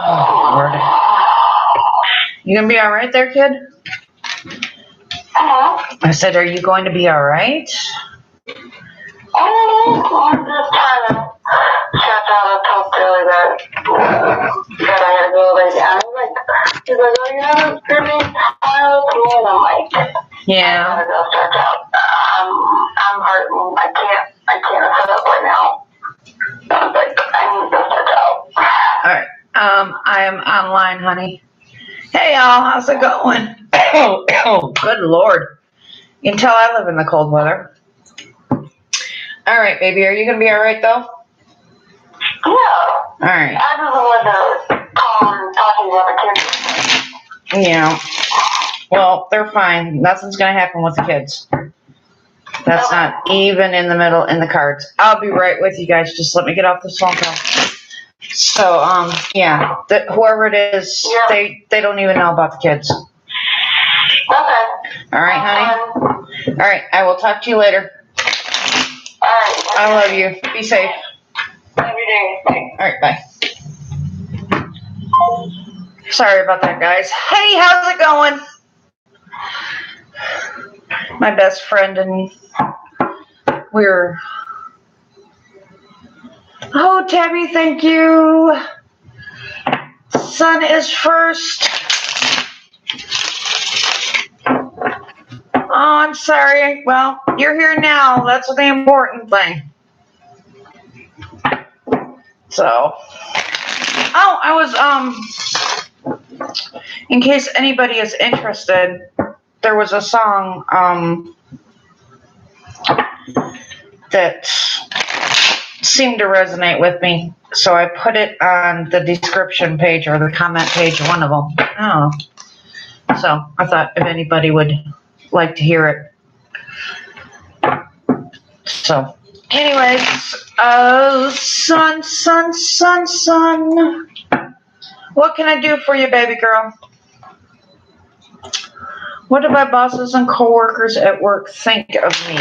Oh, Lord. You gonna be all right there, kid? I said, are you going to be all right? I'm just trying to shut down and talk to her that I had to go lay down. He's like, oh, you haven't screaming smile to me, and I'm like, Yeah. I gotta go stretch out. I'm hurting. I can't sit up right now. I was like, I need to stretch out. All right. I am online, honey. Hey, y'all. How's it going? Oh, good Lord. You can tell I live in the cold weather. All right, baby. Are you going to be all right, though? Yeah. All right. I just wanted to call and talk to you about the kids. Yeah. Well, they're fine. Nothing's going to happen with the kids. That's not even in the cards. I'll be right with you guys. Just let me get off this phone call. So, yeah, whoever it is, they don't even know about the kids. Okay. All right, honey? All right, I will talk to you later. All right. I love you. Be safe. Every day. Bye. All right, bye. Sorry about that, guys. Hey, how's it going? My best friend and we're... Oh, Tabby, thank you. Son is first. Oh, I'm sorry. Well, you're here now. That's the important thing. So, I was, in case anybody is interested, there was a song, that seemed to resonate with me. So I put it on the description page or the comment page, one of them. Oh. So I thought if anybody would like to hear it. So, anyways, son. What can I do for you, baby girl? What do my bosses and coworkers at work think of me?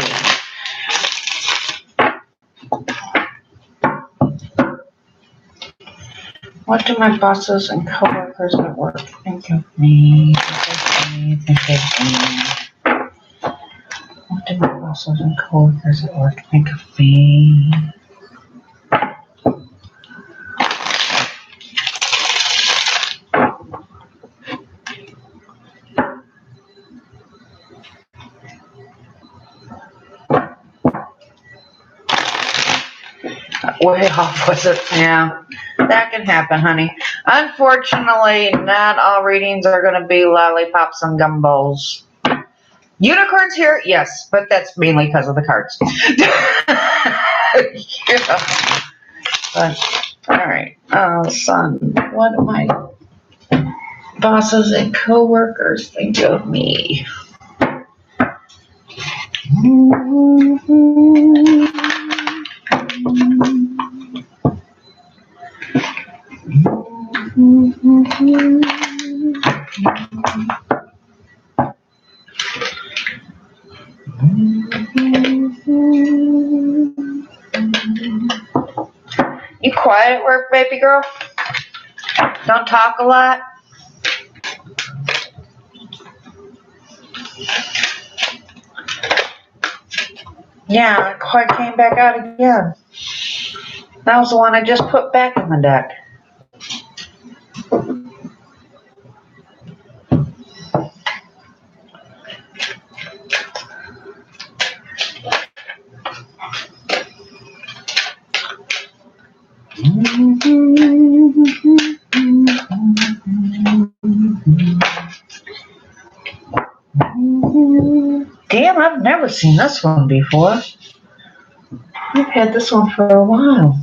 What do my bosses and coworkers at work think of me? What do my bosses and coworkers at work think of me? Way off was it? Yeah, that can happen, honey. Unfortunately, not all readings are going to be lollipops and gumballs. Unicorns here, yes, but that's mainly because of the cards. Yeah. But, all right. Oh, son, what do my bosses and coworkers think of me? You quiet at work, baby girl? Don't talk a lot? Yeah, the card came back out again. That was the one I just put back in the deck. Damn, I've never seen this one before. I've had this one for a while.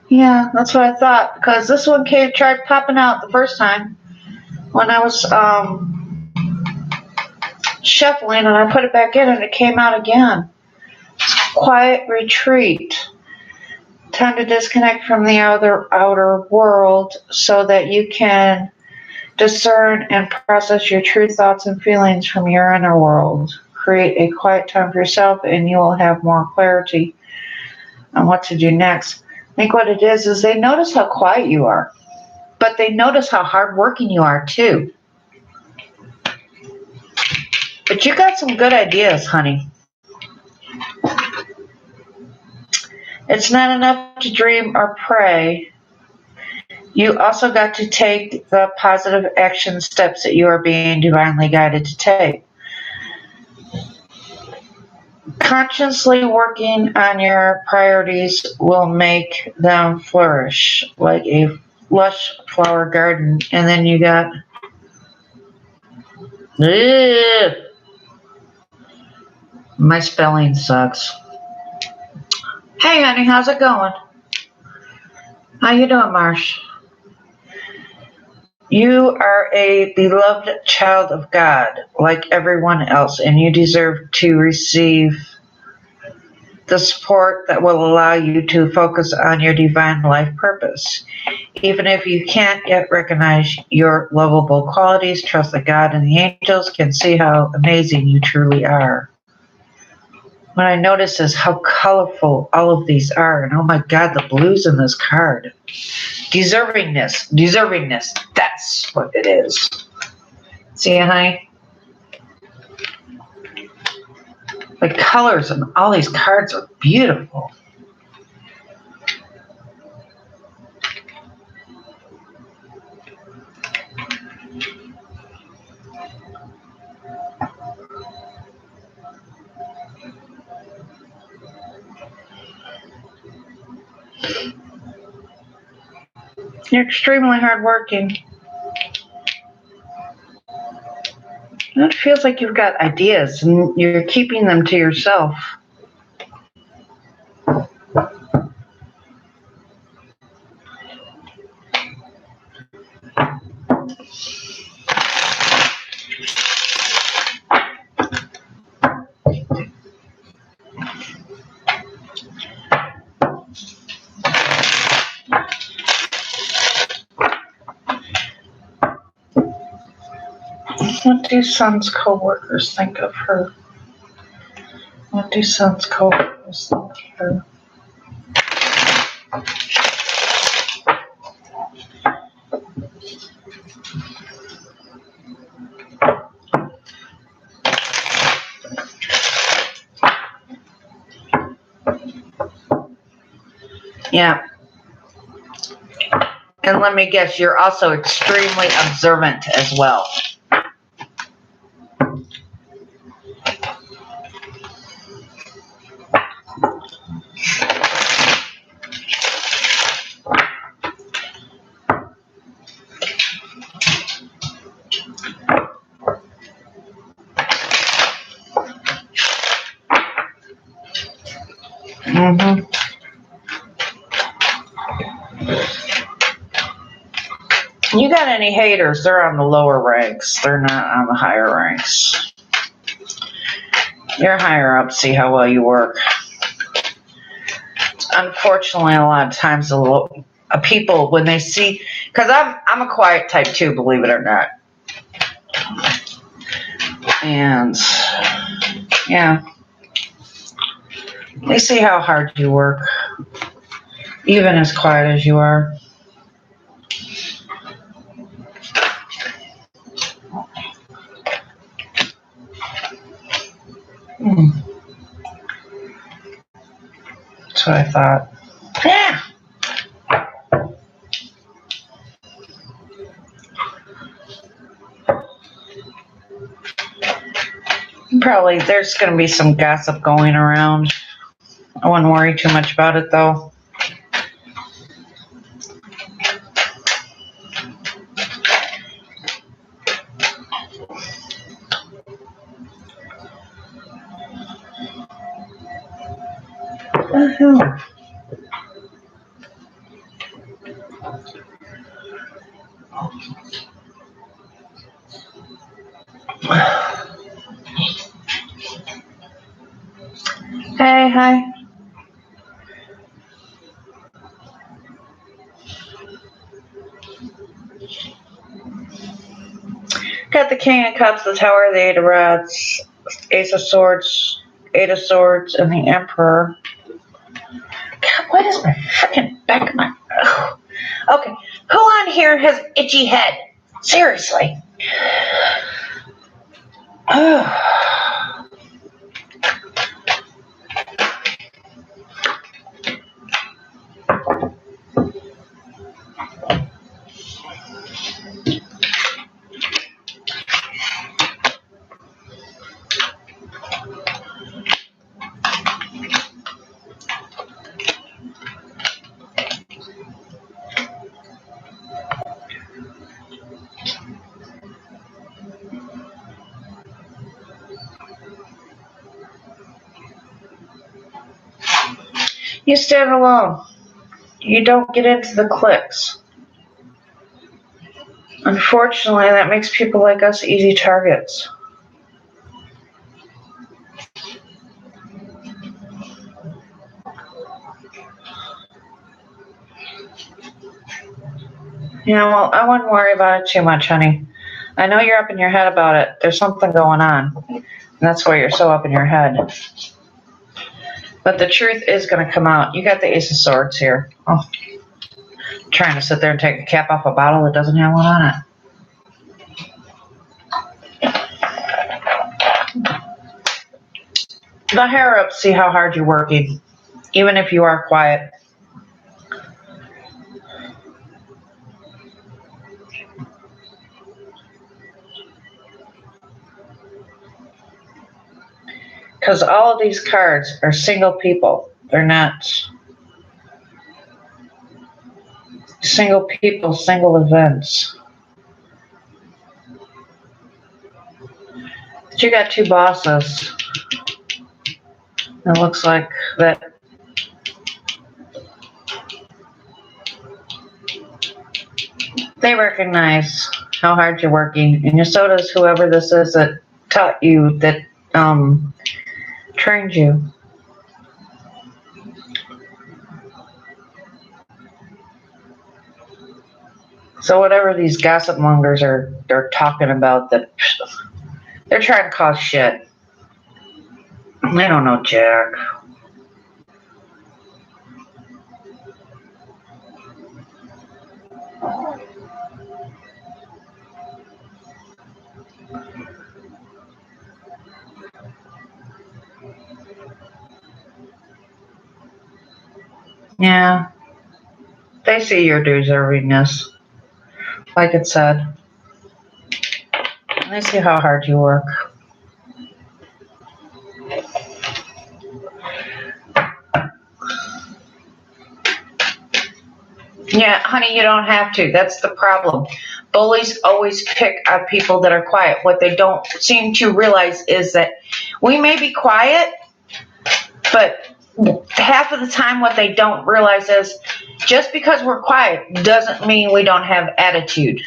Yeah, that's what I thought, because this one tried popping out the first time when I was shuffling, and I put it back in and it came out again. Quiet retreat. Time to disconnect from the outer world so that you can discern and process your true thoughts and feelings from your inner world. create a quiet time for yourself and you will have more clarity on what to do next. I think what it is they notice how quiet you are, but they notice how hardworking you are too. But you got some good ideas, honey. It's not enough to dream or pray. You also got to take the positive action steps that you are being divinely guided to take. Consciously working on your priorities will make them flourish like a lush flower garden. And then you got, ugh, my spelling sucks. Hey, honey, how's it going? How you doing, Marsh? You are a beloved child of God, like everyone else, and you deserve to receive the support that will allow you to focus on your divine life purpose. Even if you can't yet recognize your lovable qualities, trust that God and the angels can see how amazing you truly are. What I notice is how colorful all of these are, and oh my God, the blues in this card. Deservingness, that's what it is. See, honey? The colors on all these cards are beautiful. You're extremely hardworking. It feels like you've got ideas and you're keeping them to yourself. What do Sun's co-workers think of her? What do Sun's co-workers think of her? Yeah. And let me guess, you're also extremely observant as well. Mm-hmm. You got any haters? They're on the lower ranks. They're not on the higher ranks. You're higher up. See how well you work. Unfortunately, a lot of times, people when they see, because I'm a quiet type too, believe it or not, and yeah, they see how hard you work, even as quiet as you are. That's what I thought. Yeah. Probably there's going to be some gossip going around. I wouldn't worry too much about it though. Hey, hi. Got the King of Cups, the Tower of the Eight of Rods, Ace of Swords, Eight of Swords, and the Emperor. God, what is my freaking back of my... Ugh. Okay, who on here has itchy head? Seriously. You stand alone. You don't get into the cliques. Unfortunately, that makes people like us easy targets. Yeah, well, I wouldn't worry about it too much, honey. I know you're up in your head about it. There's something going on. And that's why you're so up in your head. But the truth is going to come out. You got the Ace of Swords here. Oh, I'm trying to sit there and take a cap off a bottle that doesn't have one on it. The hair up, see how hard you're working, even if you are quiet. Because all of these cards are single people. They're not single people, single events. But you got two bosses. It looks like that. They recognize how hard you're working, and so does whoever this is that taught you, that trained you. So whatever these gossip mongers are talking about, that they're trying to cause shit. They don't know jack. Yeah. They see your deservingness. Like it said. They see how hard you work. Yeah, honey, you don't have to. That's the problem. Bullies always pick on people that are quiet. What they don't seem to realize is that we may be quiet, but half of the time what they don't realize is just because we're quiet doesn't mean we don't have attitude.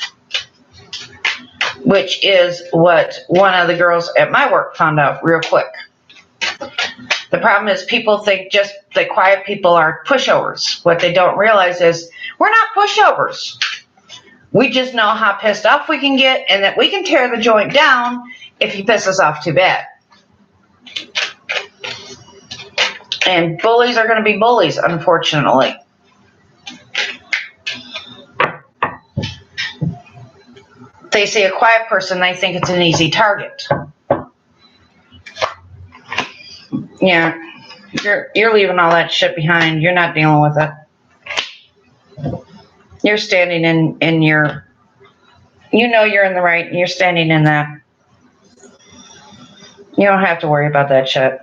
Which is what one of the girls at my work found out real quick. The problem is people think just the quiet people are pushovers. What they don't realize is we're not pushovers. We just know how pissed off we can get, and that we can tear the joint down if you piss us off too bad. And bullies are going to be bullies, unfortunately. They see a quiet person, they think it's an easy target. Yeah, you're leaving all that shit behind. You're not dealing with it. You're standing in your, you know you're in the right, and you're standing in that. You don't have to worry about that shit.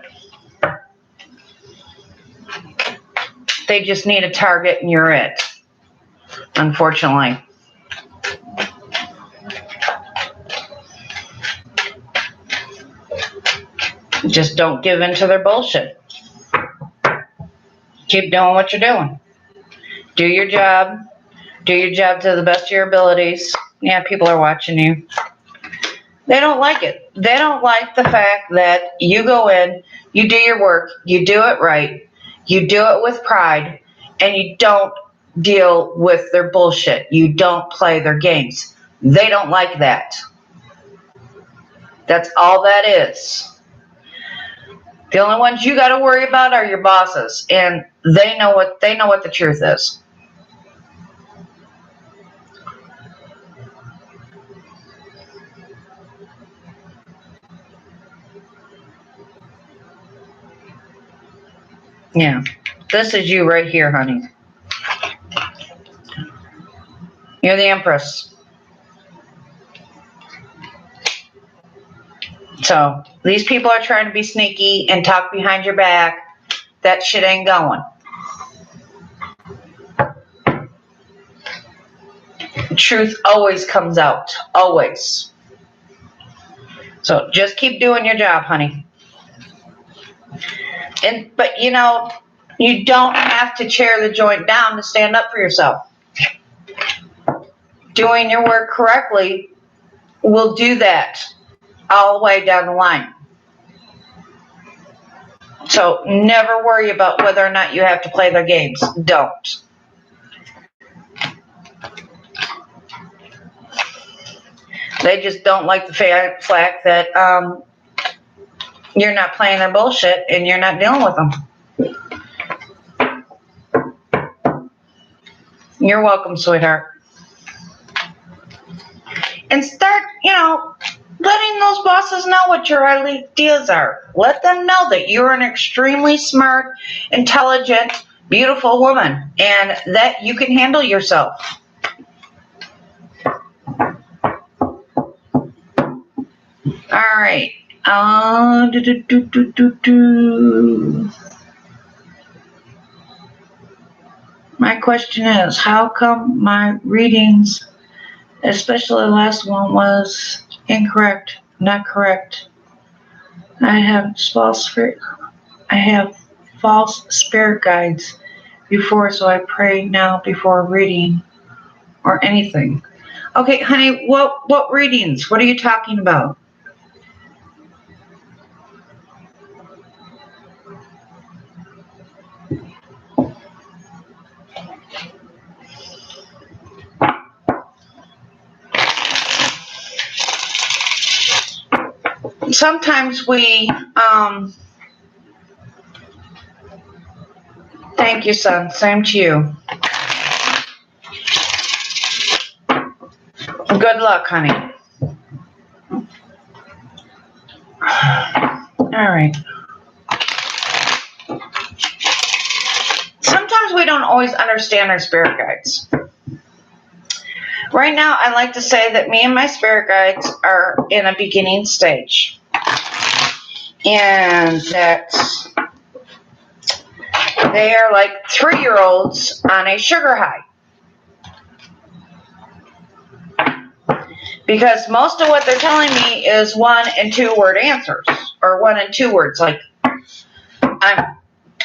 They just need a target, and you're it. Unfortunately. Just don't give in to their bullshit. Keep doing what you're doing. Do your job. Do your job to the best of your abilities. Yeah, people are watching you. They don't like it. They don't like the fact that you go in, you do your work, you do it right, you do it with pride, and you don't deal with their bullshit. You don't play their games. They don't like that. That's all that is. The only ones you got to worry about are your bosses, and they know what the truth is. Yeah, this is you right here, honey. You're the Empress. So these people are trying to be sneaky and talk behind your back. That shit ain't going. The truth always comes out. Always. So just keep doing your job, honey. But you know, you don't have to tear the joint down to stand up for yourself. Doing your work correctly will do that all the way down the line. So never worry about whether or not you have to play their games. Don't. They just don't like the fact that you're not playing their bullshit and you're not dealing with them. You're welcome, sweetheart. And start, letting those bosses know what your ideas are. Let them know that you're an extremely smart, intelligent, beautiful woman and that you can handle yourself. All right. My question is, how come my readings, especially the last one, was incorrect, not correct? I have false spirit guides before, so I pray now before reading or anything. Okay, honey, what readings? What are you talking about? Sometimes we, thank you, son. Same to you. Good luck, honey. All right. Sometimes we don't always understand our spirit guides. Right now, I like to say that me and my spirit guides are in a beginning stage. And that they are like 3-year-olds on a sugar high. Because most of what they're telling me is 1- and 2-word answers. Or 1- and 2 words. Like, I'm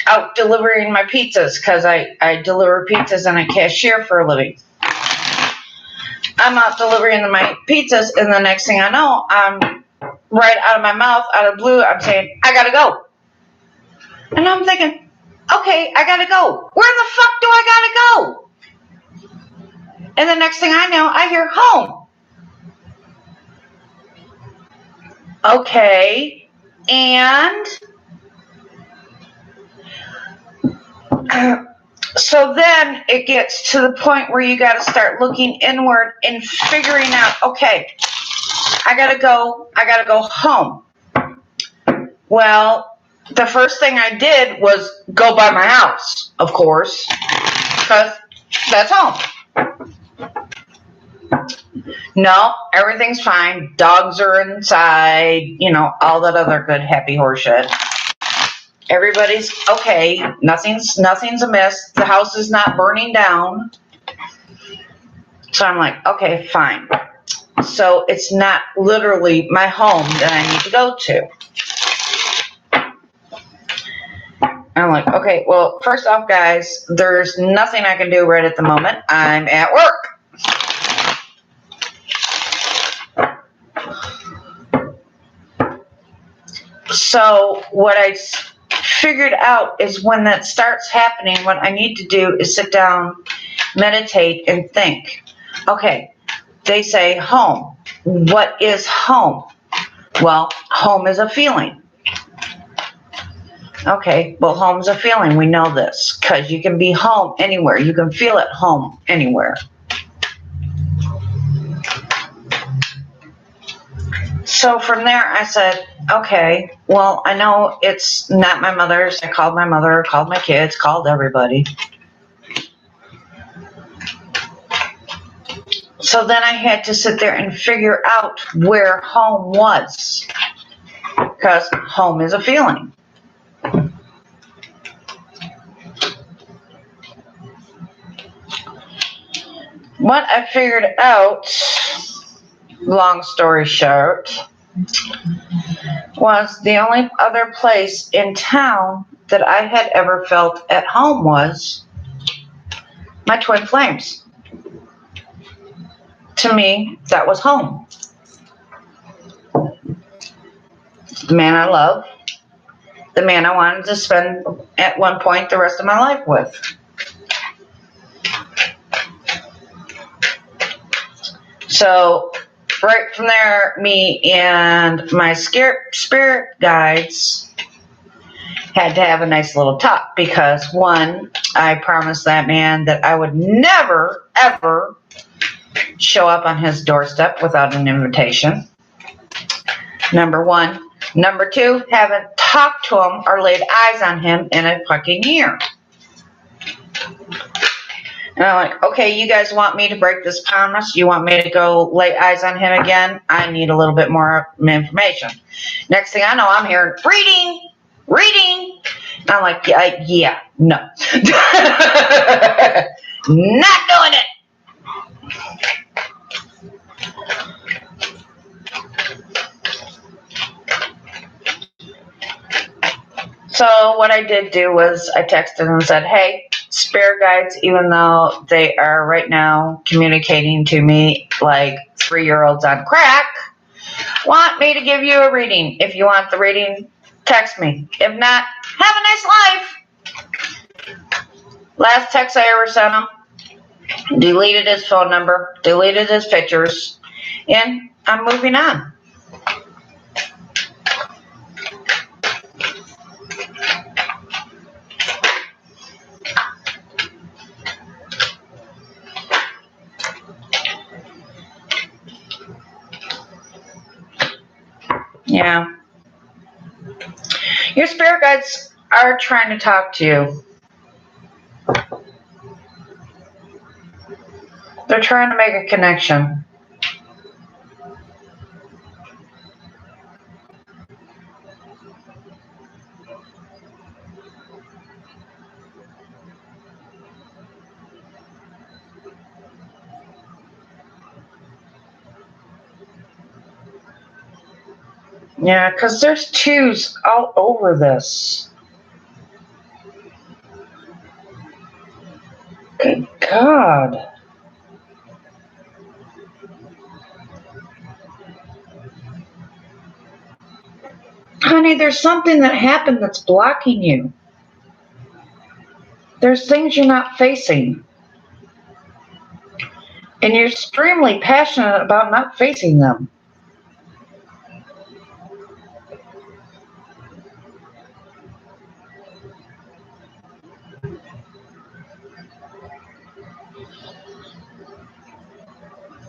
out delivering my pizzas because I deliver pizzas and I cashier for a living. I'm out delivering my pizzas, and the next thing I know, I'm right out of my mouth, out of the blue, I'm saying, I gotta go. And I'm thinking, okay, I gotta go. Where the fuck do I gotta go? And the next thing I know, I hear home. Okay, and so then it gets to the point where you got to start looking inward and figuring out, okay, I got to go home. Well, the first thing I did was go by my house, of course, because that's home. No, everything's fine. Dogs are inside, all that other good happy horse shit. Everybody's okay. Nothing's amiss. The house is not burning down. So I'm like, okay, fine. So it's not literally my home that I need to go to. I'm like, okay, well, first off, guys, there's nothing I can do right at the moment. I'm at work. So what I figured out is when that starts happening, what I need to do is sit down, meditate, and think. Okay, they say home. What is home? Well, home is a feeling. Okay, well, home's a feeling. We know this because you can be home anywhere. You can feel at home anywhere. So from there, I said, okay, well, I know it's not my mother's. I called my mother, called my kids, called everybody. So then I had to sit there and figure out where home was, because home is a feeling. What I figured out, long story short, was the only other place in town that I had ever felt at home was my twin flames. To me, that was home. The man I love, the man I wanted to spend at one point the rest of my life with. So right from there, me and my spirit guides had to have a nice little talk because, one, I promised that man that I would never, ever show up on his doorstep without an invitation. Number one. Number two, haven't talked to him or laid eyes on him in a fucking year. And I'm like, okay, you guys want me to break this promise? You want me to go lay eyes on him again? I need a little bit more information. Next thing I know, I'm hearing, reading. And I'm like, yeah, no. Not doing it. So what I did do was I texted and said, hey, spirit guides, even though they are right now communicating to me like 3-year-olds on crack, want me to give you a reading. If you want the reading, text me. If not, have a nice life. Last text I ever sent him, deleted his phone number, deleted his pictures, and I'm moving on. Yeah. Your spirit guides are trying to talk to you. They're trying to make a connection. Yeah, because there's twos all over this. Good God. Honey, there's something that happened that's blocking you. There's things you're not facing. And you're extremely passionate about not facing them.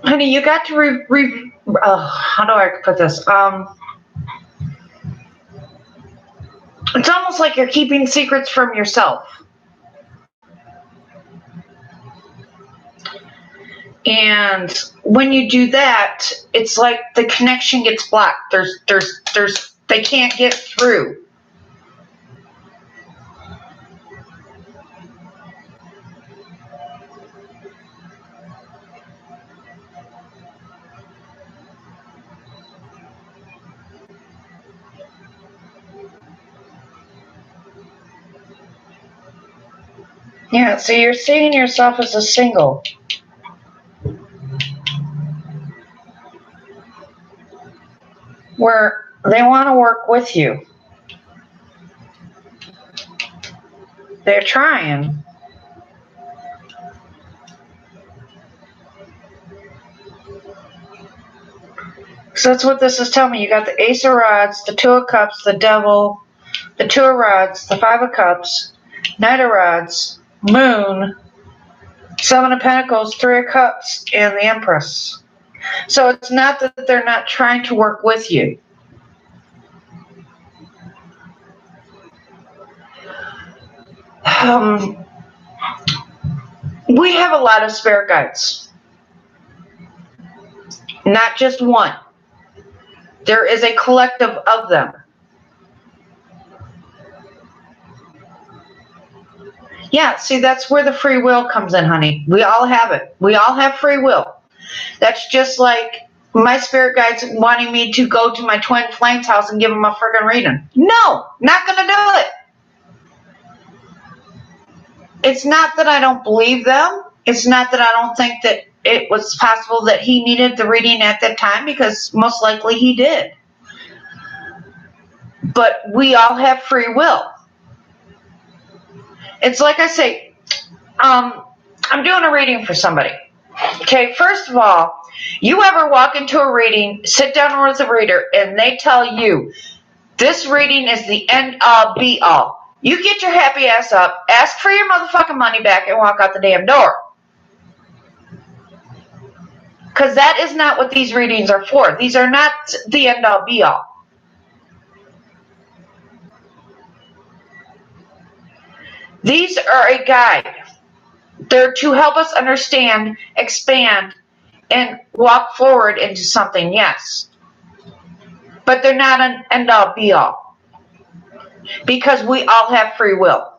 Honey, you got to how do I put this? It's almost like you're keeping secrets from yourself. And when you do that, it's like the connection gets blocked. They can't get through. Yeah, so you're seeing yourself as a single. Where they want to work with you. They're trying. So that's what this is telling me. You got the Ace of Rods, the Two of Cups, the Devil, the Two of Rods, the Five of Cups, Knight of Rods, Moon, Seven of Pentacles, Three of Cups, and the Empress. So it's not that they're not trying to work with you. We have a lot of spirit guides. Not just one. There is a collective of them. Yeah, see, that's where the free will comes in, honey. We all have it. We all have free will. That's just like my spirit guides wanting me to go to my twin flame's house and give them a friggin' reading. No, not gonna do it. It's not that I don't believe them. It's not that I don't think that it was possible that he needed the reading at that time, because most likely he did. But we all have free will. It's like I say, I'm doing a reading for somebody. Okay, first of all, you ever walk into a reading, sit down with a reader, and they tell you, this reading is the end all be all. You get your happy ass up, ask for your motherfucking money back, and walk out the damn door. Because that is not what these readings are for. These are not the end all be all. These are a guide. They're to help us understand, expand, and walk forward into something, yes. But they're not an end all be all. Because we all have free will.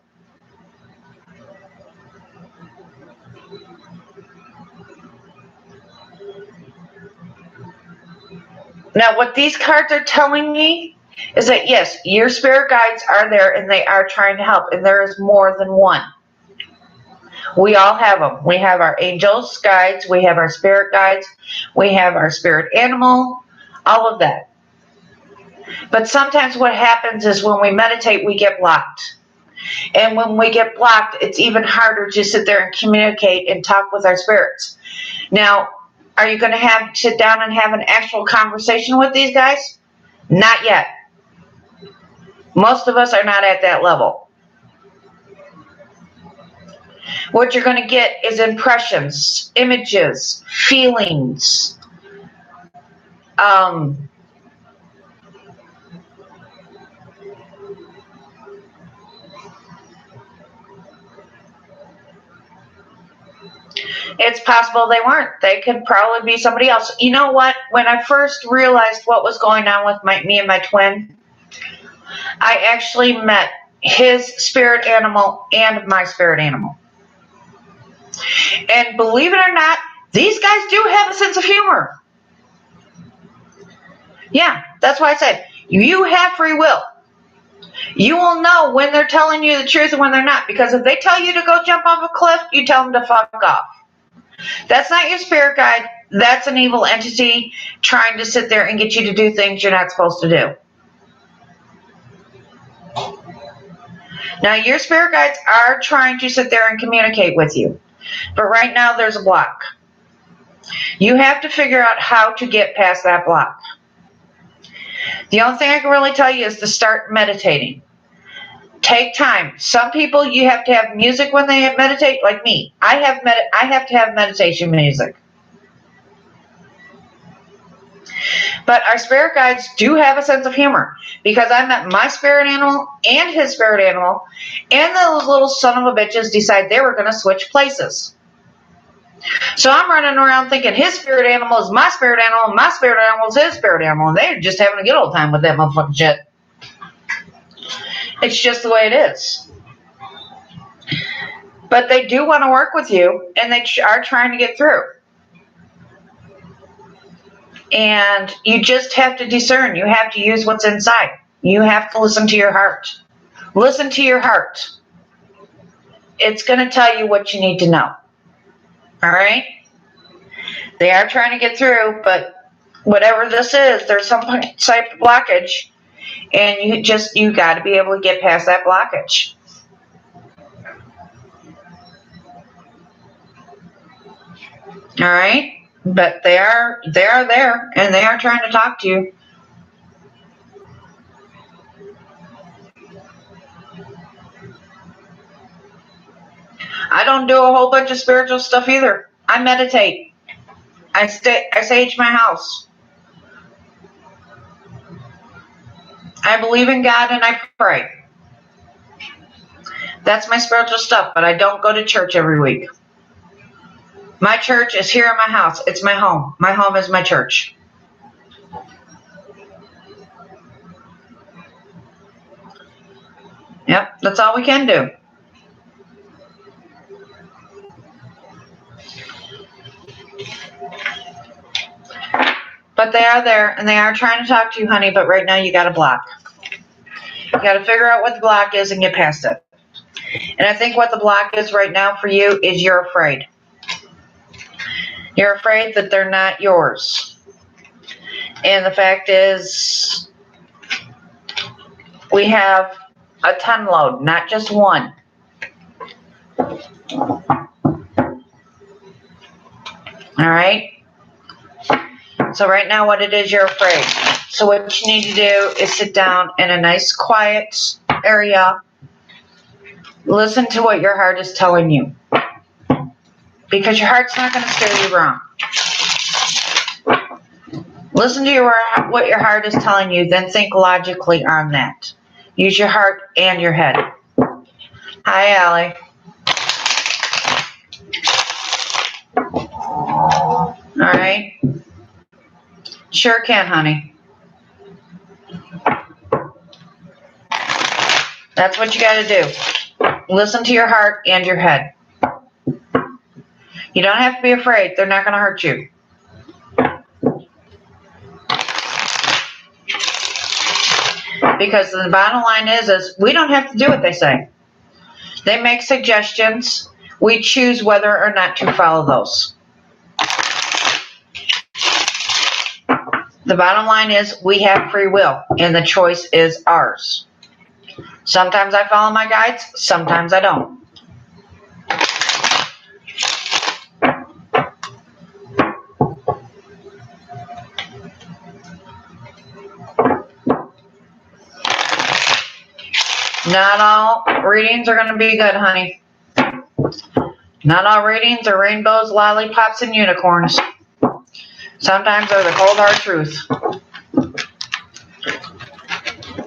Now, what these cards are telling me is that, yes, your spirit guides are there and they are trying to help. And there is more than one. We all have them. We have our angels guides. We have our spirit guides. We have our spirit animal. All of that. But sometimes what happens is when we meditate, we get blocked. And when we get blocked, it's even harder to sit there and communicate and talk with our spirits. Now, are you going to sit down and have an actual conversation with these guys? Not yet. Most of us are not at that level. What you're going to get is impressions, images, feelings. It's possible they weren't. They could probably be somebody else. You know what? When I first realized what was going on with me and my twin, I actually met his spirit animal and my spirit animal. And believe it or not, these guys do have a sense of humor. Yeah, that's why I said, you have free will. You will know when they're telling you the truth and when they're not. Because if they tell you to go jump off a cliff, you tell them to fuck off. That's not your spirit guide. That's an evil entity trying to sit there and get you to do things you're not supposed to do. Now, your spirit guides are trying to sit there and communicate with you. But right now, there's a block. You have to figure out how to get past that block. The only thing I can really tell you is to start meditating. Take time. Some people, you have to have music when they meditate, like me. I have to have meditation music. But our spirit guides do have a sense of humor, because I met my spirit animal and his spirit animal, and those little son of a bitches decided they were going to switch places. So I'm running around thinking his spirit animal is my spirit animal, and my spirit animal is his spirit animal, and they're just having a good old time with that motherfucking shit. It's just the way it is. But they do want to work with you, and they are trying to get through. And you just have to discern. You have to use what's inside. You have to listen to your heart. Listen to your heart. It's going to tell you what you need to know. All right? They are trying to get through, but whatever this is, there's some type of blockage. And you got to be able to get past that blockage. All right? But they are there, and they are trying to talk to you. I don't do a whole bunch of spiritual stuff either. I meditate. I sage my house. I believe in God and I pray. That's my spiritual stuff, but I don't go to church every week. My church is here in my house. It's my home. My home is my church. Yep, that's all we can do. But they are there, and they are trying to talk to you, honey, but right now you got a block. You got to figure out what the block is and get past it. And I think what the block is right now for you is you're afraid. You're afraid that they're not yours. And the fact is, we have a ton load, not just one. All right? So right now what it is, you're afraid. So what you need to do is sit down in a nice quiet area. Listen to what your heart is telling you. Because your heart's not going to steer you wrong. Listen to what your heart is telling you, then think logically on that. Use your heart and your head. Hi, Allie. All right. Sure can, honey. That's what you got to do. Listen to your heart and your head. You don't have to be afraid. They're not going to hurt you. Because the bottom line is we don't have to do what they say. They make suggestions. We choose whether or not to follow those. The bottom line is we have free will, and the choice is ours. Sometimes I follow my guides, sometimes I don't. Not all readings are going to be good, honey. Not all readings are rainbows, lollipops, and unicorns. Sometimes they're the cold hard truth.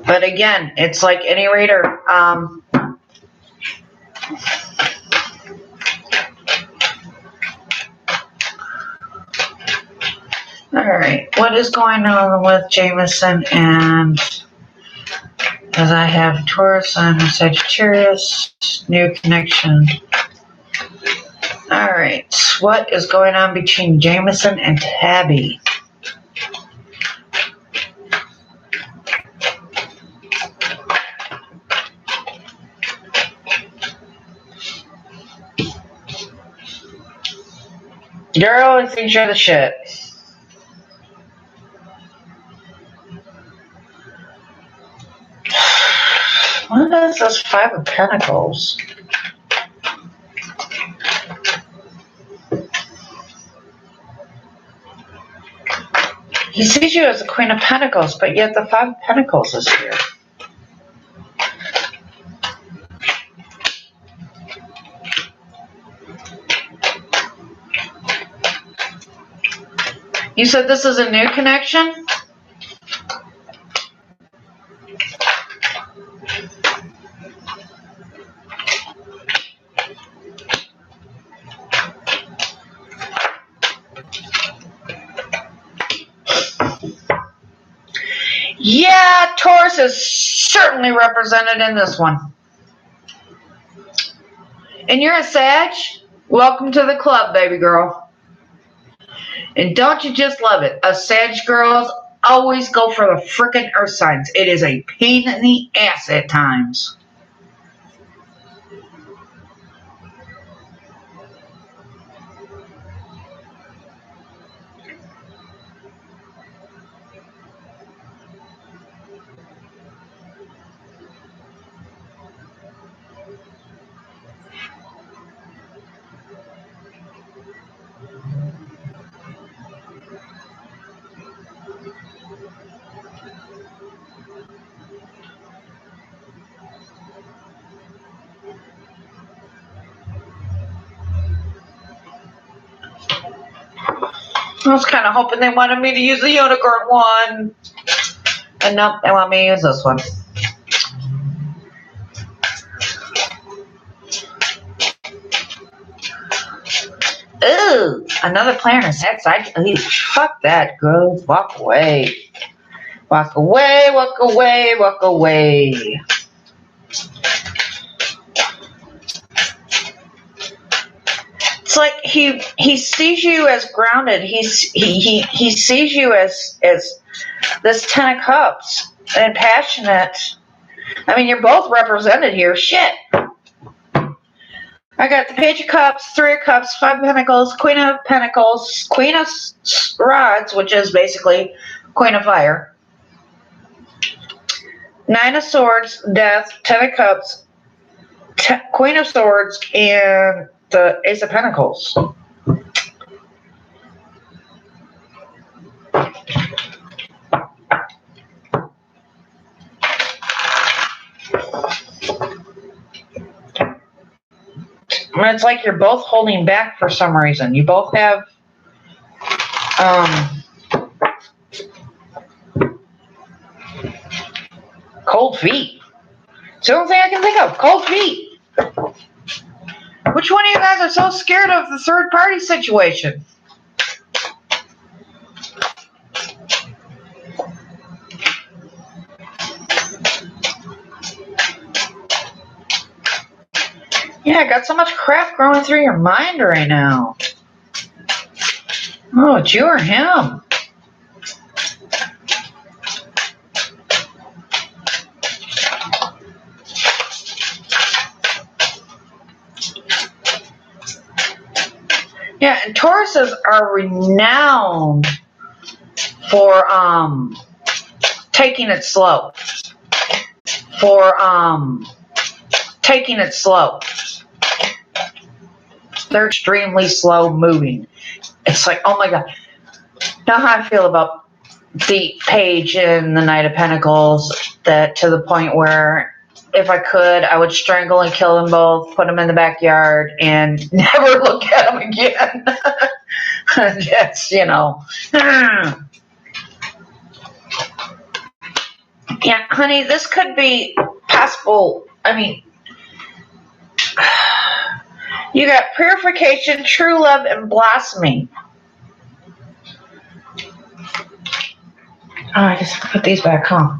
But again, it's like any reader. Alright, what is going on with Jameson? And as I have Taurus and Sagittarius, new connection. Alright, what is going on between Jameson and Tabby? Girl, I think you're the shit. What is this Five of Pentacles? He sees you as the Queen of Pentacles, but yet the Five of Pentacles is here. You said this is a new connection? Yeah, Taurus is certainly represented in this one. And you're a Sag? Welcome to the club, baby girl. And don't you just love it? Us Sag girls always go for the frickin' earth signs. It is a pain in the ass at times. I was kind of hoping they wanted me to use the unicorn one. And nope, they want me to use this one. Ooh, another player in sex. Fuck that, girl. Walk away. Walk away, walk away, walk away. It's like he sees you as grounded. He sees you as this 10 of cups and passionate. I mean, you're both represented here. Shit. I got the Page of Cups, 3 of Cups, 5 of Pentacles, Queen of Pentacles, Queen of Rods, which is basically Queen of Fire, 9 of Swords, Death, 10 of Cups, Queen of Swords, and the Ace of Pentacles. And it's like you're both holding back for some reason. You both have cold feet. It's the only thing I can think of. Cold feet. Which one of you guys are so scared of the third party situation? Yeah, I got so much crap growing through your mind right now. Oh, it's you or him. Yeah, and Tauruses are renowned for taking it slow. Taking it slow. They're extremely slow moving. It's like, oh my God. Know how I feel about the Page and the Knight of Pentacles, that to the point where if I could, I would strangle and kill them both, put them in the backyard, and never look at them again. That's, you know. Yeah, honey, this could be possible. I mean, you got purification, true love, and blossoming. Oh, I just put these back, huh?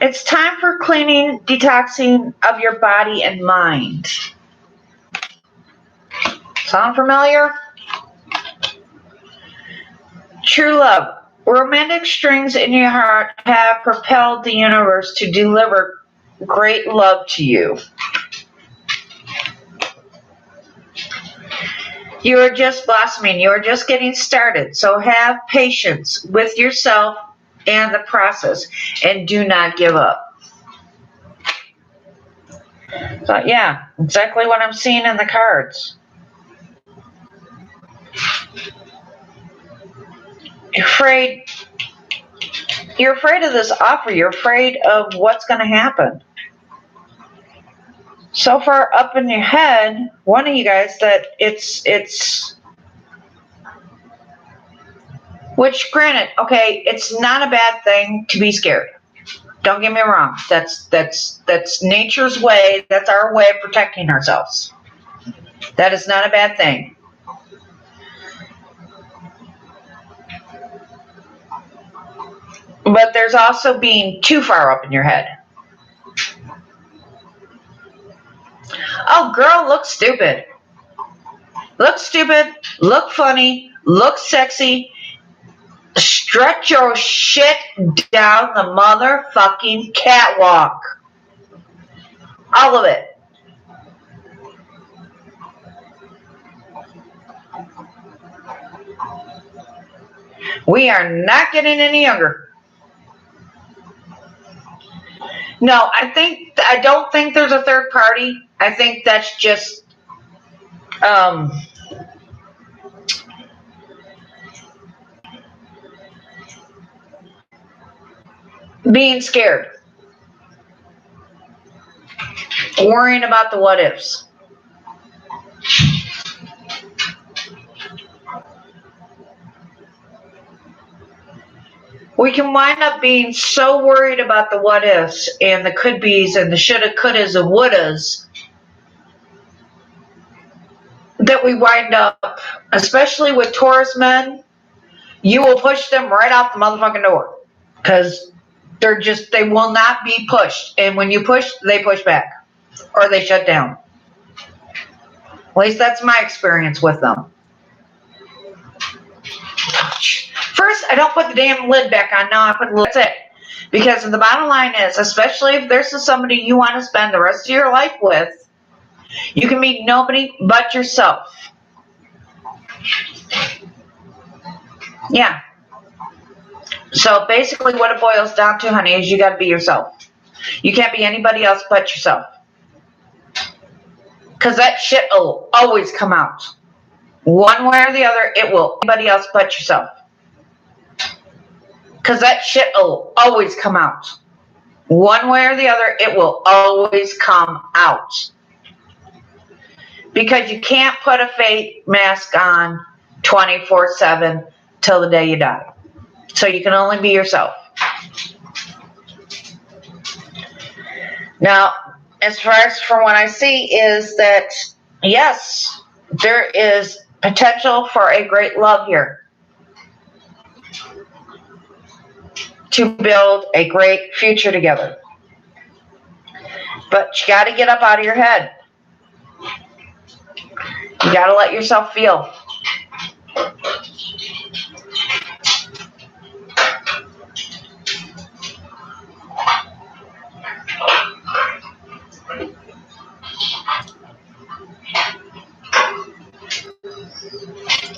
It's time for cleaning, detoxing of your body and mind. Sound familiar? True love. Romantic strings in your heart have propelled the universe to deliver great love to you. You are just blossoming. You are just getting started. So have patience with yourself and the process, and do not give up. So yeah, exactly what I'm seeing in the cards. You're afraid of this offer. You're afraid of what's going to happen. So far up in your head, one of you guys, that it's which, granted, okay, it's not a bad thing to be scared. Don't get me wrong. That's nature's way. That's our way of protecting ourselves. That is not a bad thing. But there's also being too far up in your head. Oh, girl, look stupid. Look stupid. Look funny. Look sexy. Stretch your shit down the motherfucking catwalk. All of it. We are not getting any younger. No, I don't think there's a third party. I think that's just being scared. Worrying about the what ifs. we can wind up being so worried about the what ifs and the could be's and the shoulda, couldas, and wouldas that we wind up, especially with Taurus men, you will push them right out the motherfucking door because they will not be pushed. And when you push, they push back or they shut down. At least that's my experience with them. First, I don't put the damn lid back on. Now I put the lid. That's it. Because the bottom line is, especially if there's somebody you want to spend the rest of your life with, you can meet nobody but yourself. Yeah. So basically what it boils down to, honey, is you got to be yourself. You can't be anybody else but yourself. Because that shit will always come out. One way or the other, it will. Anybody else but yourself. Because that shit will always come out. One way or the other, it will always come out. Because you can't put a fake mask on 24/7 till the day you die. So you can only be yourself. Now, as far as from what I see is that, yes, there is potential for a great love here. To build a great future together. But you got to get up out of your head. You got to let yourself feel.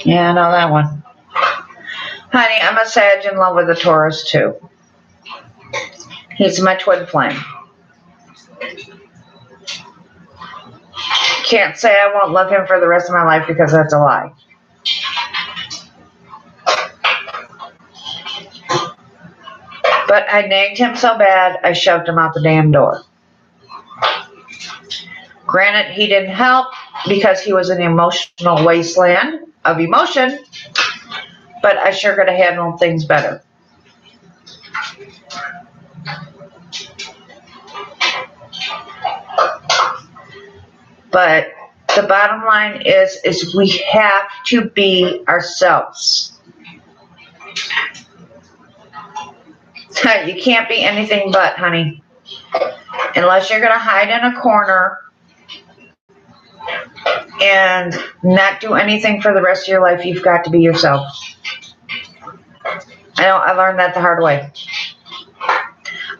Yeah, I know that one. Honey, I'm a Sag in love with a Taurus too. He's my twin flame. Can't say I won't love him for the rest of my life because that's a lie. But I nagged him so bad, I shoved him out the damn door. Granted, he didn't help because he was an emotional wasteland of emotion, but I sure could have handled things better. But the bottom line is we have to be ourselves. You can't be anything but, honey. Unless you're going to hide in a corner and not do anything for the rest of your life, you've got to be yourself. I know, I learned that the hard way.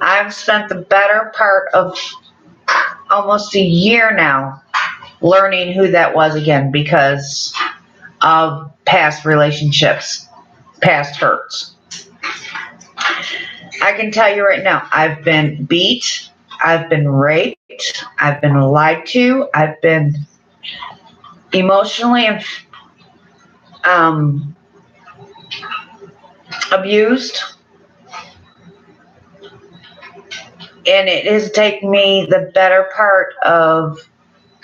I've spent the better part of almost a year now learning who that was again because of past relationships, past hurts. I can tell you right now, I've been beat, I've been raped, I've been lied to, I've been emotionally abused. And it has taken me the better part of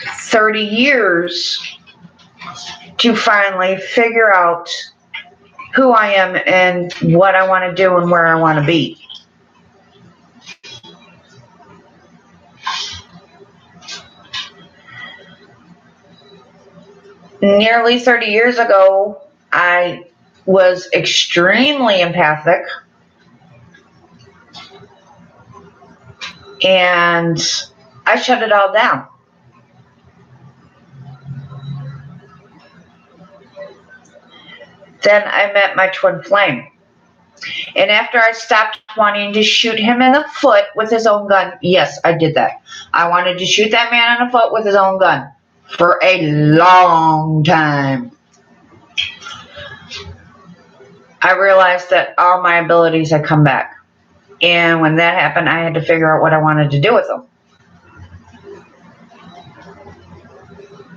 30 years to finally figure out who I am and what I want to do and where I want to be. Nearly 30 years ago, I was extremely empathic. And I shut it all down. Then I met my twin flame. And after I stopped wanting to shoot him in the foot with his own gun, yes, I did that. I wanted to shoot that man in the foot with his own gun for a long time. I realized that all my abilities had come back. And when that happened, I had to figure out what I wanted to do with them.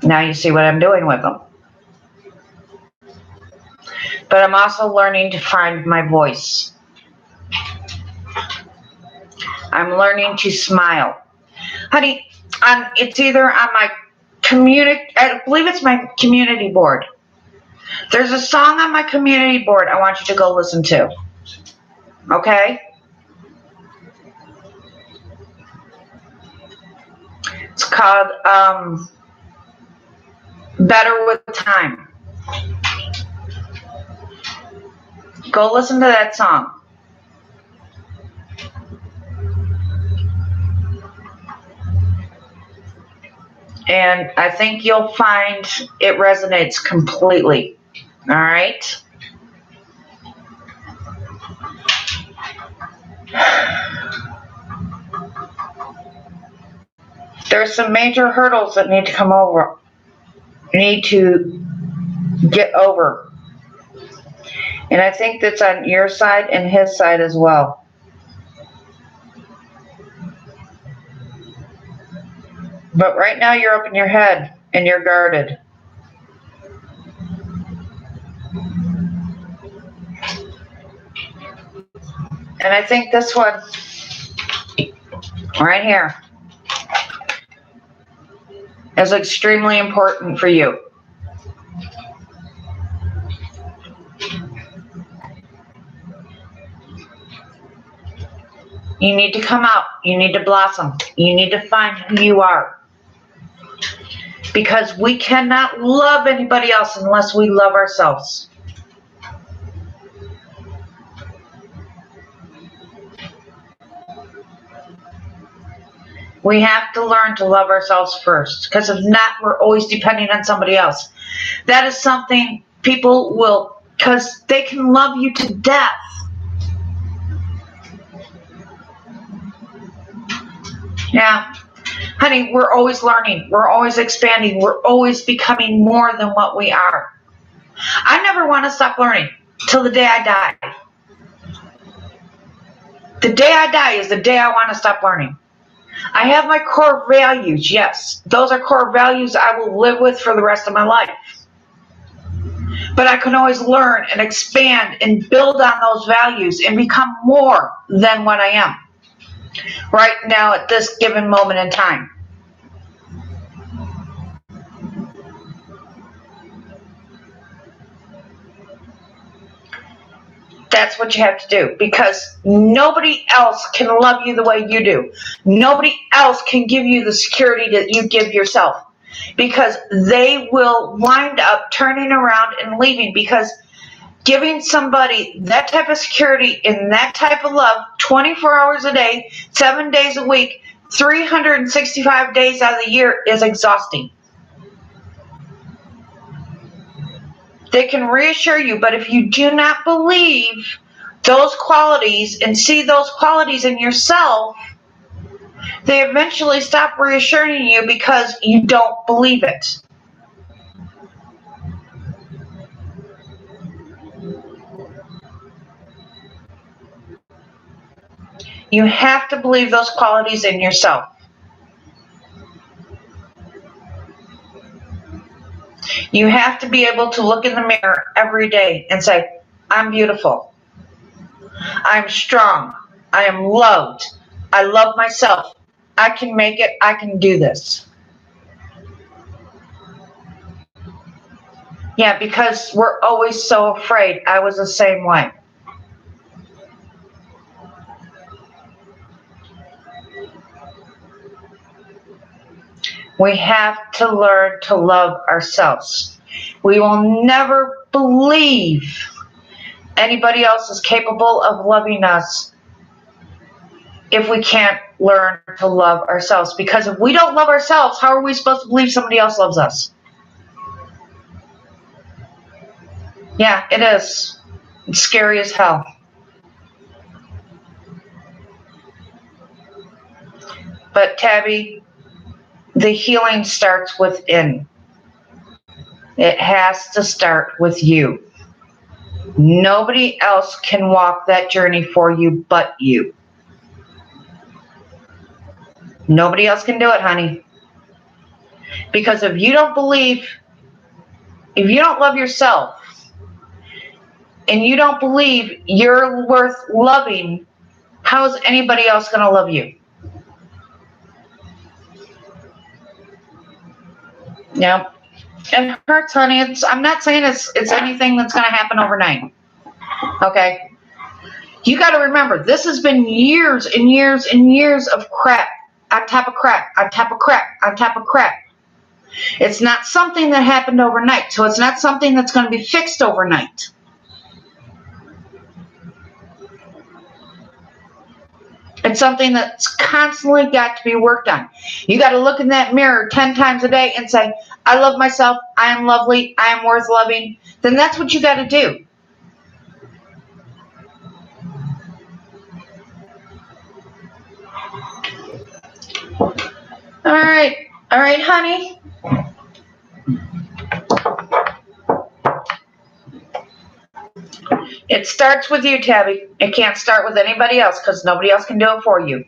Now you see what I'm doing with them. But I'm also learning to find my voice. I'm learning to smile. Honey, it's either on my I believe it's my community board. There's a song on my community board I want you to go listen to. okay? It's called Better with Time. Go listen to that song. And I think you'll find it resonates completely. All right? There's some major hurdles that need to come over. You need to get over. And I think that's on your side and his side as well. But right now you're up in your head and you're guarded. And I think this one right here is extremely important for you. You need to come out. You need to blossom. You need to find who you are. Because we cannot love anybody else unless we love ourselves. We have to learn to love ourselves first. Because if not, we're always depending on somebody else. That is something people will, because they can love you to death. Yeah. Honey, we're always learning. We're always expanding. We're always becoming more than what we are. I never want to stop learning till the day I die. The day I die is the day I want to stop learning. I have my core values, yes. Those are core values I will live with for the rest of my life. But I can always learn and expand and build on those values and become more than what I am right now at this given moment in time. That's what you have to do, because nobody else can love you the way you do. Nobody else can give you the security that you give yourself, because they will wind up turning around and leaving, because giving somebody that type of security and that type of love 24 hours a day, 7 days a week, 365 days out of the year is exhausting. They can reassure you, but if you do not believe those qualities and see those qualities in yourself, they eventually stop reassuring you because you don't believe it. You have to believe those qualities in yourself. You have to be able to look in the mirror every day and say, I'm beautiful. I'm strong. I am loved. I love myself. I can make it. I can do this. Yeah, because we're always so afraid. I was the same way. We have to learn to love ourselves. We will never believe anybody else is capable of loving us if we can't learn to love ourselves. Because if we don't love ourselves, how are we supposed to believe somebody else loves us? Yeah, it is. It's scary as hell. But Tabby, the healing starts within. It has to start with you. Nobody else can walk that journey for you but you. Nobody else can do it, honey. Because if you don't love yourself, and you don't believe you're worth loving, how is anybody else going to love you? Yep. It hurts, honey. I'm not saying it's anything that's going to happen overnight. Okay? You got to remember, this has been years and years and years of crap on top of crap on top of crap on top of crap. It's not something that happened overnight, so it's not something that's going to be fixed overnight. It's something that's constantly got to be worked on. You got to look in that mirror 10 times a day and say, I love myself, I am lovely, I am worth loving. Then that's what you got to do. All right, honey. It starts with you, Tabby. It can't start with anybody else because nobody else can do it for you.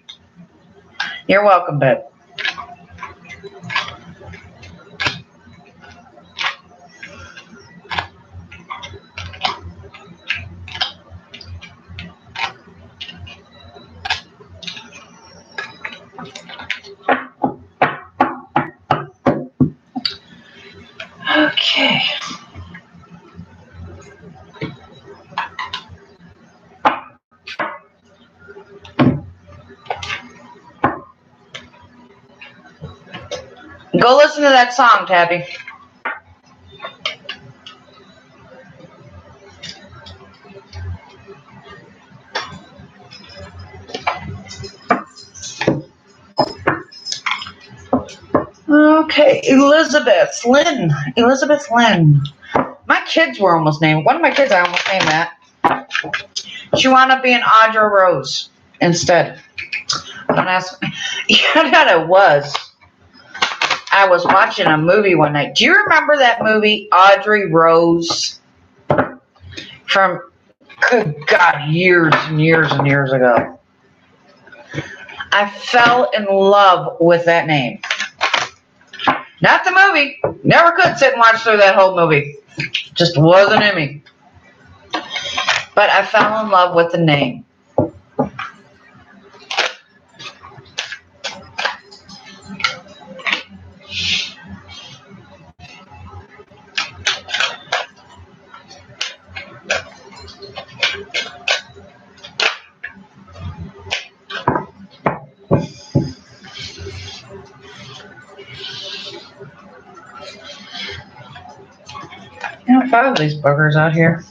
You're welcome, babe. Okay. Go listen to that song, Tabby. Okay, Elizabeth Lynn. My kids were almost named. One of my kids, I almost named that. She wound up being Audra Rose instead. Don't ask me. You know what it was? I was watching a movie one night. Do you remember that movie, Audrey Rose? From, good God, years and years and years ago. I fell in love with that name. Not the movie. Never could sit and watch through that whole movie. Just wasn't in me. But I fell in love with the name. You know, 5 of these buggers out here.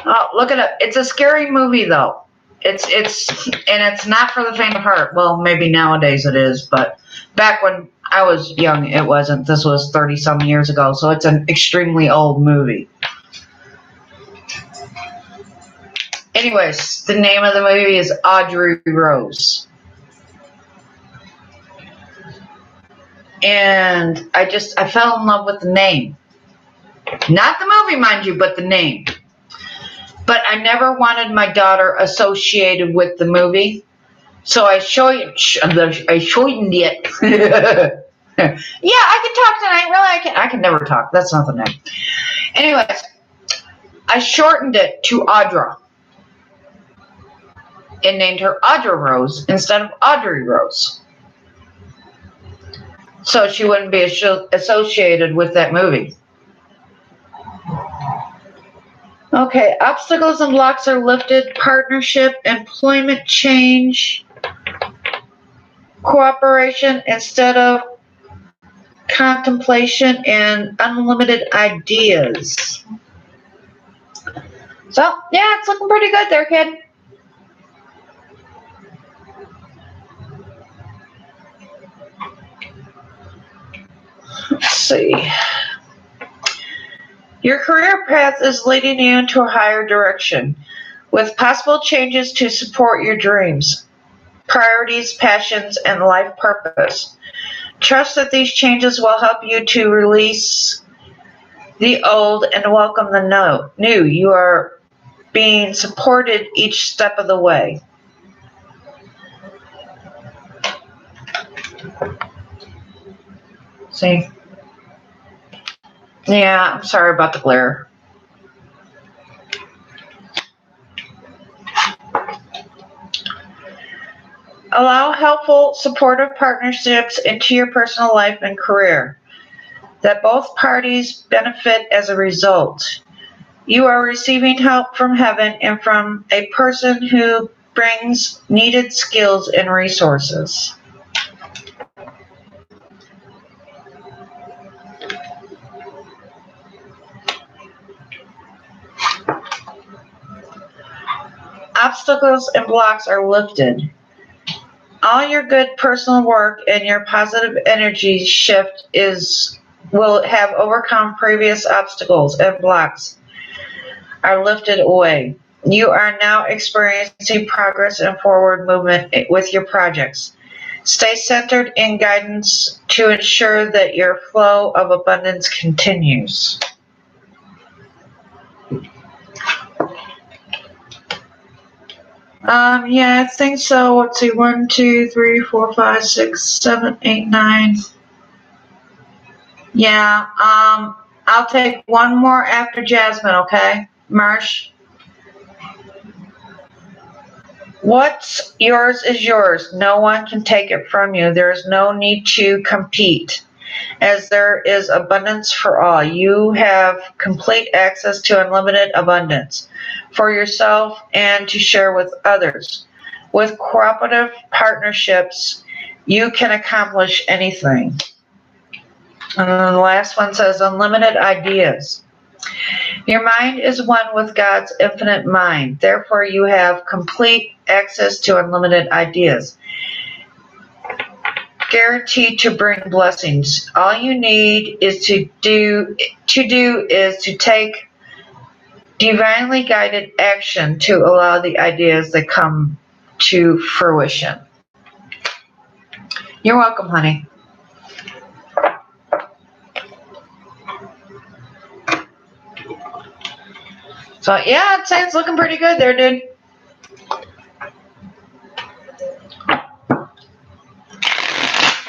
Oh, look at it. It's a scary movie, though. It's not for the faint of heart. Well, maybe nowadays it is, but back when I was young, it wasn't. This was 30-some years ago, so it's an extremely old movie. Anyways, the name of the movie is Audrey Rose. And I fell in love with the name. Not the movie, mind you, but the name. But I never wanted my daughter associated with the movie. So I shortened it. Yeah, I can talk tonight. Really, I can never talk. That's not the name. Anyways, I shortened it to Audra. And named her Audra Rose instead of Audrey Rose. So she wouldn't be associated with that movie. Okay, obstacles and blocks are lifted. Partnership, employment change, cooperation instead of contemplation, and unlimited ideas. So, yeah, it's looking pretty good there, kid. Let's see. Your career path is leading you into a higher direction, with possible changes to support your dreams, priorities, passions, and life purpose. Trust that these changes will help you to release the old and welcome the new. You are being supported each step of the way. See? Yeah, I'm sorry about the glare. Allow helpful, supportive partnerships into your personal life and career that both parties benefit as a result. You are receiving help from heaven and from a person who brings needed skills and resources. Obstacles and blocks are lifted. All your good personal work and your positive energy shift will have overcome previous obstacles and blocks are lifted away. You are now experiencing progress and forward movement with your projects. Stay centered in guidance to ensure that your flow of abundance continues. Yeah, I think so. Let's see, 1, 2, 3, 4, 5, 6, 7, 8, 9. Yeah, I'll take one more after Jasmine, okay? Marsh? What's yours is yours. No one can take it from you. There is no need to compete, as there is abundance for all. You have complete access to unlimited abundance for yourself and to share with others. With cooperative partnerships, you can accomplish anything. And then the last one says unlimited ideas. Your mind is one with God's infinite mind. Therefore, you have complete access to unlimited ideas, guaranteed to bring blessings. All you need is to take divinely guided action to allow the ideas that come to fruition. You're welcome, honey. So yeah, I'd say it's looking pretty good there, dude.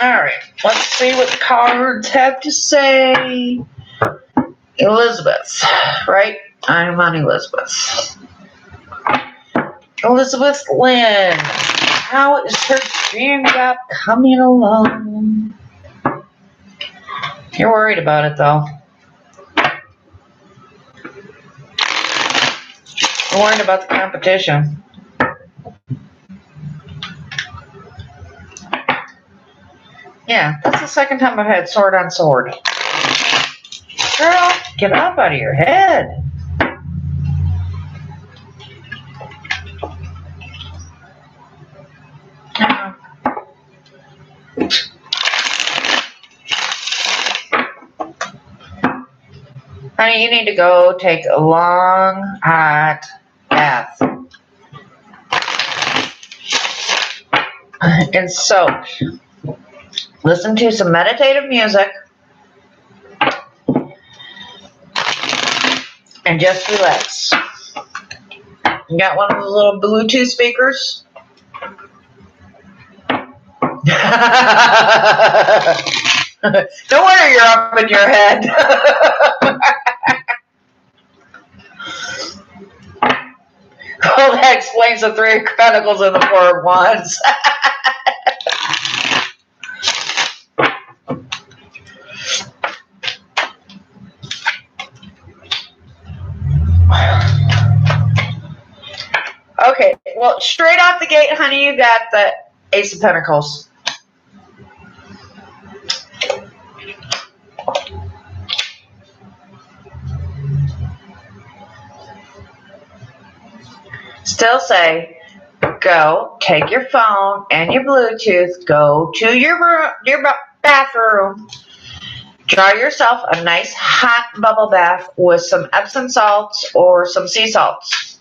Alright, let's see what the cards have to say. Elizabeth, right? I'm on Elizabeth. Elizabeth Lynn, how is her dream job coming along? You're worried about it, though. You're worried about the competition. Yeah, that's the second time I've had sword on sword. Girl, get up out of your head. Honey, you need to go take a long, hot bath. And soak. Listen to some meditative music. And just relax. You got one of those little Bluetooth speakers? No wonder you're up in your head. Well, that explains the 3 of Pentacles and the 4 of Wands. Okay, well, straight out the gate, honey, you got the Ace of Pentacles. Still say, go, take your phone and your Bluetooth, go to your bathroom, draw yourself a nice hot bubble bath with some Epsom salts or some sea salts.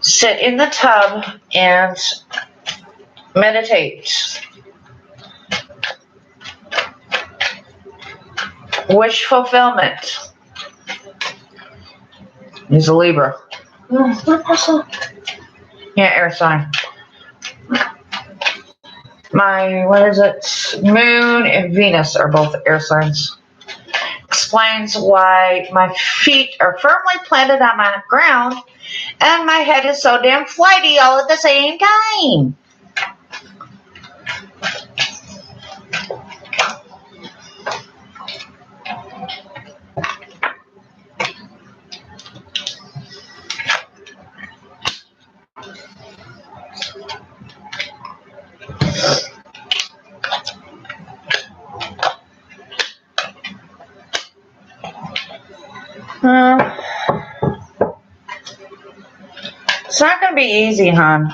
Sit in the tub and meditate. Wish fulfillment. He's a Libra. Yeah, air sign. Moon and Venus are both air signs. Explains why my feet are firmly planted on my ground And my head is so damn flighty all at the same time. It's not going to be easy, hon.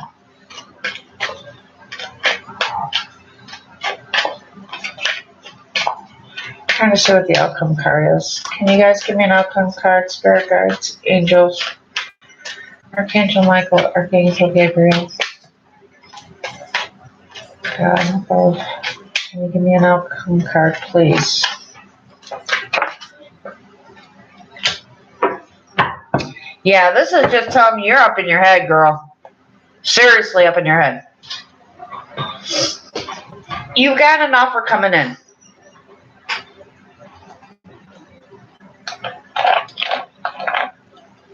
Trying to see what the outcome card is. Can you guys give me an outcome card? Spirit guides, angels, Archangel Michael, Archangel Gabriel. God above. Can you give me an outcome card, please? Yeah, this is just telling me you're up in your head, girl. Seriously up in your head. You got an offer coming in.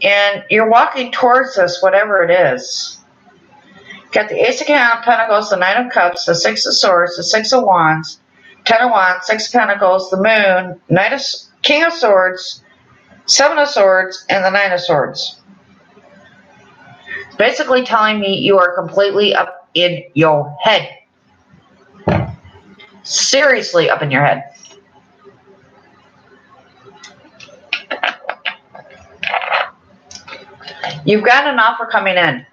And you're walking towards this, whatever it is. Got the Ace of Pentacles, the Knight of Cups, the Six of Swords, the Six of Wands, Ten of Wands, Six of Pentacles, the Moon, King of Swords, Seven of Swords, and the Nine of Swords. Basically telling me you are completely up in your head. Seriously up in your head. You've got an offer coming in.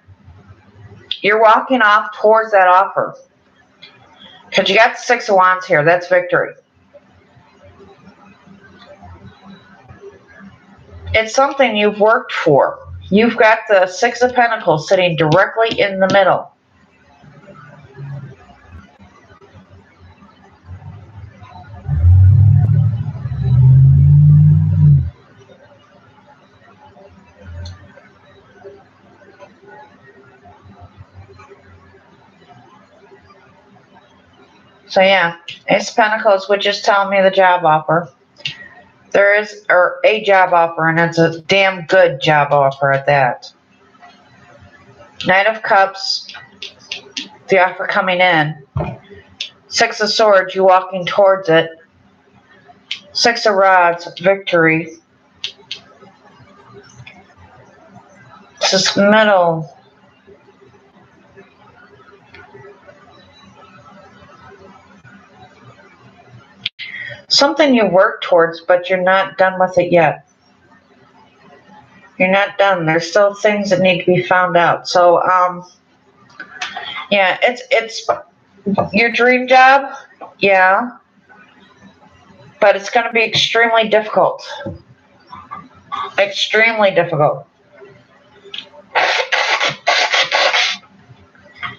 You're walking off towards that offer. Because you got the Six of Wands here. That's victory. It's something you've worked for. You've got the Six of Pentacles sitting directly in the middle. So yeah, Ace of Pentacles would just tell me the job offer. There is a job offer, and it's a damn good job offer at that. Knight of Cups, the offer coming in. Six of Swords, you walking towards it. Six of Rods, victory. It's this middle. Something you work towards, but you're not done with it yet. You're not done. There's still things that need to be found out. So, yeah, it's your dream job, yeah, but it's going to be extremely difficult. Extremely difficult.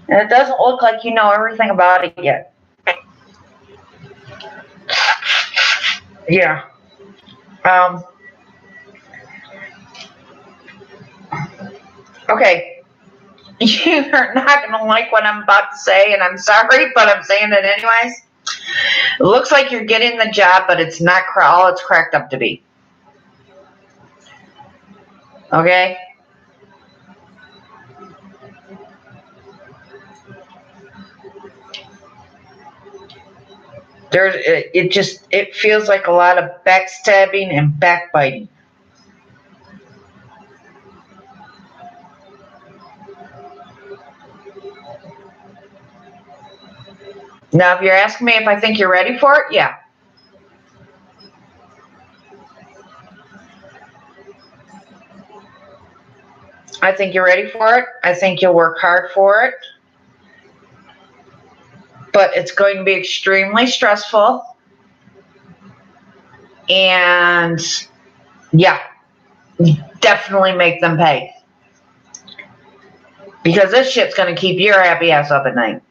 And it doesn't look like you know everything about it yet. Yeah. Okay. You're not going to like what I'm about to say, and I'm sorry, but I'm saying it anyways. It looks like you're getting the job, but it's not all it's cracked up to be. Okay? It feels like a lot of backstabbing and backbiting. Now, if you're asking me if I think you're ready for it, yeah. I think you're ready for it. I think you'll work hard for it. But it's going to be extremely stressful. And, yeah, definitely make them pay. Because this shit's going to keep your happy ass up at night.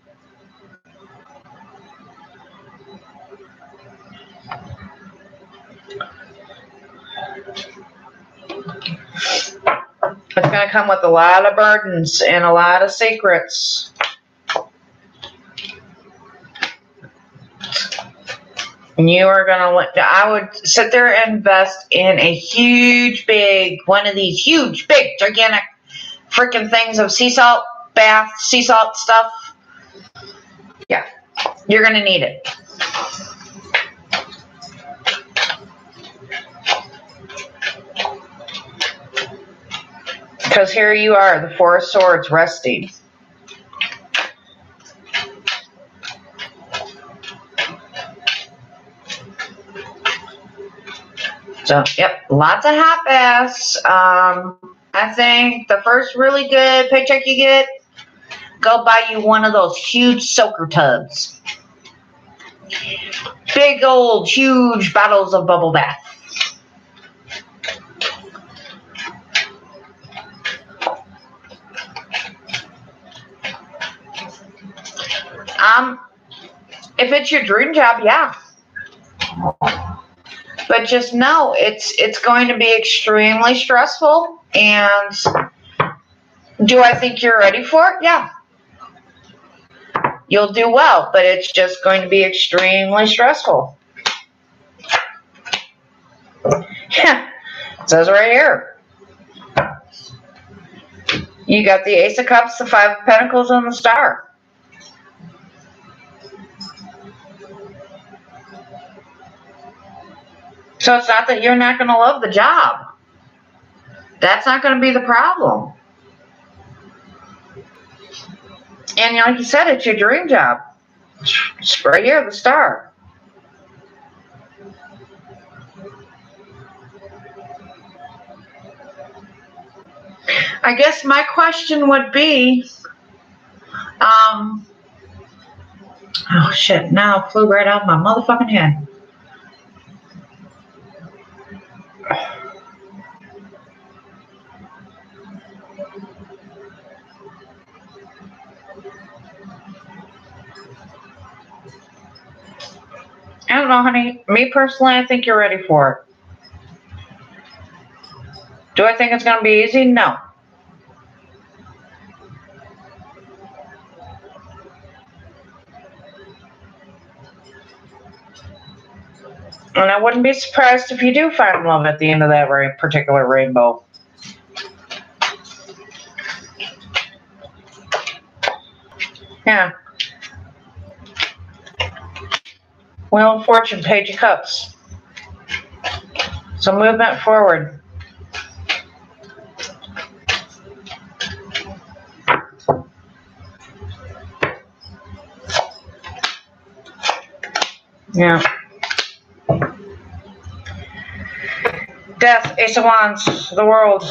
It's going to come with a lot of burdens and a lot of secrets. And you are going to, I would sit there and invest in a huge, big, one of these huge, big, gigantic freaking things of sea salt bath, sea salt stuff. Yeah, you're going to need it. Because here you are, the Four of Swords, resting. So, yep, lots of hot baths. I think the first really good paycheck you get, go buy you one of those huge soaker tubs. Big old, huge bottles of bubble bath. If it's your dream job, yeah. But just know it's going to be extremely stressful. And do I think you're ready for it? Yeah. You'll do well, but it's just going to be extremely stressful. Yeah, it says right here. You got the Ace of Cups, the Five of Pentacles, and the Star. So it's not that you're not going to love the job. That's not going to be the problem. And like you said, it's your dream job. It's right here, the Star. I guess my question would be, oh shit, now it flew right out of my motherfucking head. I don't know, honey. Me personally, I think you're ready for it. Do I think it's going to be easy? No. And I wouldn't be surprised if you do find love at the end of that particular rainbow. Yeah. Wheel of Fortune, Page of Cups. So movement forward. Yeah. Death, Ace of Wands, the World.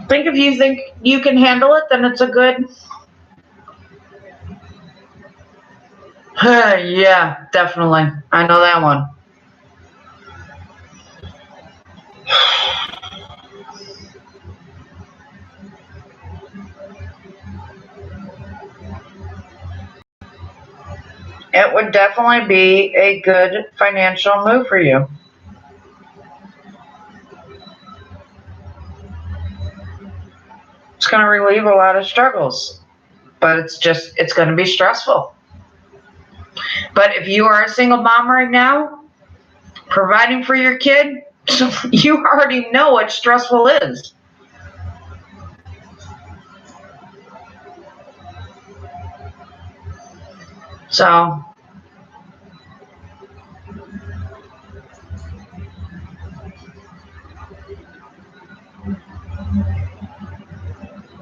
Think if you think you can handle it, then it's a good... Yeah, definitely. I know that one. It would definitely be a good financial move for you. It's going to relieve a lot of struggles, but it's going to be stressful. But if you are a single mom right now, providing for your kid, you already know what stressful is. So,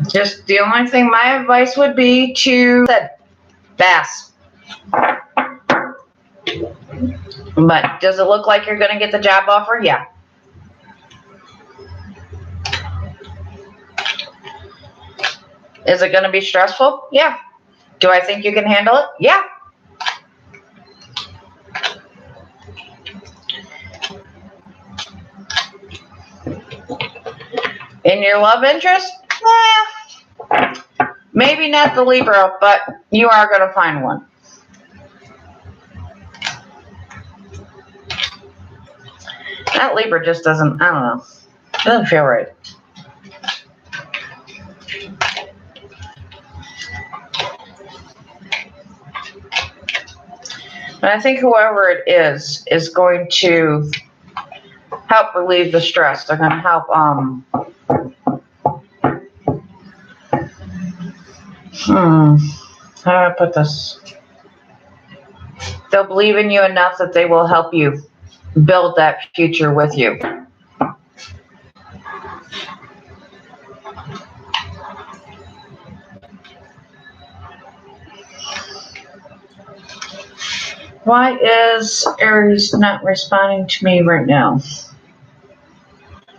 just the only thing my advice would be to pass. But does it look like you're going to get the job offer? Yeah. Is it going to be stressful? Yeah. Do I think you can handle it? Yeah. In your love interest? Maybe not the Libra, but you are going to find one. That Libra just doesn't, I don't know. Doesn't feel right. And I think whoever it is going to help relieve the stress. They're going to help, how do I put this? They'll believe in you enough that they will help you build that future with you. Why is Aries not responding to me right now?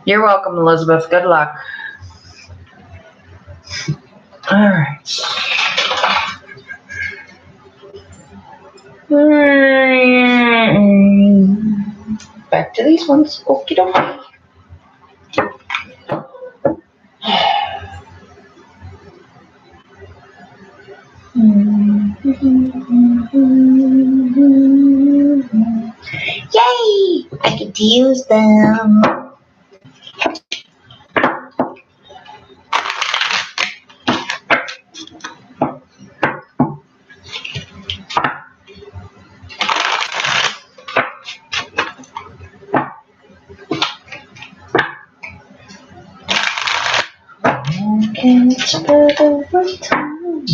You're welcome, Elizabeth. Good luck. All right. Back to these ones. Okie dokie. Yay! I get to use them. It's for the right time.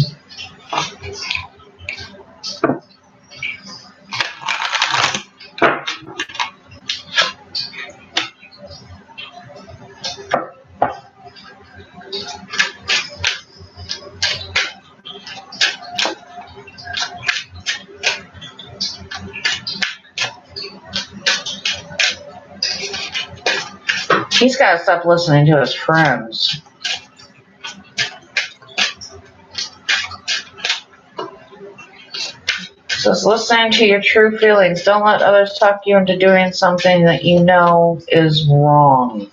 He's got to stop listening to his friends. Just listening to your true feelings. Don't let others talk you into doing something that you know is wrong.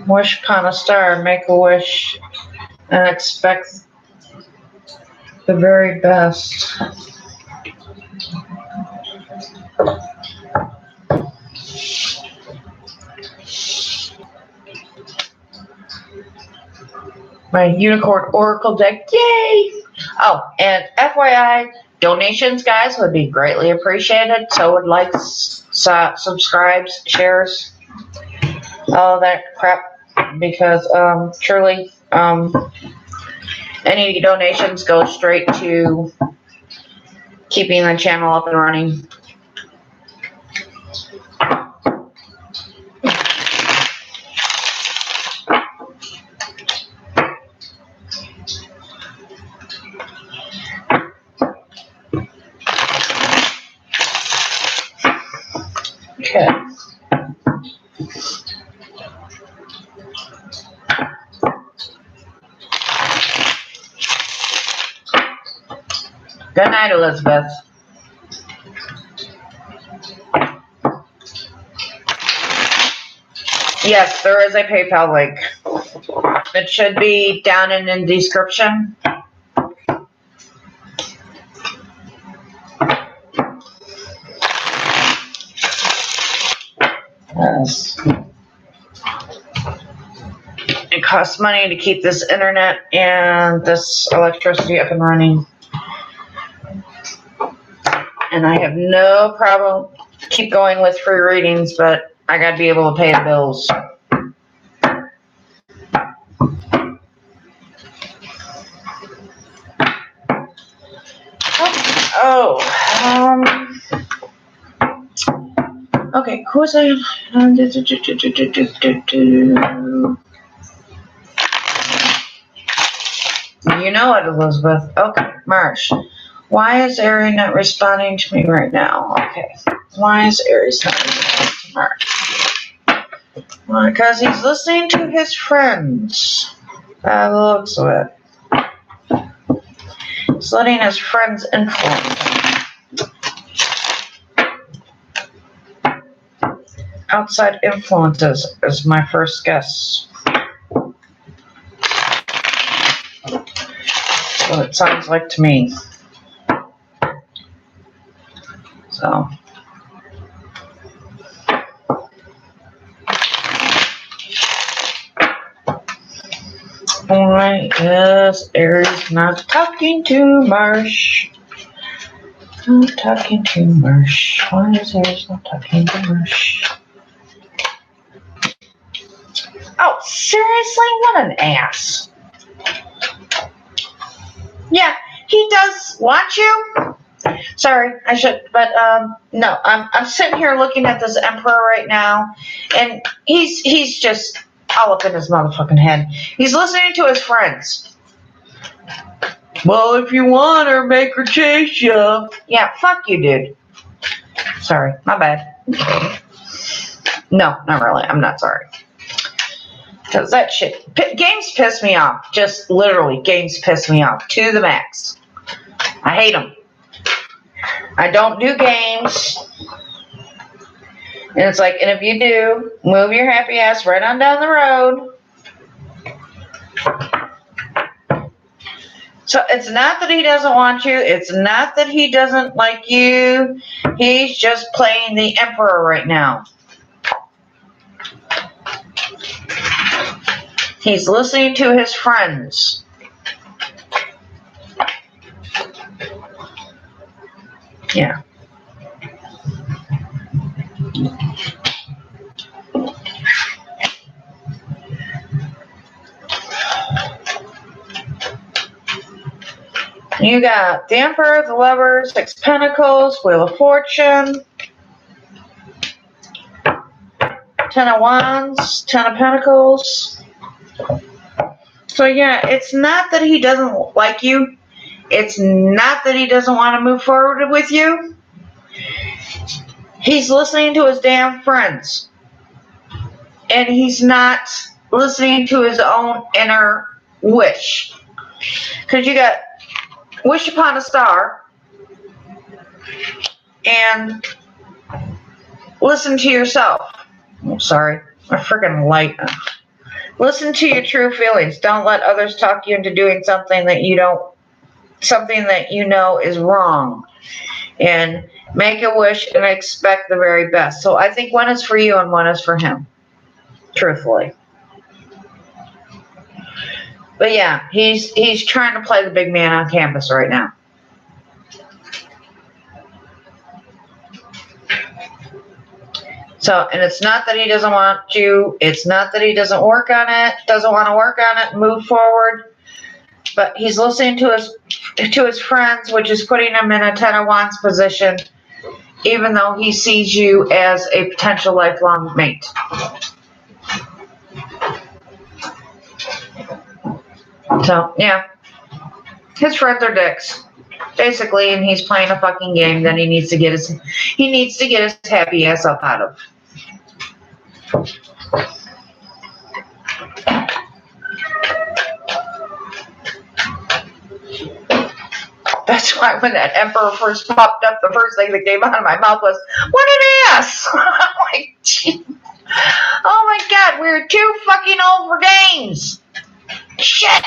Wish upon a star, make a wish, and expect the very best. My unicorn oracle deck, yay! Oh, and FYI, donations, guys, would be greatly appreciated. So would likes, subscribes, shares, all that crap. Because truly, any donations go straight to keeping the channel up and running. Okay. Good night, Elizabeth. Yes, there is a PayPal link. It should be down in the description. Yes. It costs money to keep this internet and this electricity up and running. And I have no problem keep going with free readings, but I gotta be able to pay the bills. Okay, who's I? You know it, Elizabeth. Okay, Marsh. Why is Aries not responding to me right now? Okay. Why is Aries not responding to Marsh? Well, because he's listening to his friends. By the looks of it. He's letting his friends influence him. Outside influences is my first guess. What it sounds like to me. So. Why is Aries not talking to Marsh? Not talking to Marsh. Why is Aries not talking to Marsh? Oh, seriously? What an ass. Yeah, he does want you. Sorry, I should, but no, I'm sitting here looking at this emperor right now, and he's just all up in his motherfucking head. He's listening to his friends. Well, if you want her, make her chase you. Yeah, fuck you, dude. Sorry, my bad. No, not really. I'm not sorry. Because that shit, games piss me off. Just literally, games piss me off to the max. I hate them. I don't do games. And it's like, and if you do, move your happy ass right on down the road. So it's not that he doesn't want you. It's not that he doesn't like you. He's just playing the emperor right now. He's listening to his friends. Yeah. You got the Emperor, the Lover, Six Pentacles, Wheel of Fortune, Ten of Wands, Ten of Pentacles. So yeah, it's not that he doesn't like you. It's not that he doesn't want to move forward with you. He's listening to his damn friends. And he's not listening to his own inner wish. Because you got Wish Upon a Star and listen to yourself. Oh, sorry, my freaking light. Listen to your true feelings. Don't let others talk you into doing something that you know is wrong. And make a wish and expect the very best. So I think one is for you and one is for him. Truthfully. But yeah, he's trying to play the big man on campus right now. So, and it's not that he doesn't want you. It's not that he doesn't want to work on it, move forward. But he's listening to his friends, which is putting him in a Ten of Wands position, even though he sees you as a potential lifelong mate. So, yeah. His friends are dicks. Basically, and he's playing a fucking game that he needs to get his happy ass up out of. That's why when that emperor first popped up, the first thing that came out of my mouth was, what an ass! I'm like, gee. Oh my god, we're too fucking old for games. Shit!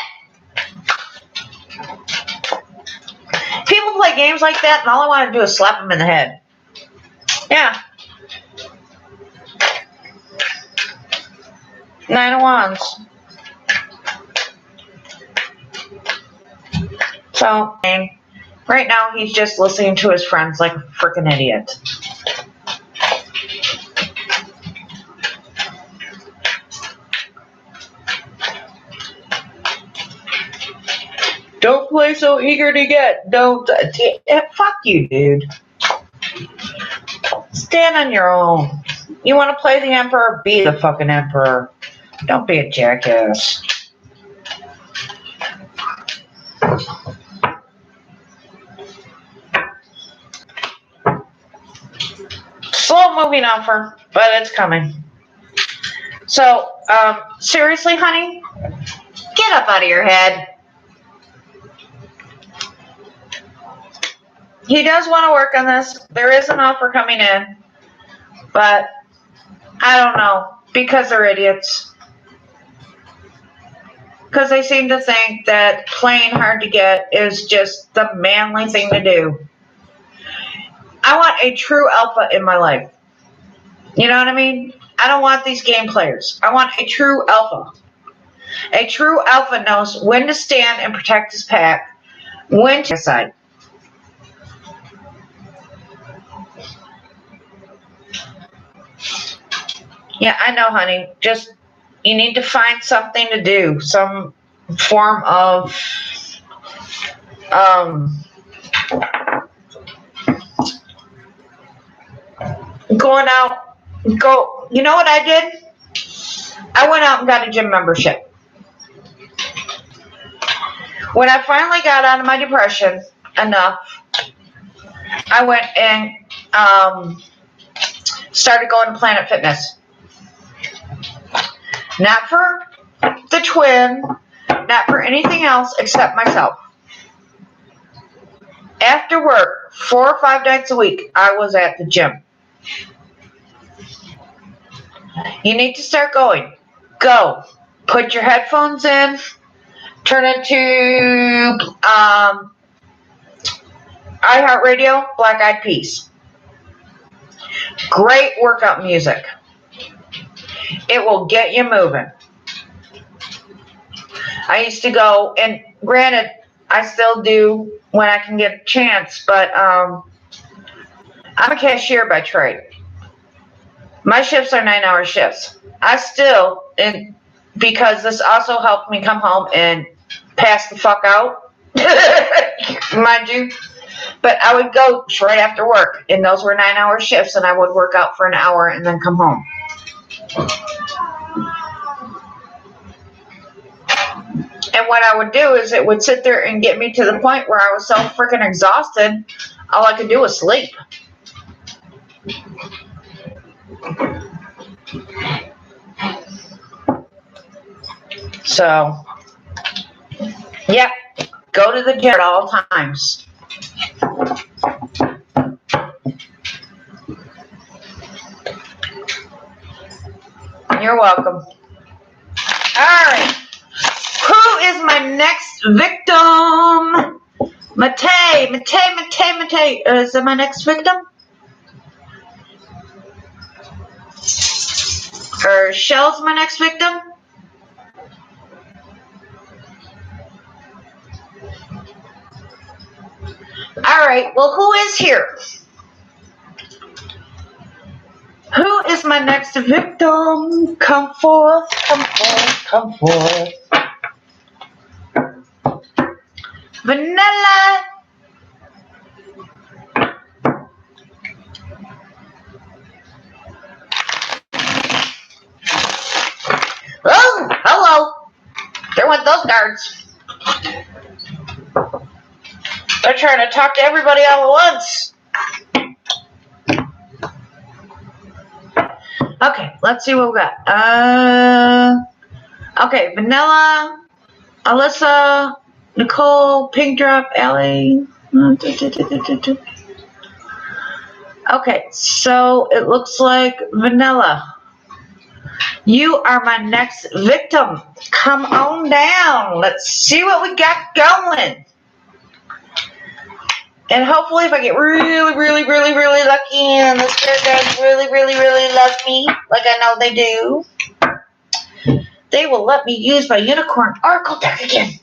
People play games like that, and all I want to do is slap them in the head. Yeah. Nine of Wands. So, right now he's just listening to his friends like a freaking idiot. Don't play so eager to get. Don't. Fuck you, dude. Stand on your own. You want to play the emperor? Be the fucking emperor. Don't be a jackass. Slow moving offer, but it's coming. So, seriously, honey, get up out of your head. He does want to work on this. There is an offer coming in, but I don't know, because they're idiots. Because they seem to think that playing hard to get is just the manly thing to do. I want a true alpha in my life. You know what I mean? I don't want these game players. I want a true alpha. A true alpha knows when to stand and protect his pack, when to decide. Yeah, I know, honey. Just, you need to find something to do, some form of, going out, you know what I did? I went out and got a gym membership. When I finally got out of my depression enough, I went and started going to Planet Fitness. Not for the twin, not for anything else except myself. After work, 4 or 5 nights a week, I was at the gym. You need to start going. Go. Put your headphones in. Turn it to iHeartRadio, Black Eyed Peas. Great workout music. It will get you moving. I used to go, and granted, I still do when I can get a chance, but I'm a cashier by trade. My shifts are 9-hour shifts. I still, and because this also helped me come home and pass the fuck out, mind you, but I would go right after work, and those were 9-hour shifts, and I would work out for an hour and then come home. And what I would do is it would sit there and get me to the point where I was so freaking exhausted, all I could do was sleep. So, yeah, go to the gym at all times. You're welcome. All right. Who is my next victim? Mate. Is that my next victim? Or Shell's my next victim? All right. Well, who is here? Who is my next victim? Come forth, come forth, come forth. Vanilla. Oh, hello. There went those guards. They're trying to talk to everybody all at once. Okay, let's see what we got. Okay, Vanilla, Alyssa, Nicole, Pink Drop, Ellie. Okay, so it looks like Vanilla, you are my next victim. Come on down. Let's see what we got going. And hopefully if I get really, really, really, really lucky and the spirit guides really, really, really love me, like I know they do, they will let me use my Unicorn Oracle deck again.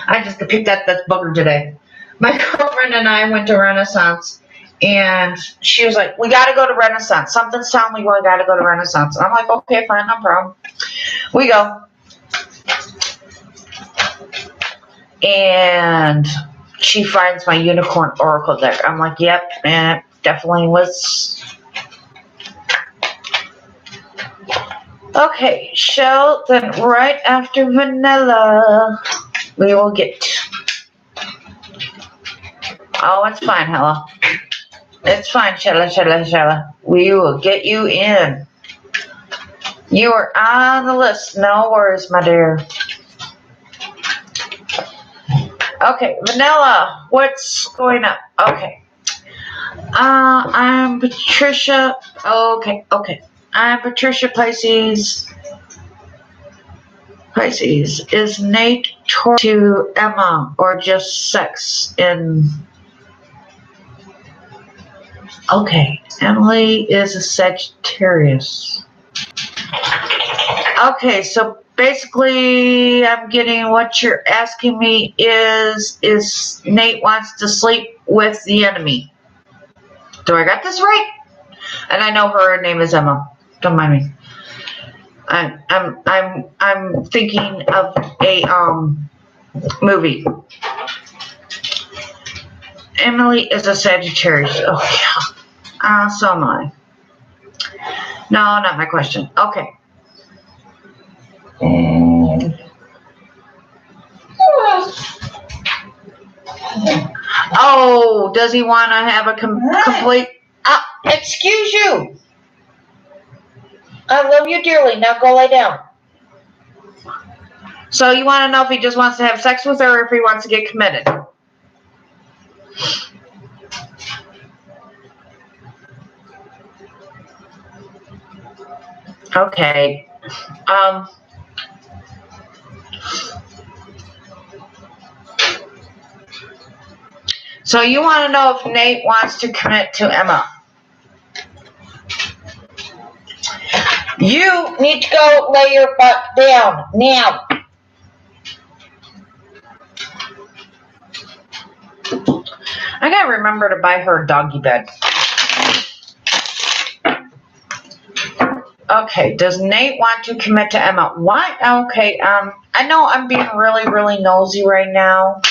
I just picked up that booger today. My girlfriend and I went to Renaissance, and she was like, we got to go to Renaissance. Something's telling me we got to go to Renaissance. And I'm like, okay, fine, no problem. We go. And she finds my Unicorn Oracle deck. I'm like, yep, and it definitely was. Okay, Shell, then right after Vanilla, we will get. Oh, it's fine, Hella. It's fine, Shella. We will get you in. You are on the list. No worries, my dear. Okay, Vanilla, what's going on? Okay. I'm Patricia. Okay. I'm Patricia Pisces. Is Nate to Emma or just sex in? Okay, Emily is a Sagittarius. Okay, so basically, I'm getting what you're asking me is Nate wants to sleep with the enemy. Do I got this right? And I know her name is Emma. Don't mind me. I'm thinking of a movie. Emily is a Sagittarius. Oh yeah. So am I. No, not my question. Okay. Oh, does he want to have a complete? Excuse you. I love you dearly. Now go lay down. So you want to know if he just wants to have sex with her or if he wants to get committed? Okay. So you want to know if Nate wants to commit to Emma? You need to go lay your butt down now. I gotta remember to buy her a doggy bed. Okay, does Nate want to commit to Emma? What? Okay, I know I'm being really, really nosy right now.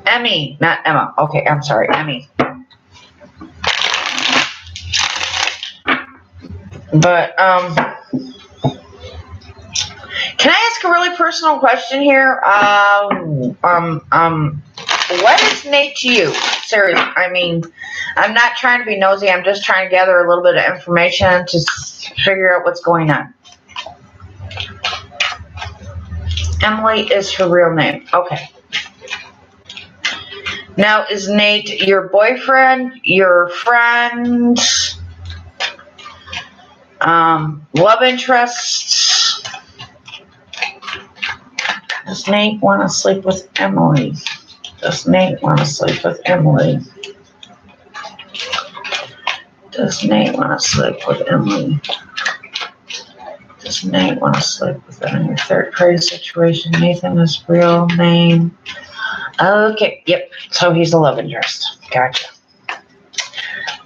Emmy, not Emma. Okay, I'm sorry, Emmy. But, can I ask a really personal question here? What is Nate to you? Seriously, I mean, I'm not trying to be nosy. I'm just trying to gather a little bit of information to figure out what's going on. Emily is her real name. Okay. Now, is Nate your boyfriend, your friend, love interest? Does Nate want to sleep with Emily? Does Nate want to sleep with Emily? Does Nate want to sleep with Emily? Does Nate want to sleep with them in your third party situation? Nathan is real name. Okay, yep. So he's a love interest. Gotcha.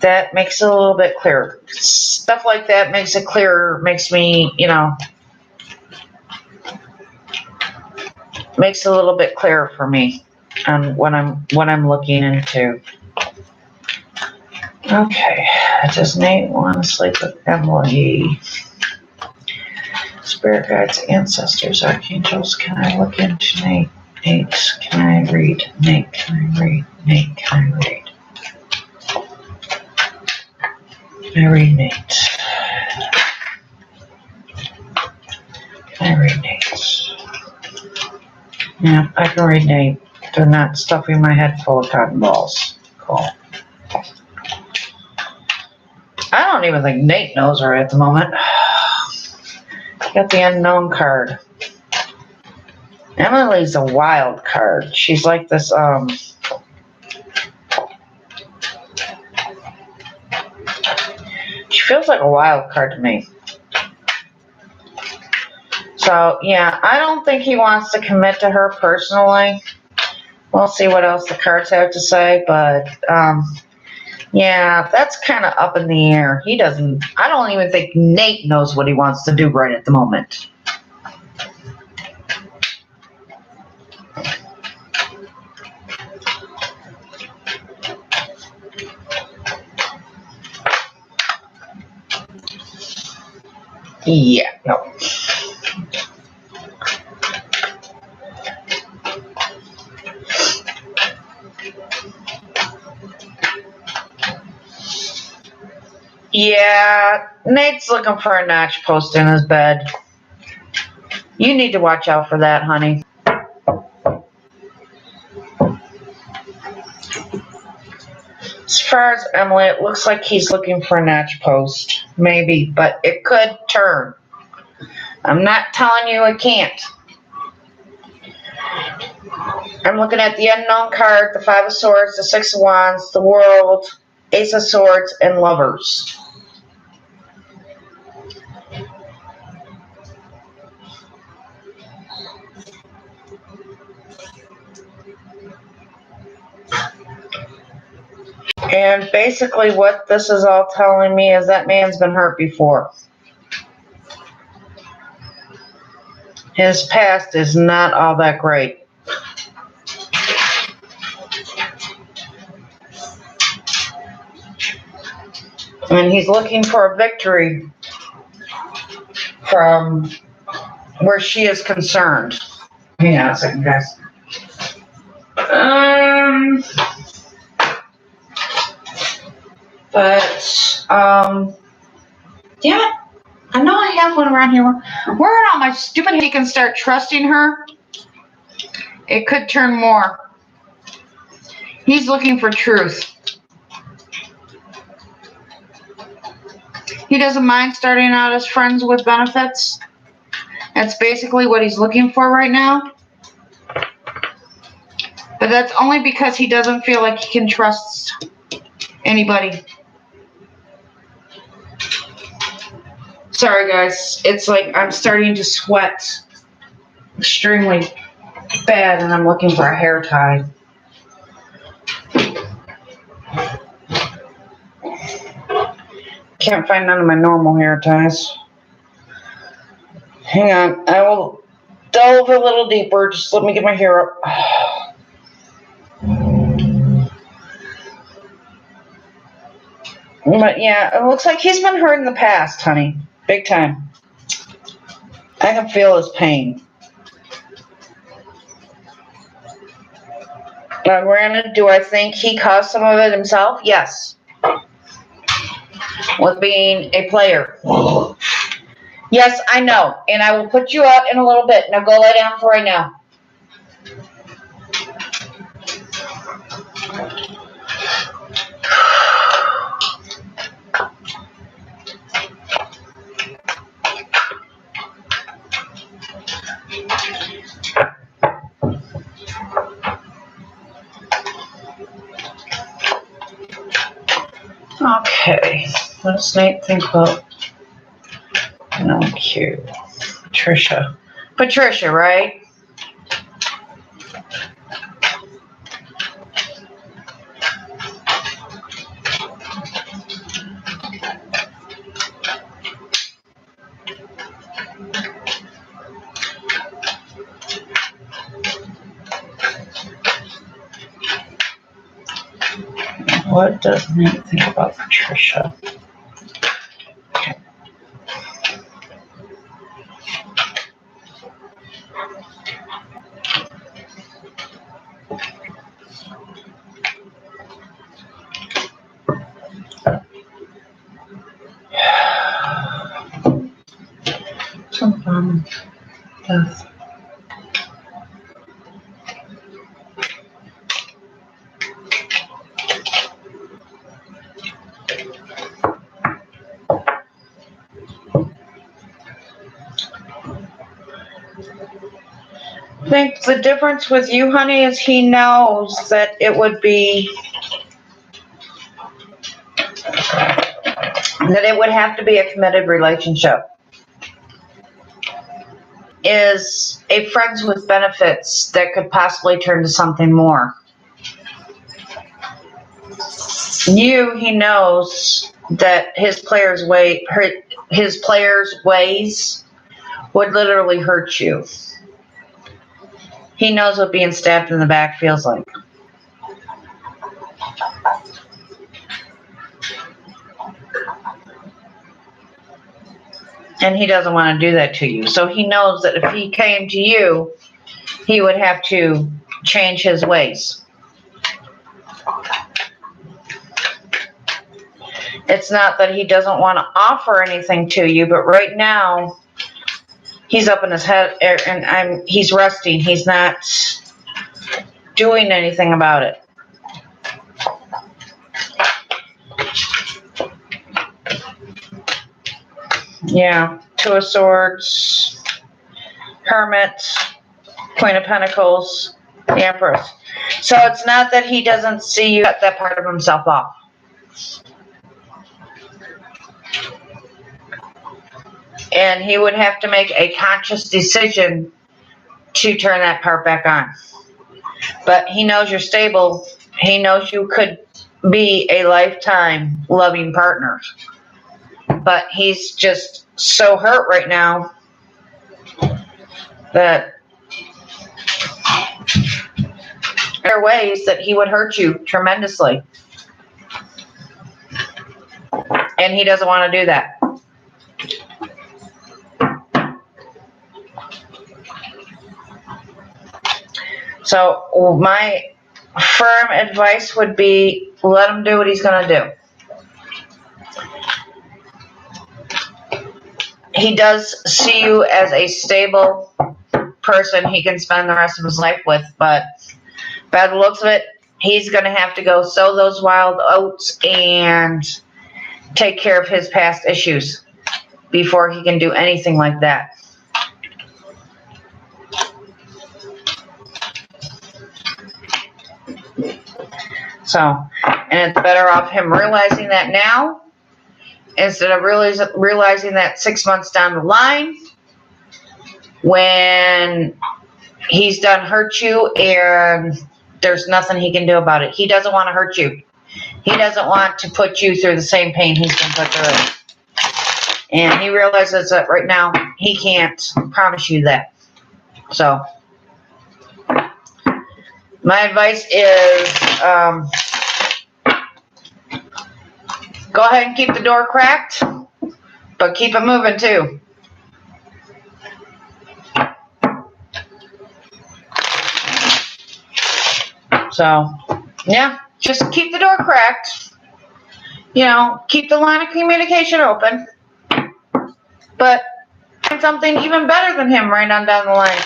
That makes it a little bit clearer. Stuff like that makes it clearer, makes me, makes it a little bit clearer for me on what I'm looking into. Okay. Does Nate want to sleep with Emily? Spirit guides, ancestors, archangels. Can I look into Nate? Nate, can I read? Nate, can I read? Nate, can I read? Can I read Nate? Can I read Nate? Yeah, I can read Nate. They're not stuffing my head full of cotton balls. Cool. I don't even think Nate knows her at the moment. Got the unknown card. Emily's a wild card. She's like this, she feels like a wild card to me. So, yeah, I don't think he wants to commit to her personally. We'll see what else the cards have to say, but, yeah, that's kind of up in the air. I don't even think Nate knows what he wants to do right at the moment. Yeah, no. Yeah, Nate's looking for a notch post in his bed. You need to watch out for that, honey. As far as Emily, it looks like he's looking for a notch post. Maybe, but it could turn. I'm not telling you it can't. I'm looking at the unknown card, the Five of Swords, the Six of Wands, the World, Ace of Swords, and Lovers. And basically what this is all telling me is that man's been hurt before. His past is not all that great. And he's looking for a victory from where she is concerned. Hang on a second, guys. Damn it. I know I have one around here. Where did all my stupid he can start trusting her? It could turn more. He's looking for truth. He doesn't mind starting out as friends with benefits. That's basically what he's looking for right now. But that's only because he doesn't feel like he can trust anybody. Sorry, guys. It's like I'm starting to sweat extremely bad, and I'm looking for a hair tie. Can't find none of my normal hair ties. Hang on. I will delve a little deeper. Just let me get my hair up. But yeah, it looks like he's been hurt in the past, honey. Big time. I can feel his pain. Now, granted, do I think he caused some of it himself? Yes. With being a player. Yes, I know. And I will put you out in a little bit. Now go lay down for right now. Okay, what does Nate think about no Q? Patricia. Patricia, right? What does Nate think about Patricia? Okay. Some fun stuff. I think the difference with you, honey, is he knows that it would be that it would have to be a committed relationship. Is a friends with benefits that could possibly turn to something more. He knows that his players' ways would literally hurt you. He knows what being stabbed in the back feels like. And he doesn't want to do that to you. So he knows that if he came to you, he would have to change his ways. It's not that he doesn't want to offer anything to you, but right now, he's up in his head and he's resting. He's not doing anything about it. Yeah, Two of Swords, Hermit, Queen of Pentacles, the Empress. So it's not that he doesn't see you cut that part of himself off. And he would have to make a conscious decision to turn that part back on. But he knows you're stable. He knows you could be a lifetime loving partner. But he's just so hurt right now that there are ways that he would hurt you tremendously. And he doesn't want to do that. So my firm advice would be let him do what he's going to do. He does see you as a stable person he can spend the rest of his life with, but by the looks of it, he's going to have to go sow those wild oats and take care of his past issues before he can do anything like that. So, and it's better off him realizing that now instead of realizing that 6 months down the line when he's done hurt you and there's nothing he can do about it. He doesn't want to hurt you. He doesn't want to put you through the same pain he's been put through. And he realizes that right now he can't promise you that. So, my advice is go ahead and keep the door cracked, but keep it moving too. So, yeah, just keep the door cracked. You know, keep the line of communication open. But find something even better than him right on down the line.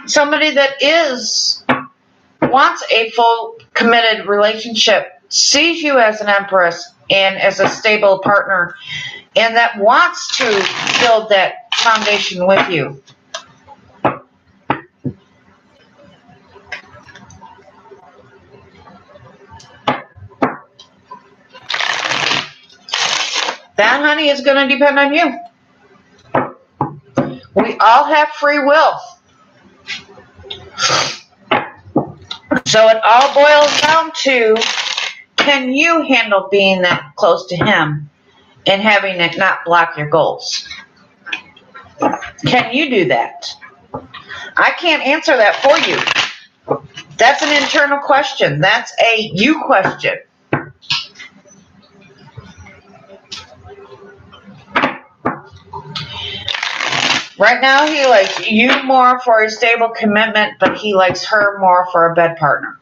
Somebody that wants a full committed relationship, sees you as an empress and as a stable partner, and that wants to build that foundation with you. That, honey, is going to depend on you. We all have free will. So it all boils down to, can you handle being that close to him and having it not block your goals? Can you do that? I can't answer that for you. That's an internal question. That's a you question. Right now, he likes you more for a stable commitment, but he likes her more for a bed partner.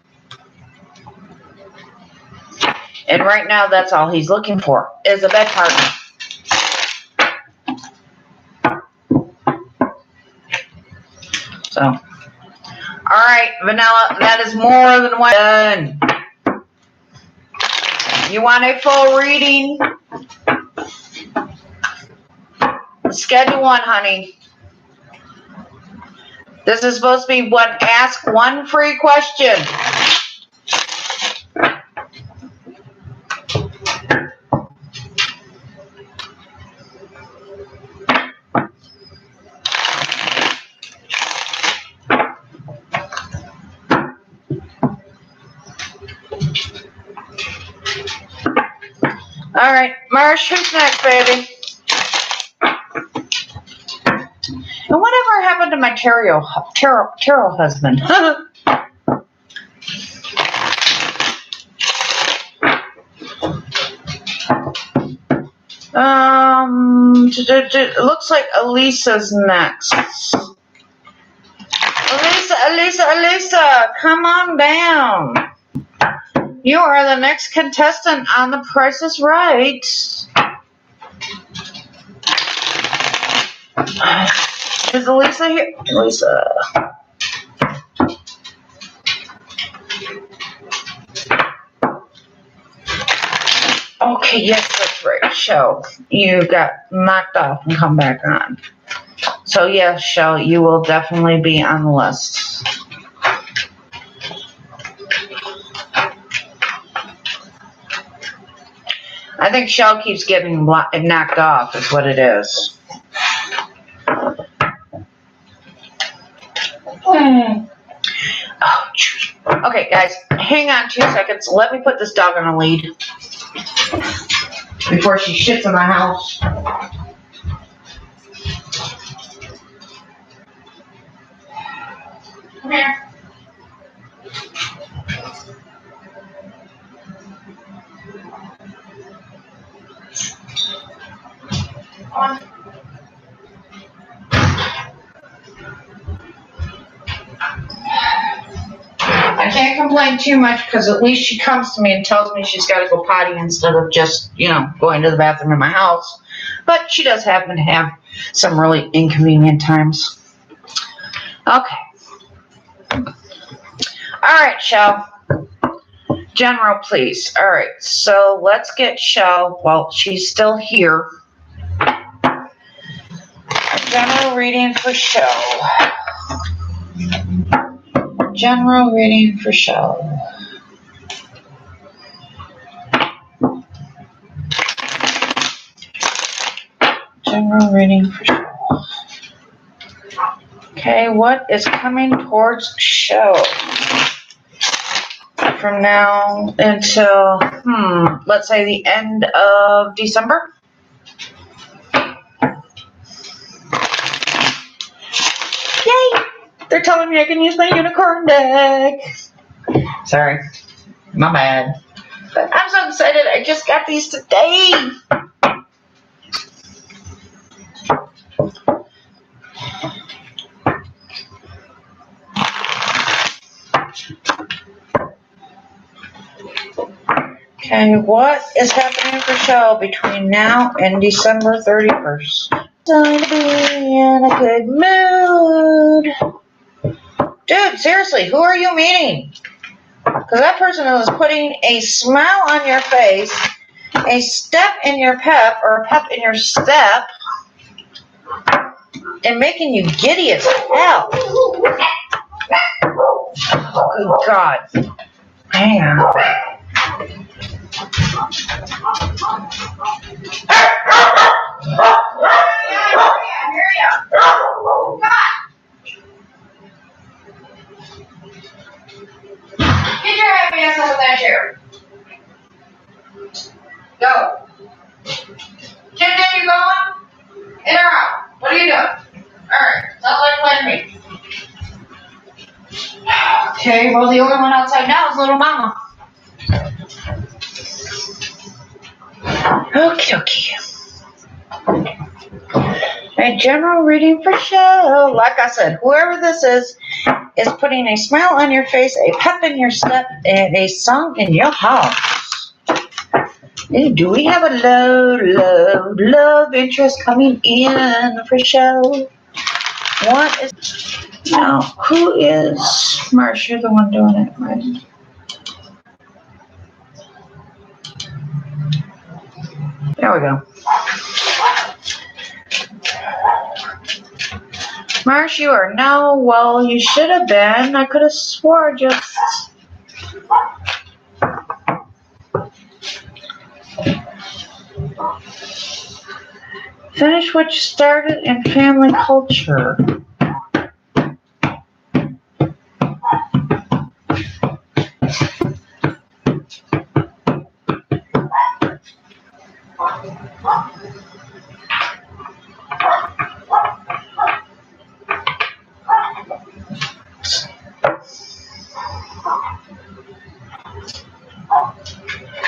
And right now, that's all he's looking for, is a bed partner. So, all right, Vanilla, that is more than one done. You want a full reading? Schedule one, honey. This is supposed to be ask one free question. All right, Marsh, who's next, baby? And whatever happened to my tarot husband? It looks like Elisa's next. Elisa, come on down. You are the next contestant on The Price is Right. Is Elisa here? Elisa. Okay, yes, that's right. Shell, you got knocked off and come back on. So yes, Shell, you will definitely be on the list. I think Shell keeps getting knocked off is what it is. Oh, okay, guys, hang on 2 seconds. Let me put this dog on a lead before she shits in my house. Come here. Come on. I can't complain too much because at least she comes to me and tells me she's got to go potty instead of just, going to the bathroom in my house. But she does happen to have some really inconvenient times. Okay. All right, Shell. General, please. All right, so let's get Shell while she's still here. General reading for Shell. General reading for Shell. General reading for Shell. Okay, what is coming towards Shell from now until, let's say the end of December? Yay! They're telling me I can use my unicorn deck. Sorry, my bad. But I'm so excited. I just got these today. Okay, what is happening for Shell between now and December 31st? Time to be in a good mood. Dude, seriously, who are you meeting? Because that person is putting a smile on your face, a step in your pep, or a pep in your step, and making you giddy as hell. Good God. Hang on. Get your happy ass out of that chair. Go. Jim, you going? In or out? What are you doing? Alright, sounds like playing me. Okay, well the only one outside now is little mama. Okie dokie. A general reading for Shell. Like I said, whoever this is putting a smile on your face, a pep in your step, and a song in your heart. Do we have a love interest coming in for Shell? What is... Now, who is... Marsh, you're the one doing it, right? There we go. Marsh, you are no. Well, you should have been. I could have swore just... Finish what you started in family culture.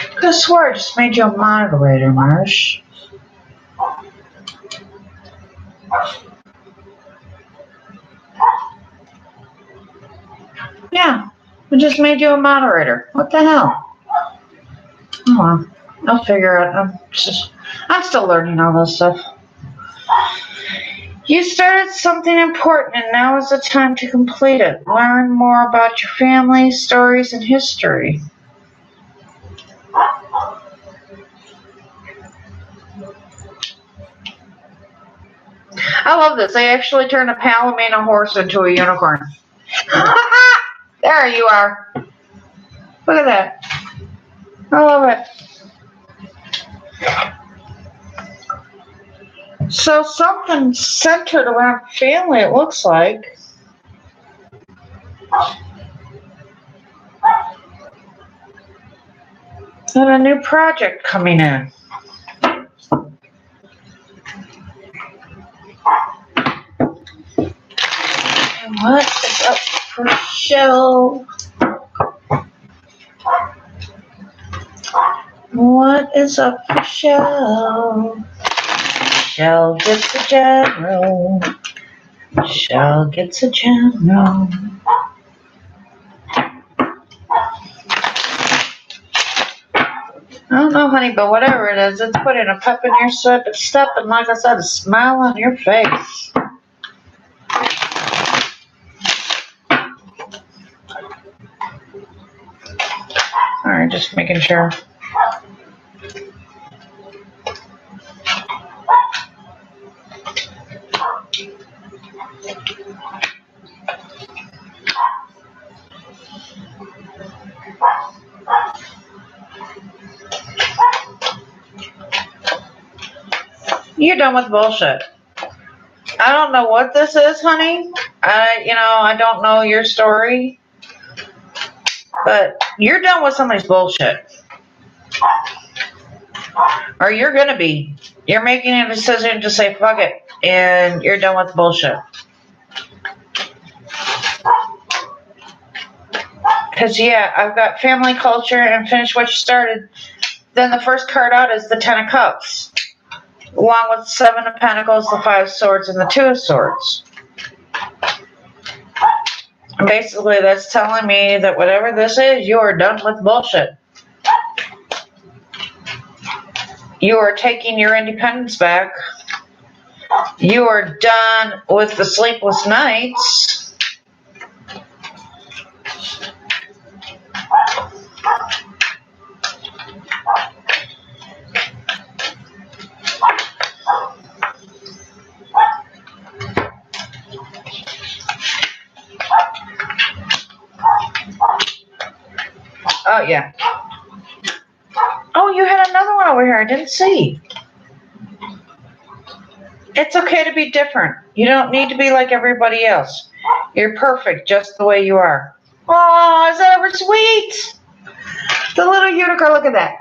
I could have swore I just made you a moderator, Marsh. Yeah, I just made you a moderator. What the hell? Oh well, I'll figure it out. I'm still learning all this stuff. You started something important and now is the time to complete it. Learn more about your family, stories, and history. I love this. They actually turned a Palomino horse into a unicorn. There you are. Look at that. I love it. So something centered around family, it looks like. And a new project coming in. And what is up for show? What is up for show? Shell gets a general. Shell gets a general. I don't know, honey, but whatever it is, it's putting a pep in your step, and like I said, a smile on your face. Alright, just making sure. You're done with bullshit. I don't know what this is, honey. I don't know your story. But you're done with somebody's bullshit. Or you're gonna be. You're making a decision to say fuck it. And you're done with bullshit. Because, yeah, I've got family culture and finish what you started. Then the first card out is the Ten of Cups. Along with 7 of Pentacles, the 5 of Swords, and the 2 of Swords. Basically, that's telling me that whatever this is, you are done with bullshit. You are taking your independence back. You are done with the sleepless nights. Oh, yeah. Oh, you had another one over here I didn't see. It's okay to be different. You don't need to be like everybody else. You're perfect just the way you are. Oh, is that ever sweet? The little unicorn, look at that.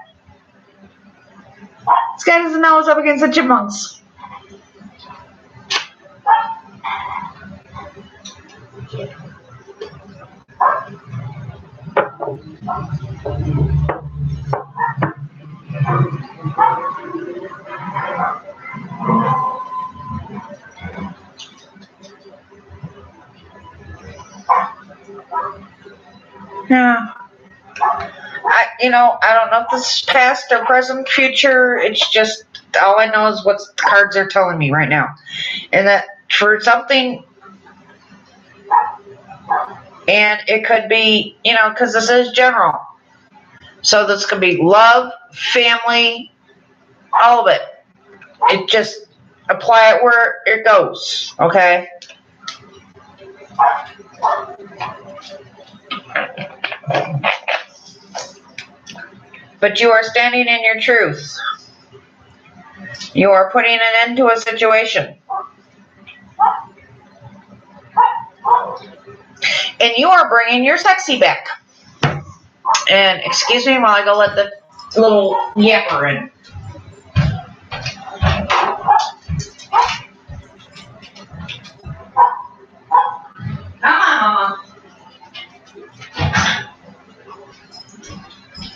This guy doesn't know what's up against the chipmunks. Yeah. I don't know if this is past or present, future. It's just, all I know is what the cards are telling me right now. And that for something, and it could be, because this is general. So this could be love, family, all of it. It just, apply it where it goes, okay? But you are standing in your truth. You are putting an end to a situation. And you are bringing your sexy back. And excuse me while I go let the little yapper in. Come on, Mama.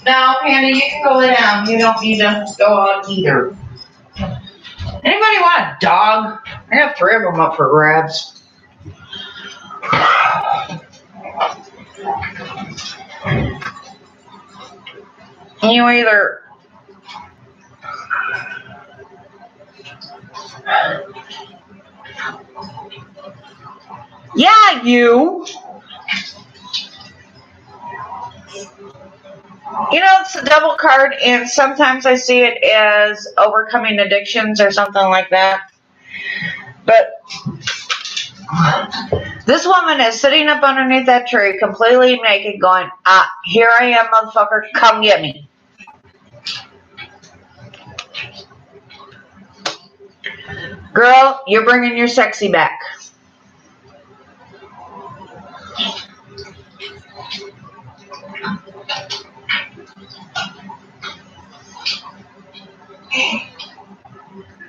No, Panda, you can go lay down. You don't need to go out either. Anybody want a dog? I got 3 of them up for grabs. You either yeah, you. It's a double card, and sometimes I see it as overcoming addictions or something like that. But this woman is sitting up underneath that tree, completely naked, going, here I am, motherfucker, come get me. Girl, you're bringing your sexy back.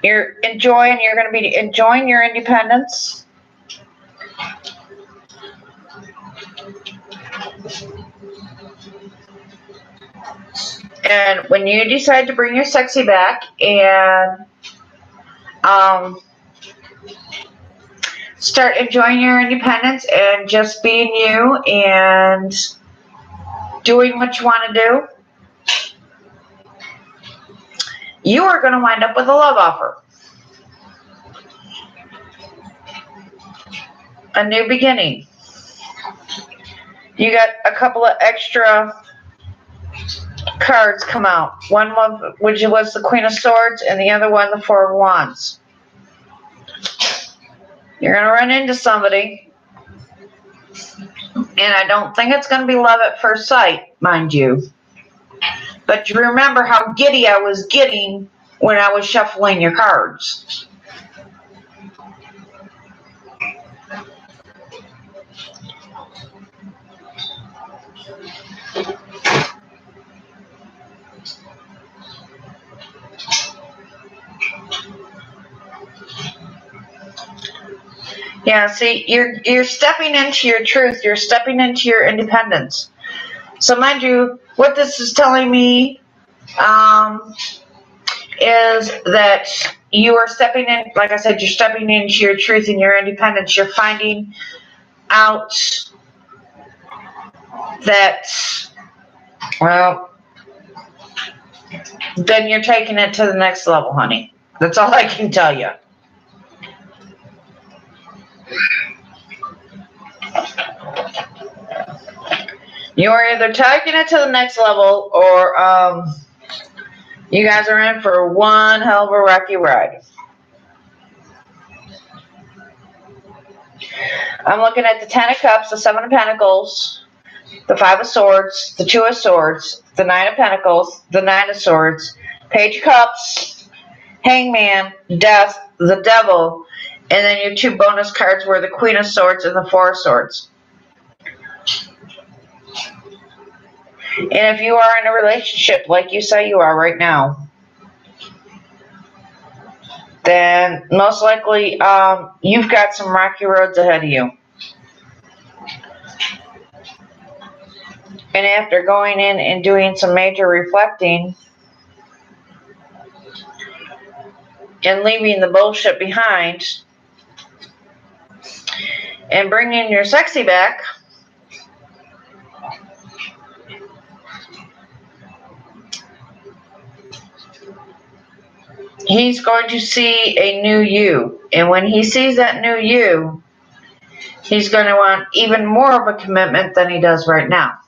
You're going to be enjoying your independence. And when you decide to bring your sexy back and start enjoying your independence and just being you and doing what you want to do, you are going to wind up with a love offer. A new beginning. You got a couple of extra cards come out. One which was the Queen of Swords and the other one the Four of Wands. You're going to run into somebody, and I don't think it's going to be love at first sight, mind you. But you remember how giddy I was getting when I was shuffling your cards. Yeah, see, you're stepping into your truth. You're stepping into your independence. So mind you, what this is telling me is that you are stepping in, like I said, you're stepping into your truth and your independence. You're finding out that, well, then you're taking it to the next level, honey. That's all I can tell you. You are either taking it to the next level or you guys are in for one hell of a rocky ride. I'm looking at the Ten of Cups, the Seven of Pentacles, the Five of Swords, the Two of Swords, the Nine of Pentacles, the Nine of Swords, Page of Cups, Hangman, Death, the Devil, and then your two bonus cards were the Queen of Swords and the Four of Swords. And if you are in a relationship like you say you are right now, then most likely you've got some rocky roads ahead of you. And after going in and doing some major reflecting and leaving the bullshit behind and bringing your sexy back, he's going to see a new you. And when he sees that new you, he's going to want even more of a commitment than he does right now.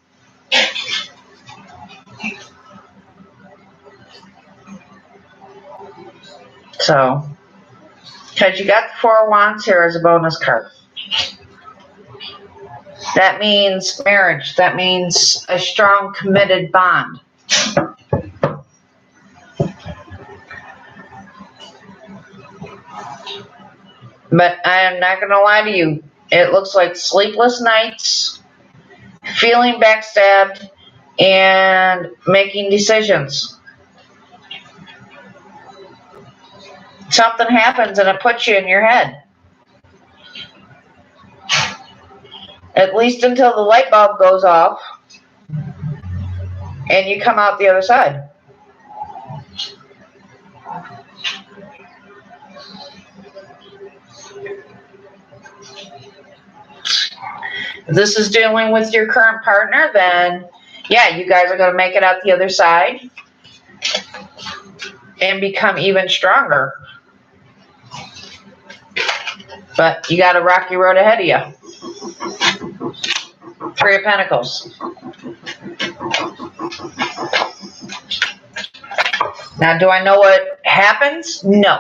So, because you got the Four of Wands here as a bonus card. That means marriage. That means a strong, committed bond. But I am not going to lie to you. It looks like sleepless nights, feeling backstabbed, and making decisions. Something happens and it puts you in your head. At least until the light bulb goes off and you come out the other side. If this is dealing with your current partner, then yeah, you guys are going to make it out the other side and become even stronger. But you got a rocky road ahead of you. Three of Pentacles. Now, do I know what happens? No.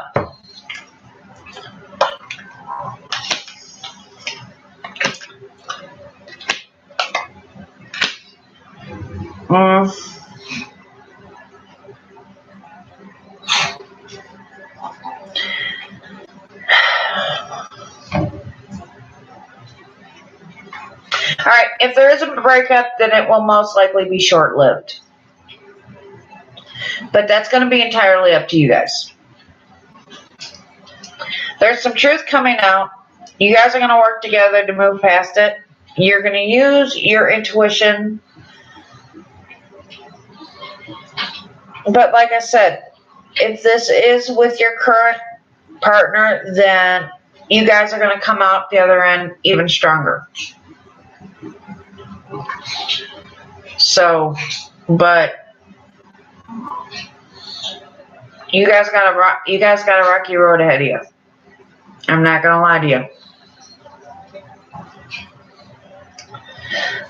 if there is a breakup, then it will most likely be short-lived. But that's going to be entirely up to you guys. There's some truth coming out. You guys are going to work together to move past it. You're going to use your intuition. But like I said, if this is with your current partner, then you guys are going to come out the other end even stronger. So, but you guys got a rocky road ahead of you. I'm not going to lie to you.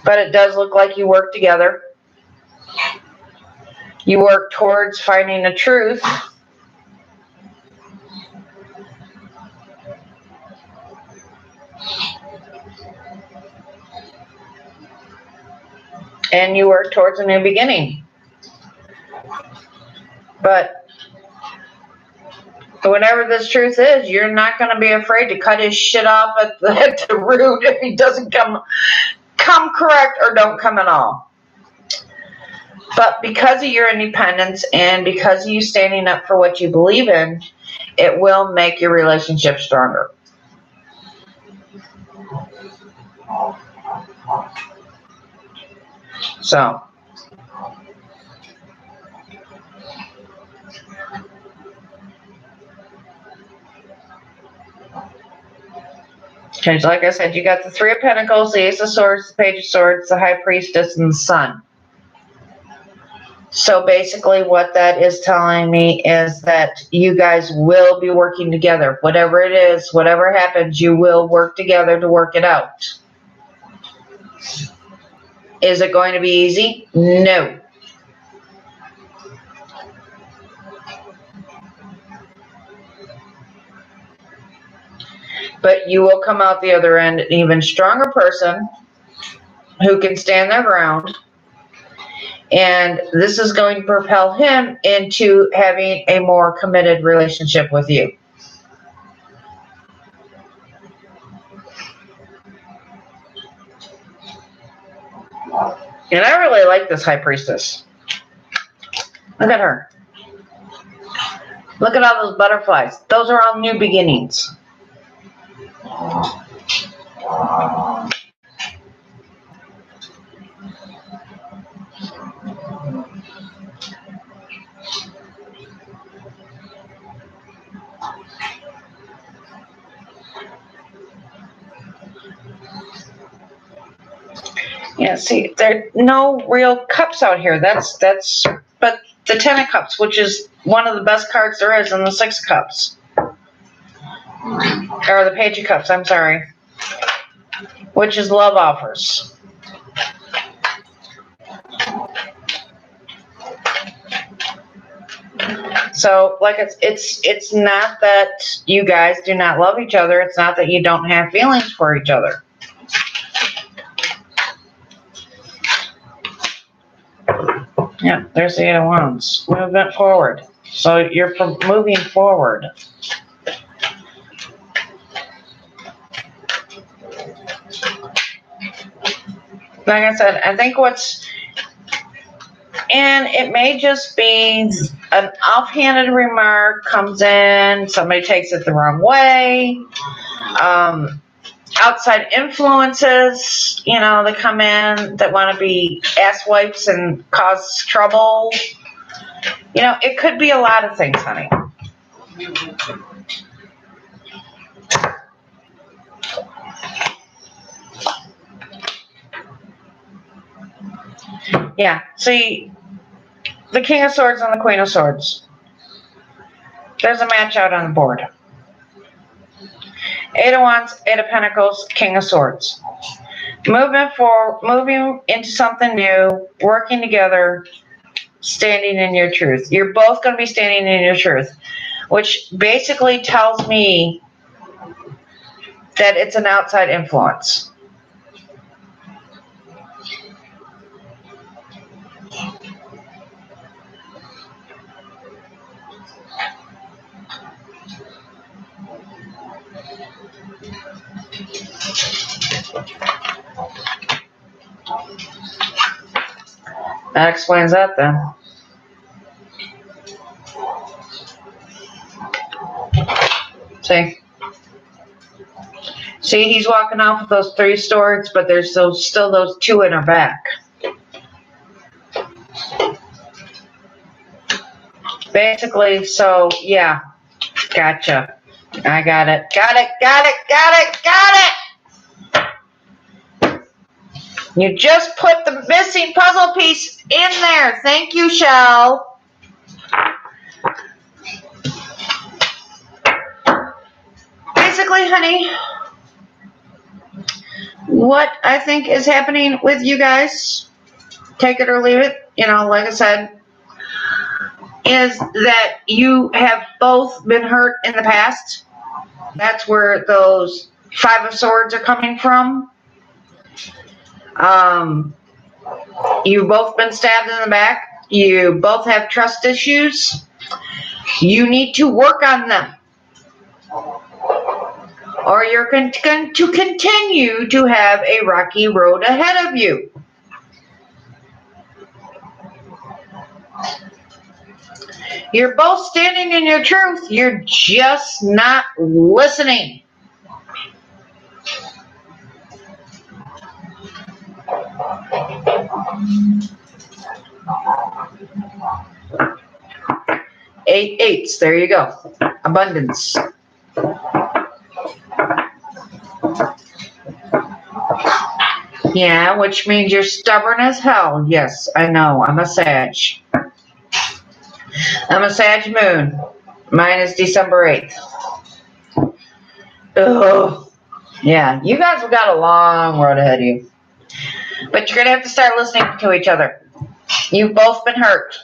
But it does look like you work together. You work towards finding the truth. And you work towards a new beginning. But whatever this truth is, you're not going to be afraid to cut his shit off at the root if he doesn't come correct or don't come at all. But because of your independence and because of you standing up for what you believe in, it will make your relationship stronger. So, okay, so like I said, you got the Three of Pentacles, the Ace of Swords, the Page of Swords, the High Priestess, and the Sun. So basically what that is telling me is that you guys will be working together. Whatever it is, whatever happens, you will work together to work it out. Is it going to be easy? No. But you will come out the other end an even stronger person who can stand their ground. And this is going to propel him into having a more committed relationship with you. And I really like this High Priestess. Look at her. Look at all those butterflies. Those are all new beginnings. Yeah, see, there are no real cups out here. But the Ten of Cups, which is one of the best cards there is, and the Six of Cups. Or the Page of Cups, I'm sorry. Which is love offers. So, like, it's not that you guys do not love each other. It's not that you don't have feelings for each other. Yeah, there's the Eight of Wands. Movement forward. So you're moving forward. Like I said, I think and it may just be an offhanded remark comes in, somebody takes it the wrong way. Outside influences, they come in that want to be asswipes and cause trouble. It could be a lot of things, honey. Yeah, see, the King of Swords and the Queen of Swords. There's a match out on the board. Eight of Wands, Eight of Pentacles, King of Swords. Moving into something new, working together, standing in your truth. You're both going to be standing in your truth, which basically tells me that it's an outside influence. That explains that then. See, he's walking off with those 3 swords, but there's still those 2 in her back. Basically, so yeah, gotcha. I got it. Got it. You just put the missing puzzle piece in there. Thank you, Shell. Basically, honey, what I think is happening with you guys, take it or leave it, like I said, is that you have both been hurt in the past. That's where those 5 of Swords are coming from. You've both been stabbed in the back. You both have trust issues. You need to work on them, or you're going to continue to have a rocky road ahead of you. You're both standing in your truth. You're just not listening. Eight eights. There you go. Abundance. Yeah, which means you're stubborn as hell. Yes, I know. I'm a Sag. I'm a Sag moon. Mine is December 8th. Ugh. Yeah, you guys have got a long road ahead of you. But you're going to have to start listening to each other. You've both been hurt.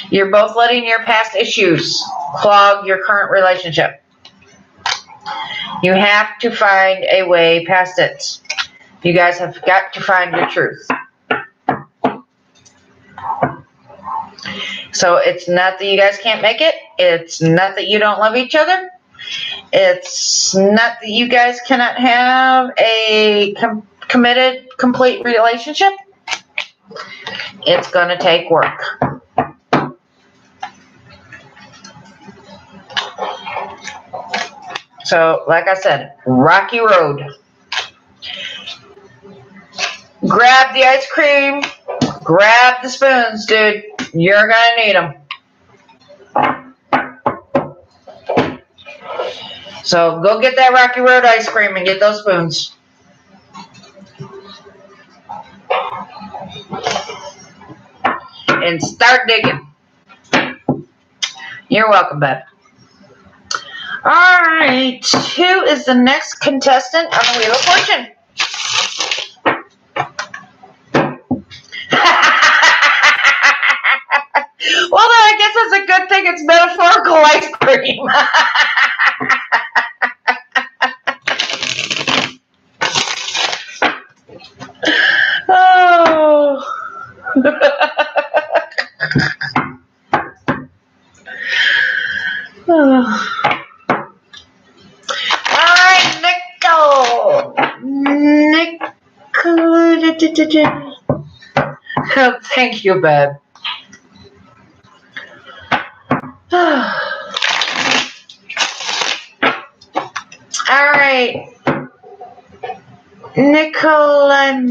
You're both letting your past issues clog your current relationship. You have to find a way past it. You guys have got to find your truth. So it's not that you guys can't make it. It's not that you don't love each other. It's not that you guys cannot have a committed, complete relationship. It's going to take work. So, like I said, rocky road. Grab the ice cream. Grab the spoons, dude. You're going to need them. So, go get that rocky road ice cream and get those spoons. And start digging. You're welcome, babe. All right, who is the next contestant on the Wheel of Fortune? Well, then I guess it's a good thing it's metaphorical ice cream. Oh. Thank you, babe. All right. Nicola.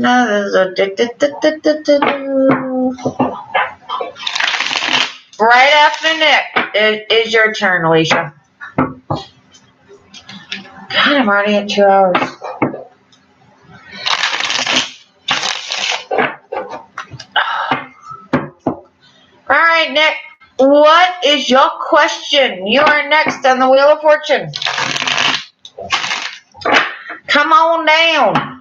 Right after Nick, it is your turn, Alicia. God, I'm already at 2 hours. All right, Nick, what is your question? You are next on the Wheel of Fortune. Come on down.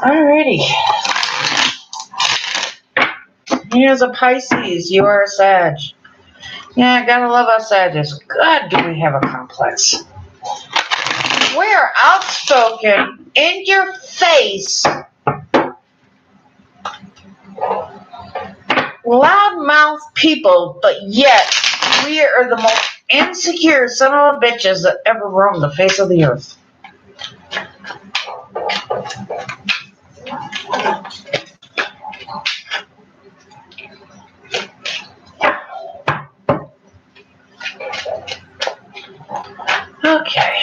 Alrighty. Here's a Pisces. You are a Sag. Yeah, gotta love us Sagittarius. God, do we have a complex. We're outspoken, in your face, loudmouth people, but yet we are the most insecure son of a bitches that ever roamed the face of the earth. Okay.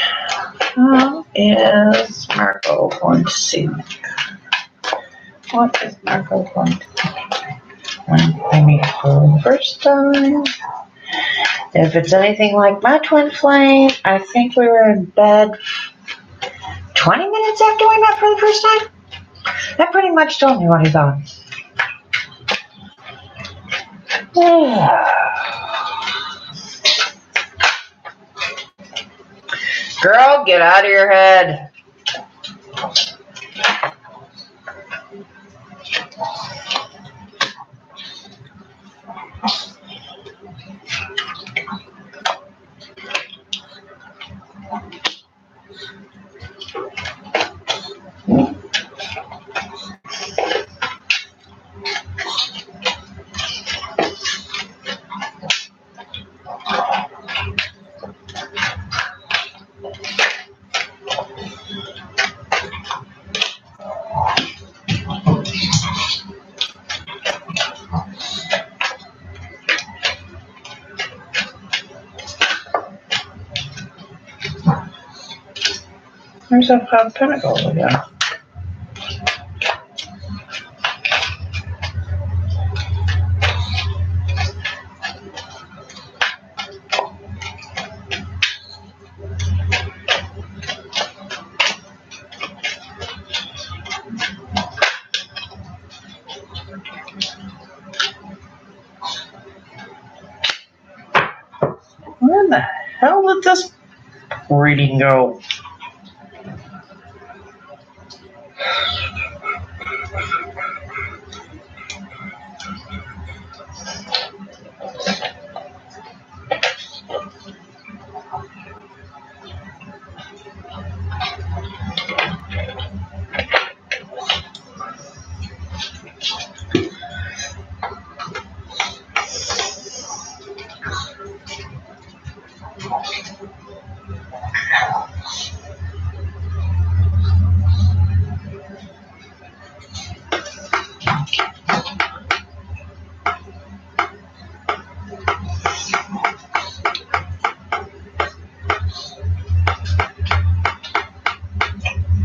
How is Marco going to see me? What is Marco going to do when I meet her the first time? If it's anything like my twin flame, I think we were in bed 20 minutes after we met for the first time. That pretty much told me what he thought. Girl, get out of your head. There's a 5 of Pentacles again. Where the hell did this reading go?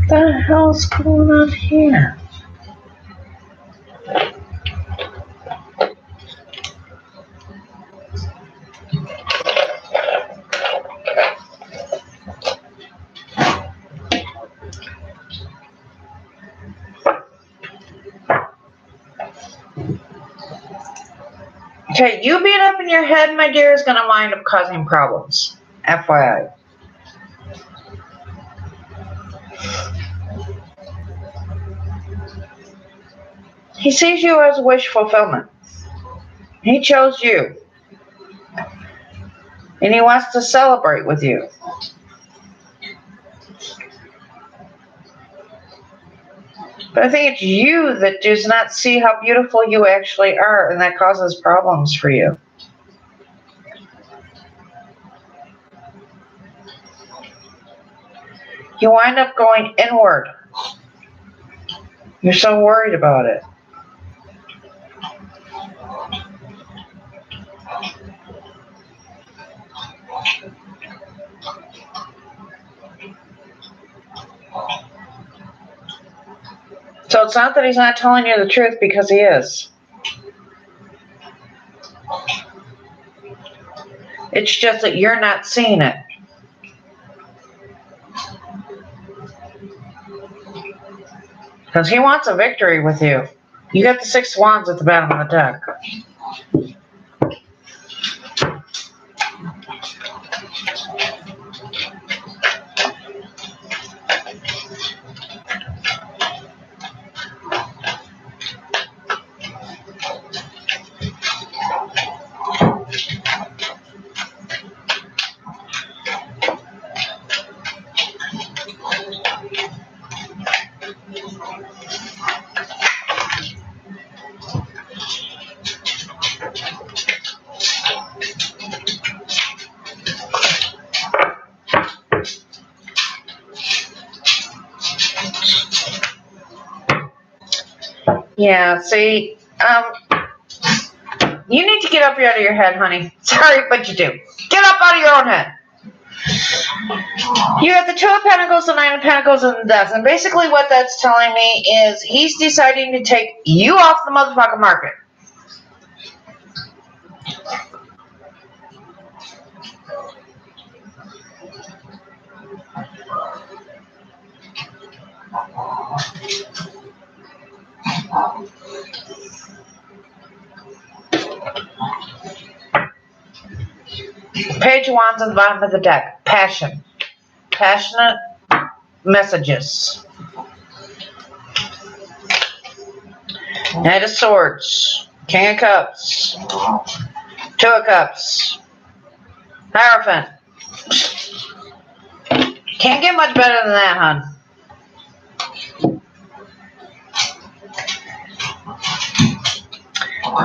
What the hell's going on here? Okay, you being up in your head, my dear, is going to wind up causing problems. FYI. He sees you as wish fulfillment. He chose you. And he wants to celebrate with you. But I think it's you that does not see how beautiful you actually are, and that causes problems for you. You wind up going inward. You're so worried about it. So it's not that he's not telling you the truth, because he is. It's just that you're not seeing it. Because he wants a victory with you. You got the 6 wands at the bottom of the deck. Yeah, see, you need to get up out of your head, honey. Sorry, but you do. Get up out of your own head. You have the Two of Pentacles, the Nine of Pentacles, and the Death. And basically what that's telling me is he's deciding to take you off the motherfucking market. Page of Wands on the bottom of the deck. Passion. Passionate messages. Knight of Swords. King of Cups. Two of Cups. Hierophant. Can't get much better than that, hon.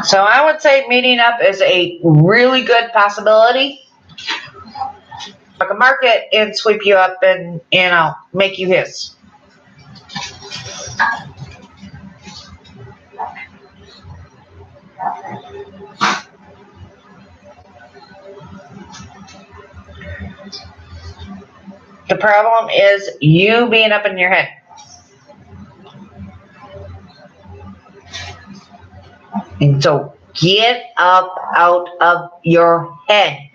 So I would say meeting up is a really good possibility. Like a market and sweep you up and, make you his. The problem is you being up in your head. And so get up out of your head.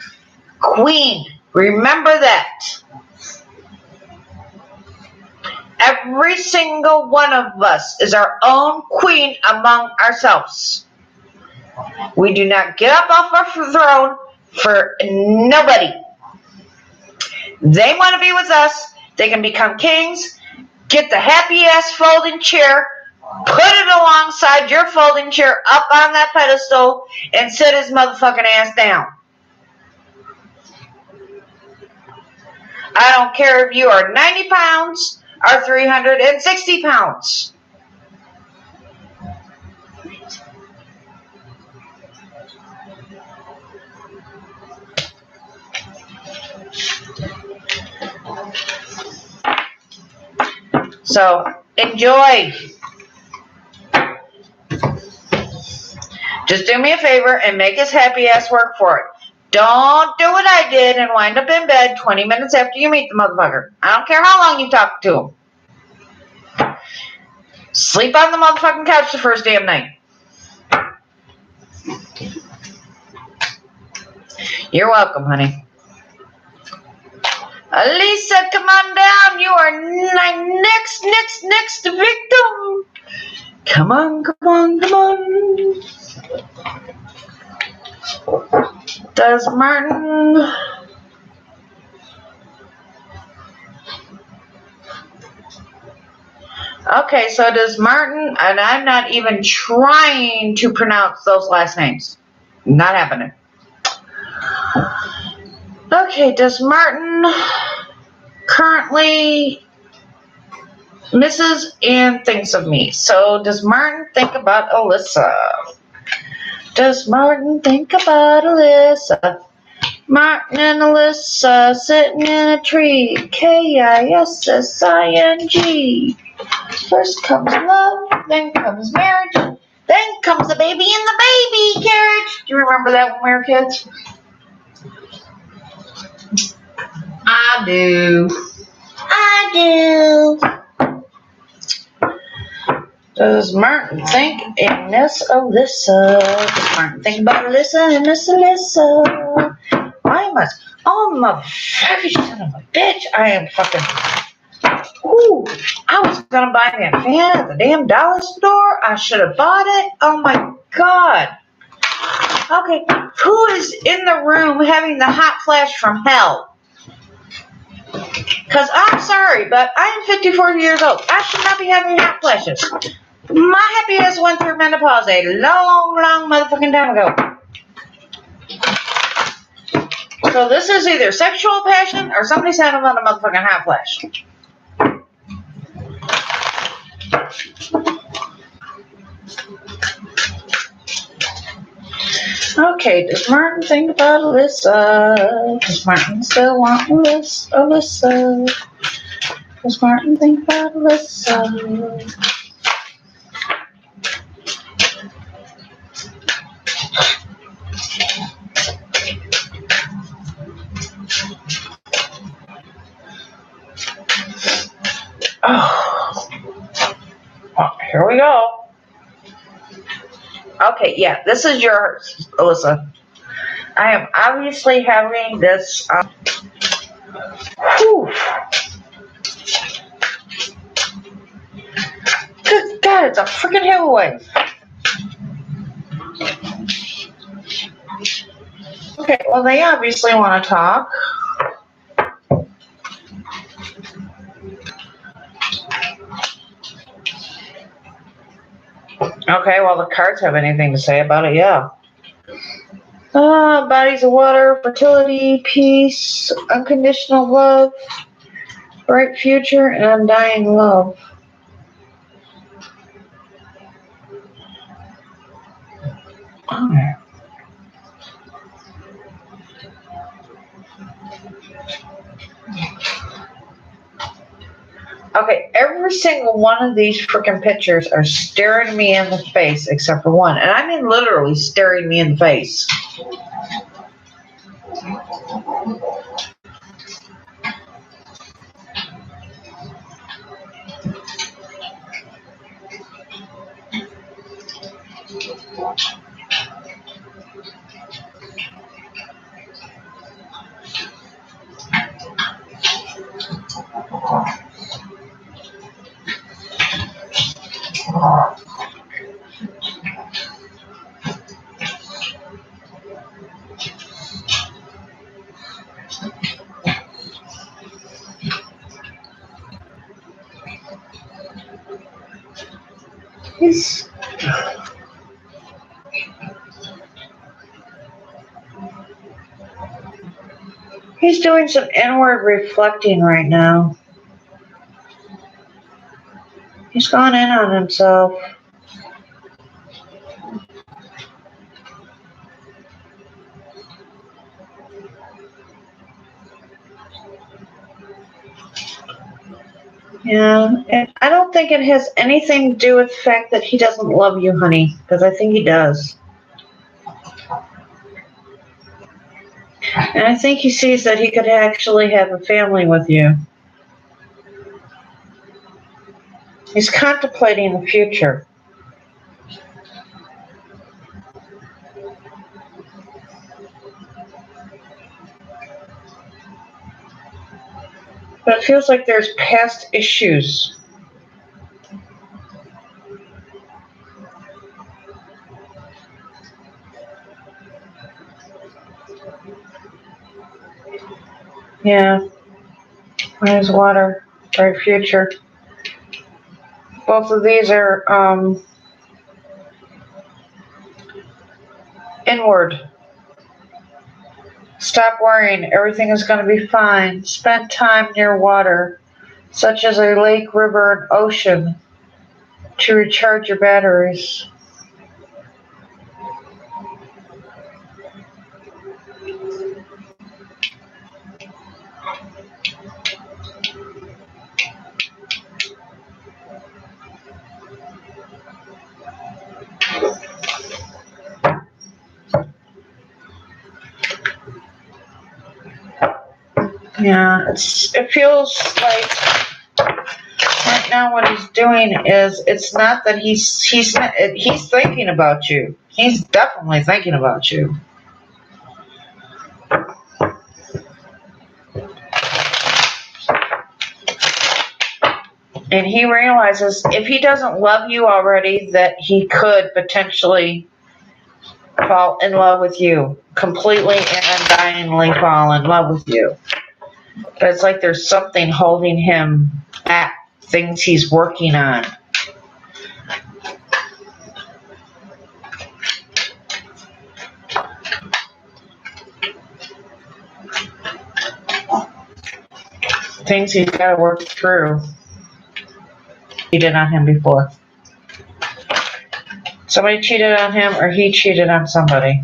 Queen, remember that. Every single one of us is our own queen among ourselves. We do not get up off our throne for nobody. They want to be with us. They can become kings. Get the happy ass folding chair. Put it alongside your folding chair up on that pedestal and sit his motherfucking ass down. I don't care if you are 90 pounds or 360 pounds. So, enjoy. Just do me a favor and make his happy ass work for it. Don't do what I did and wind up in bed 20 minutes after you meet the motherfucker. I don't care how long you talk to him. Sleep on the motherfucking couch the first damn night. You're welcome, honey. Lisa, come on down. You are next victim. Come on. Does Martin... Okay, so does Martin, and I'm not even trying to pronounce those last names. Not happening. Okay, does Martin currently misses and thinks of me? So does Martin think about Alyssa? Does Martin think about Alyssa? Martin and Alyssa sitting in a tree. Kissing. First comes love, then comes marriage, then comes the baby in the baby carriage. Do you remember that when we were kids? I do. Does Martin think in Miss Alyssa? Does Martin think about Alyssa and Miss Alyssa? Why must... Oh, motherfucker, son of a bitch. I am fucking... Ooh, I was gonna buy me a fan at the damn dollar store. I should have bought it. Oh, my God. Okay, who is in the room having the hot flash from hell? Because I'm sorry, but I am 54 years old. I should not be having hot flashes. My happy ass went through menopause a long motherfucking time ago. So this is either sexual passion or somebody's having a motherfucking hot flash. Okay, does Martin think about Alyssa? Does Martin still want Alyssa? Does Martin think about Alyssa? Oh, here we go. Okay, yeah, this is yours, Alyssa. I am obviously having this. Whew. Good God, it's a freaking heat wave. Okay, well, they obviously want to talk. Okay, well, the cards have anything to say about it, yeah. Bodies of water, fertility, peace, unconditional love, bright future, and undying love. Okay, every single one of these freaking pictures are staring me in the face except for one. And I mean literally staring me in the face. He's doing some inward reflecting right now. He's gone in on himself. Yeah, and I don't think it has anything to do with the fact that he doesn't love you, honey, because I think he does. And I think he sees that he could actually have a family with you. He's contemplating the future. But it feels like there's past issues. Yeah. There's water. Bright future. Both of these are inward. Stop worrying. Everything is going to be fine. Spend time near water, such as a lake, river, and ocean, to recharge your batteries. Yeah, it feels like right now what he's doing is it's not that he's thinking about you. He's definitely thinking about you. And he realizes if he doesn't love you already, that he could potentially fall in love with you. Completely and undyingly fall in love with you. But it's like there's something holding him back, things he's working on. Things he's got to work through. Cheated on him before. Somebody cheated on him or he cheated on somebody.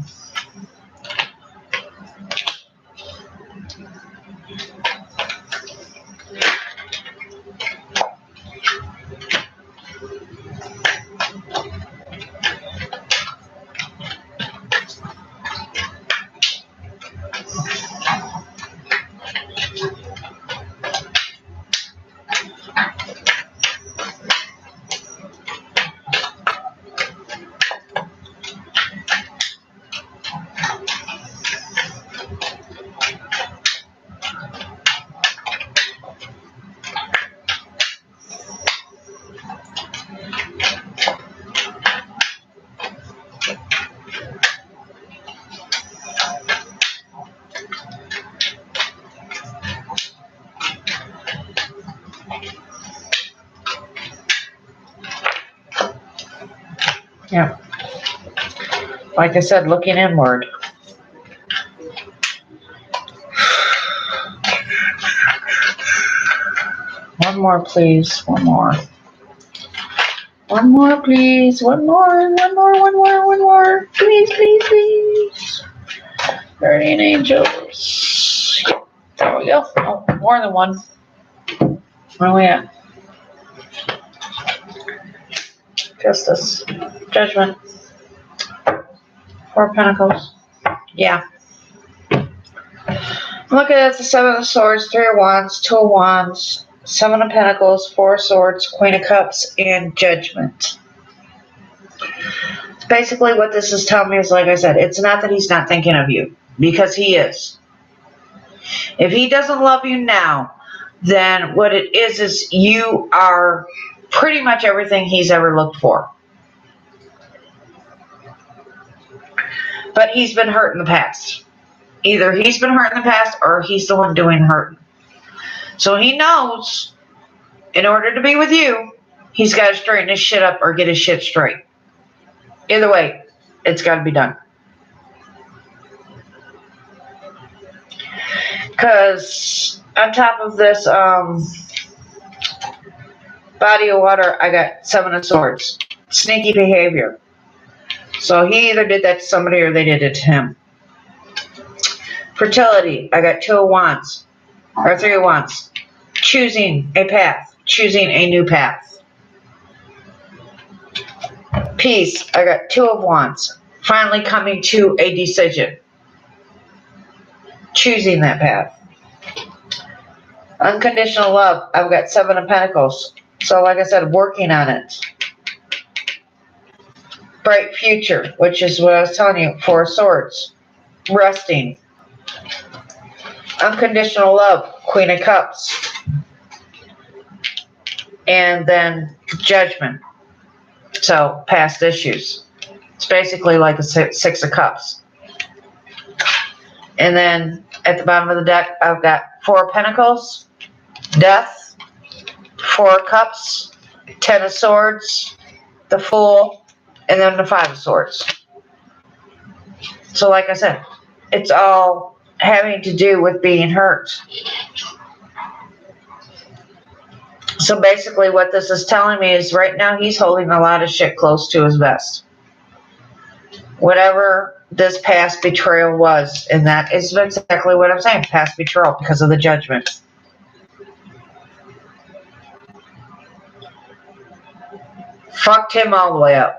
Yeah. Like I said, looking inward. One more, please. One more. One more, please. One more. Please, please, please. Guardian angels. There we go. Oh, more than one. Where are we at? Justice. Judgment. Four of Pentacles. Yeah. Look at it. The Seven of Swords, Three of Wands, Two of Wands, Seven of Pentacles, Four of Swords, Queen of Cups, and Judgment. Basically what this is telling me is, like I said, it's not that he's not thinking of you, because he is. If he doesn't love you now, then what it is you are pretty much everything he's ever looked for. But he's been hurt in the past. Either he's been hurt in the past or he's the one doing hurt. So he knows in order to be with you, he's got to straighten his shit up or get his shit straight. Either way, it's got to be done. Because on top of this body of water, I got Seven of Swords. Sneaky behavior. So he either did that to somebody or they did it to him. Fertility, I got Two of Wands. Or Three of Wands. Choosing a path. Choosing a new path. Peace, I got Two of Wands. Finally coming to a decision. Choosing that path. Unconditional love, I've got Seven of Pentacles. So like I said, working on it. Bright future, which is what I was telling you, Four of Swords. Resting. Unconditional love, Queen of Cups. And then Judgment. So, past issues. It's basically like a Six of Cups. And then at the bottom of the deck, I've got Four of Pentacles, Death, Four of Cups, Ten of Swords, the Fool, and then the Five of Swords. So like I said, it's all having to do with being hurt. So basically what this is telling me is right now he's holding a lot of shit close to his vest. Whatever this past betrayal was, and that is exactly what I'm saying, past betrayal because of the Judgment. Fucked him all the way up.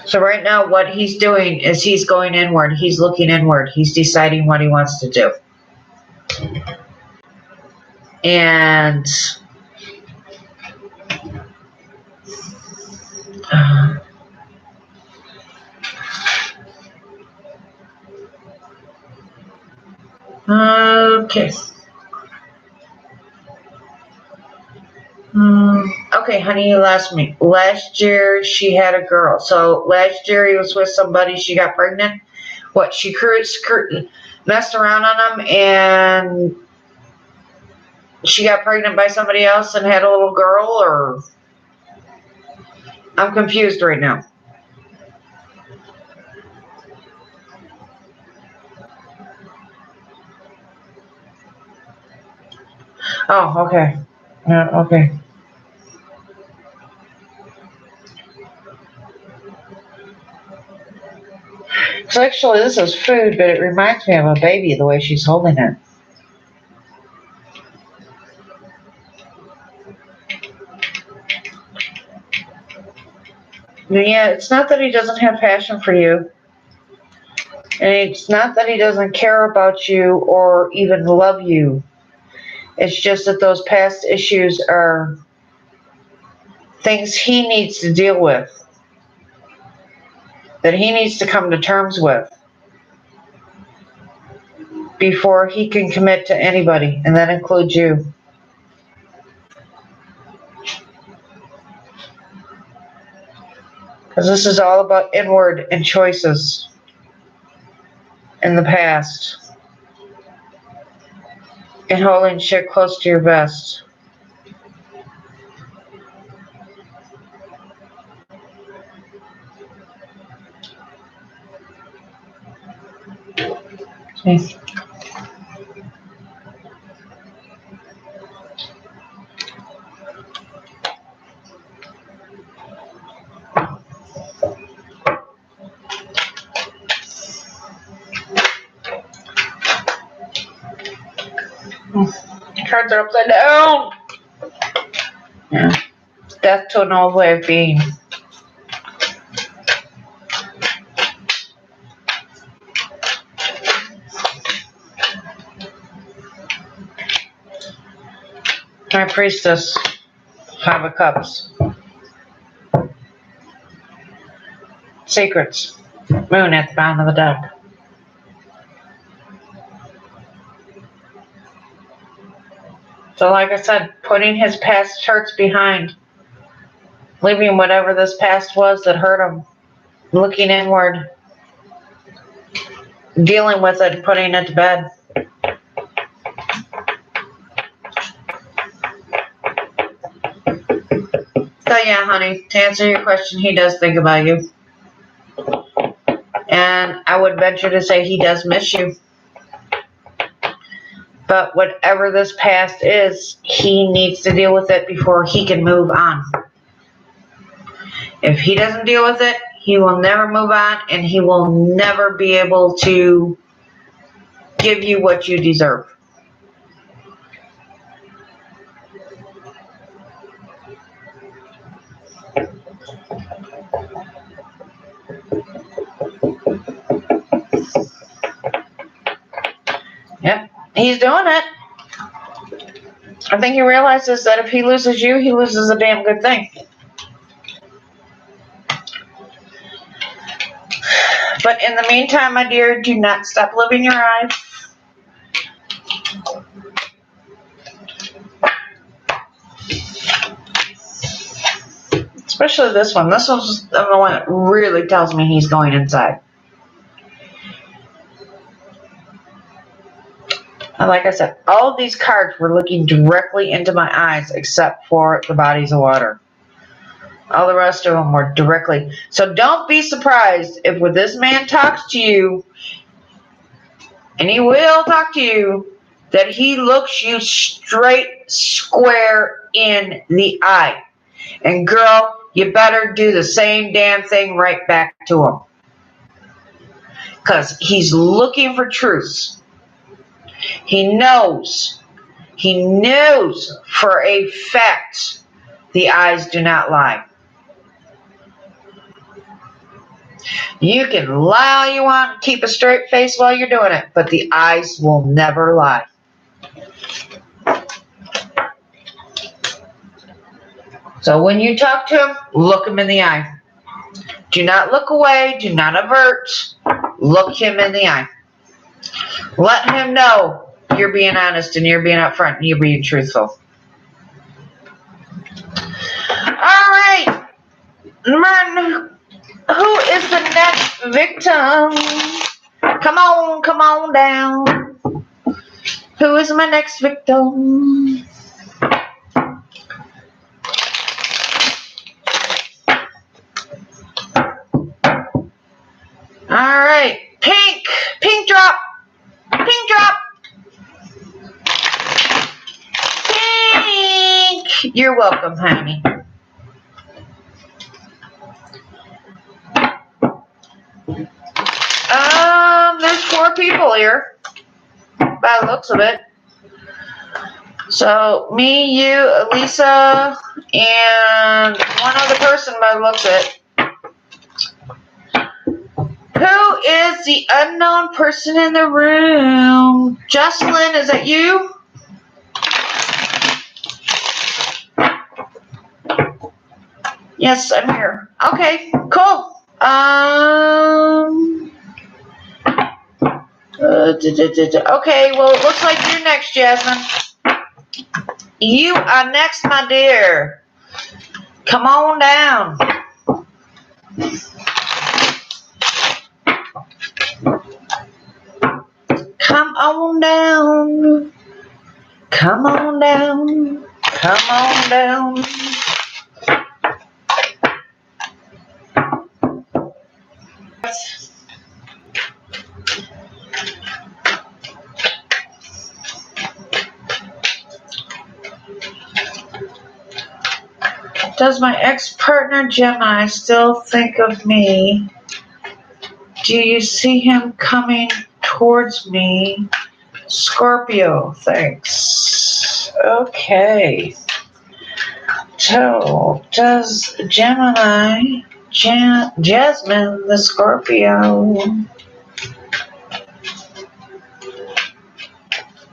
So right now what he's doing is he's going inward. He's looking inward. He's deciding what he wants to do. And okay. Okay, honey, you lost me. Last year she had a girl. So last year he was with somebody. She got pregnant. What? She messed around on him, and she got pregnant by somebody else and had a little girl, or I'm confused right now. Oh, okay. Yeah, okay. So actually, this is food, but it reminds me of a baby, the way she's holding it. Yeah, it's not that he doesn't have passion for you. And it's not that he doesn't care about you or even love you. It's just that those past issues are things he needs to deal with. That he needs to come to terms with. Before he can commit to anybody. And that includes you. Because this is all about inward and choices in the past. And holding shit close to your vest. Okay. Cards are upside down. Yeah. Death to an old way of being. High Priestess. 5 of Cups. Secrets. Moon at the bottom of the deck. So like I said, putting his past hurts behind. Leaving whatever this past was that hurt him. Looking inward. Dealing with it, putting it to bed. So yeah, honey, to answer your question, he does think about you. And I would venture to say he does miss you. But whatever this past is, he needs to deal with it before he can move on. If he doesn't deal with it, he will never move on, and he will never be able to give you what you deserve. Yep, he's doing it. I think he realizes that if he loses you, he loses a damn good thing. But in the meantime, my dear, do not stop living your life. Especially this one. This one's the one that really tells me he's going inside. And like I said, all of these cards were looking directly into my eyes except for the bodies of water. All the rest of them were directly. So don't be surprised if when this man talks to you, and he will talk to you, that he looks you straight, square in the eye. And girl, you better do the same damn thing right back to him. Because he's looking for truth. He knows for a fact the eyes do not lie. You can lie all you want, keep a straight face while you're doing it, but the eyes will never lie. So when you talk to him, look him in the eye. Do not look away, do not avert, look him in the eye. Let him know you're being honest and you're being upfront and you're being truthful. Alright, Martin, who is the next victim? Come on down. Who is my next victim? Alright, pink drop. Pink. You're welcome, honey. There's 4 people here, by the looks of it. So, me, you, Elisa, and one other person by the looks of it. Who is the unknown person in the room? Jocelyn, is that you? Yes, I'm here. Okay, cool. Okay, well, it looks like you're next, Jasmine. You are next, my dear. Come on down. on down. Come on down. Come on down. Does my ex-partner Gemini still think of me? Do you see him coming towards me? Scorpio, thanks. Okay. So, does Gemini, Jasmine the Scorpio,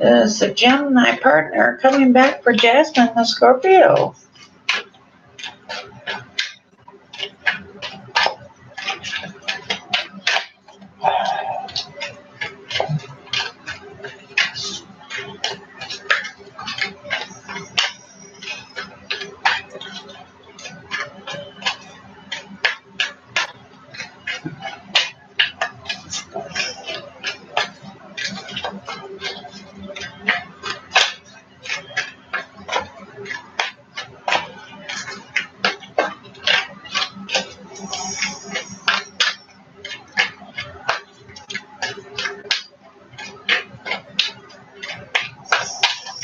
is the Gemini partner coming back for Jasmine the Scorpio?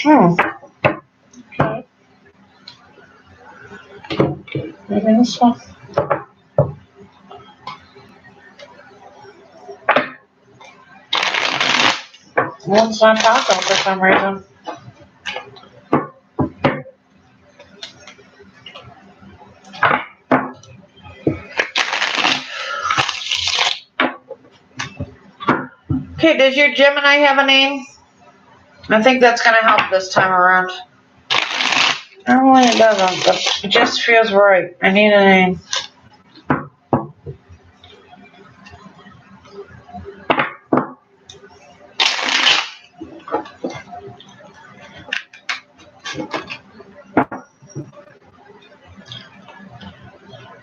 Okay. Maybe this one. One's not talking for some reason. Okay, does your Gemini have a name? I think that's going to help this time around. Normally it doesn't, but it just feels right. I need a name.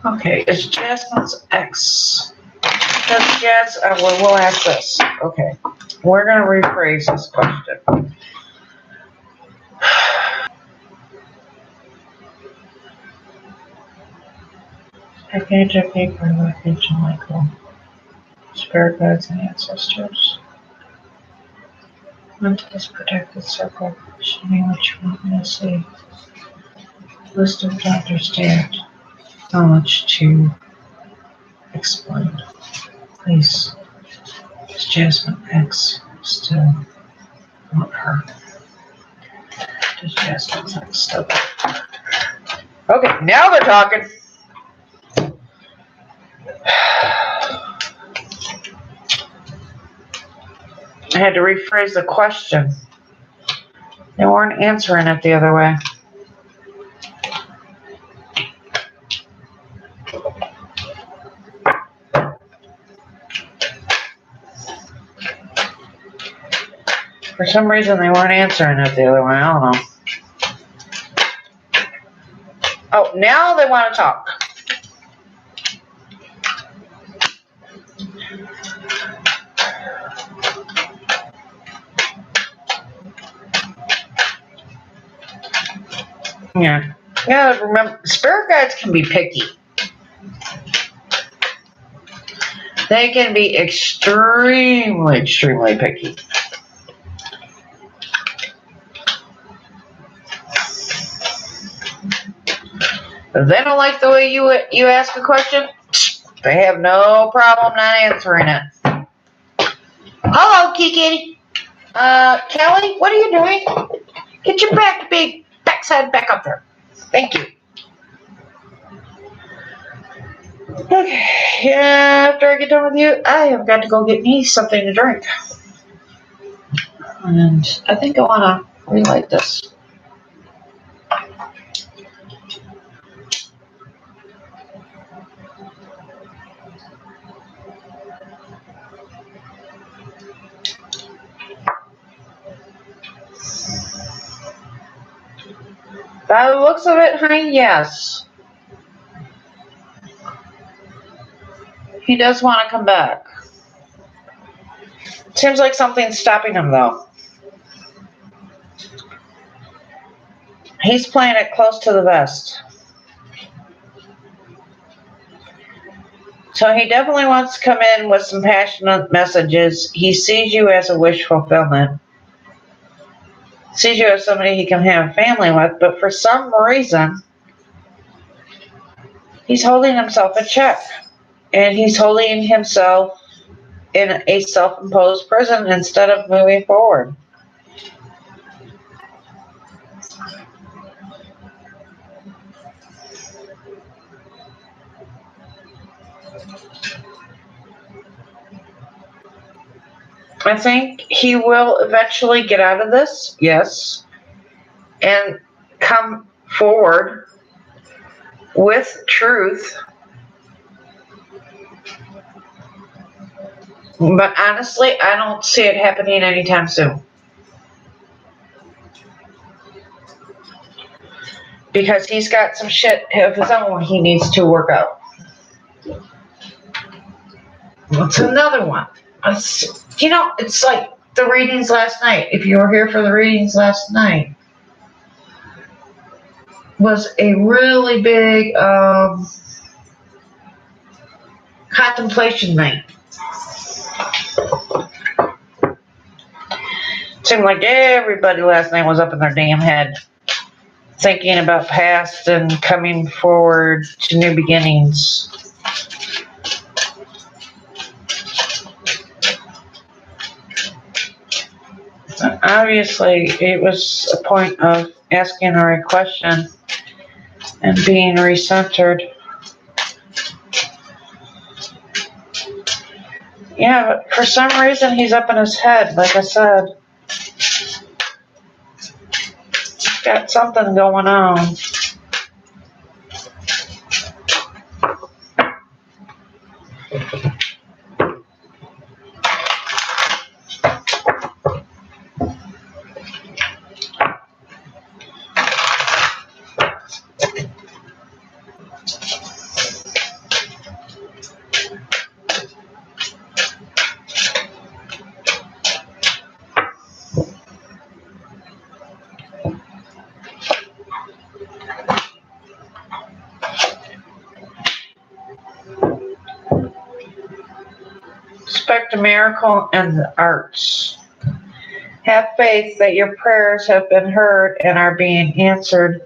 Okay, it's Jasmine's ex. Does Jazz, we'll ask this. Okay, we're going to rephrase this question. Archangel Gabriel, Archangel Michael, spirit guides and ancestors. Into this protected circle, show me what you want me to see. Wisdom to understand, knowledge to explain. Please, is Jasmine X still want her? Does Jasmine's X still want her? Okay, now they're talking. I had to rephrase the question. They weren't answering it the other way. For some reason, they weren't answering it the other way. I don't know. Oh, now they want to talk. Yeah. Yeah, remember, spirit guides can be picky. They can be extremely, extremely picky. If they don't like the way you ask a question, they have no problem not answering it. Hello, Kiki. Kelly, what are you doing? Get your backside back up there. Thank you. Okay, after I get done with you, I have got to go get me something to drink. And I think I want to relight this. By the looks of it, honey, yes. He does want to come back. Seems like something's stopping him, though. He's playing it close to the vest. So he definitely wants to come in with some passionate messages. He sees you as a wish fulfillment. Sees you as somebody he can have a family with, but for some reason, he's holding himself in check. And he's holding himself in a self-imposed prison instead of moving forward. I think he will eventually get out of this, yes, and come forward with truth. But honestly, I don't see it happening anytime soon. Because he's got some shit of his own he needs to work out. What's another one? It's like the readings last night. If you were here for the readings last night, was a really big contemplation night. Seemed like everybody last night was up in their damn head, thinking about past and coming forward to new beginnings. Obviously, it was a point of asking the right question and being recentered. Yeah, but for some reason he's up in his head, like I said. Got something going on. Expect a miracle in the arts. Have faith that your prayers have been heard and are being answered.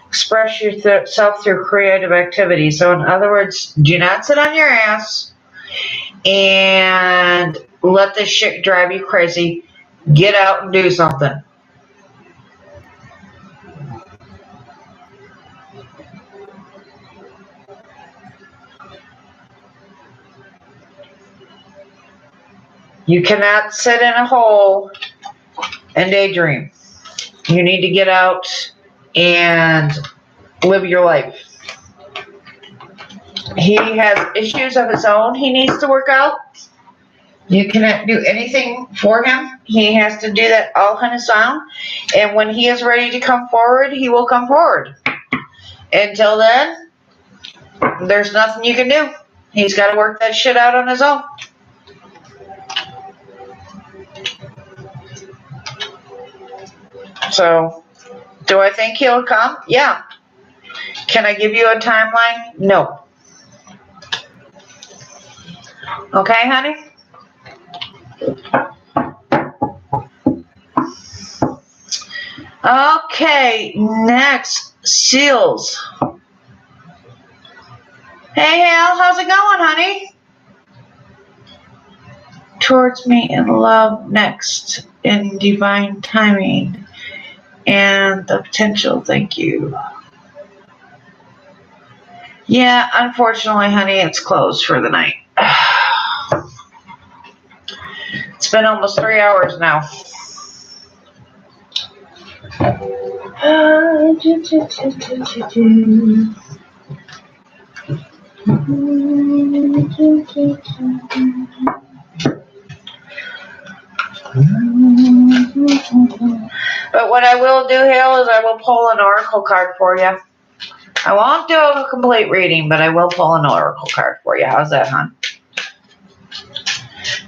Express yourself through creative activity. So in other words, do not sit on your ass and let this shit drive you crazy. Get out and do something. You cannot sit in a hole and daydream. You need to get out and live your life. He has issues of his own he needs to work out. You cannot do anything for him. He has to do that all on his own. And when he is ready to come forward, he will come forward. Until then, there's nothing you can do. He's got to work that shit out on his own. So, do I think he'll come? Yeah. Can I give you a timeline? No. Okay, honey? Okay, next, Seals. Hey, Hal, how's it going, honey? Towards me in love next, in divine timing, and the potential, thank you. Yeah, unfortunately, honey, it's closed for the night. It's been almost 3 hours now. But what I will do, Hale, is I will pull an oracle card for you. I won't do a complete reading, but I will pull an oracle card for you. How's that, hon?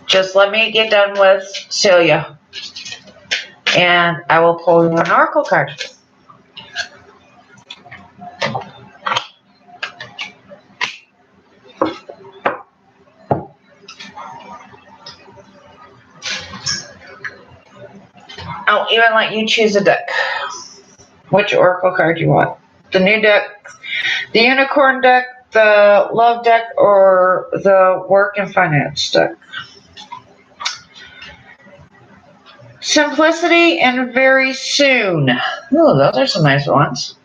Just let me get done with Celia. And I will pull you an oracle card. I'll even let you choose a deck. Which oracle card you want? The new deck, the unicorn deck, the love deck, or the work and finance deck? Simplicity and very soon. Oh, those are some nice ones.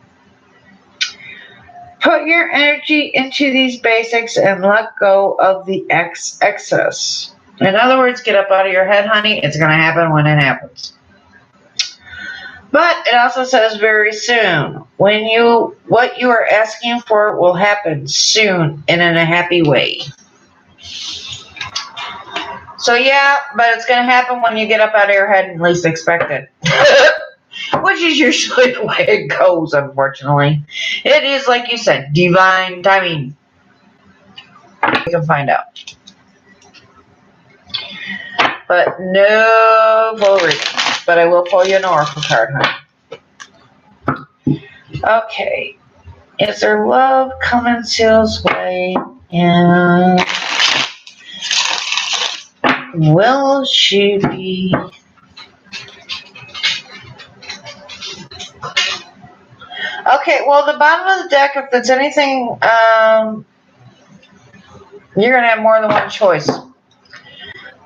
Put your energy into these basics and let go of the excess. In other words, get up out of your head, honey. It's going to happen when it happens. But it also says very soon. What you are asking for will happen soon and in a happy way. So yeah, but it's going to happen when you get up out of your head and least expect it. Which is usually the way it goes, unfortunately. It is, like you said, divine timing. You can find out. But no full reading. But I will pull you an oracle card, honey. Okay. Is there love coming Seal's way? And will she be... Okay, well, the bottom of the deck, if it's anything, you're going to have more than one choice.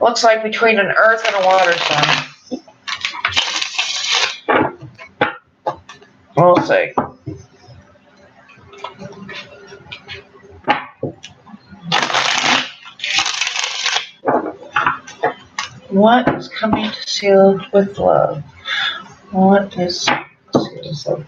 Looks like between an earth and a water sign. We'll see. What is coming to Seal with love? What is Seal's love?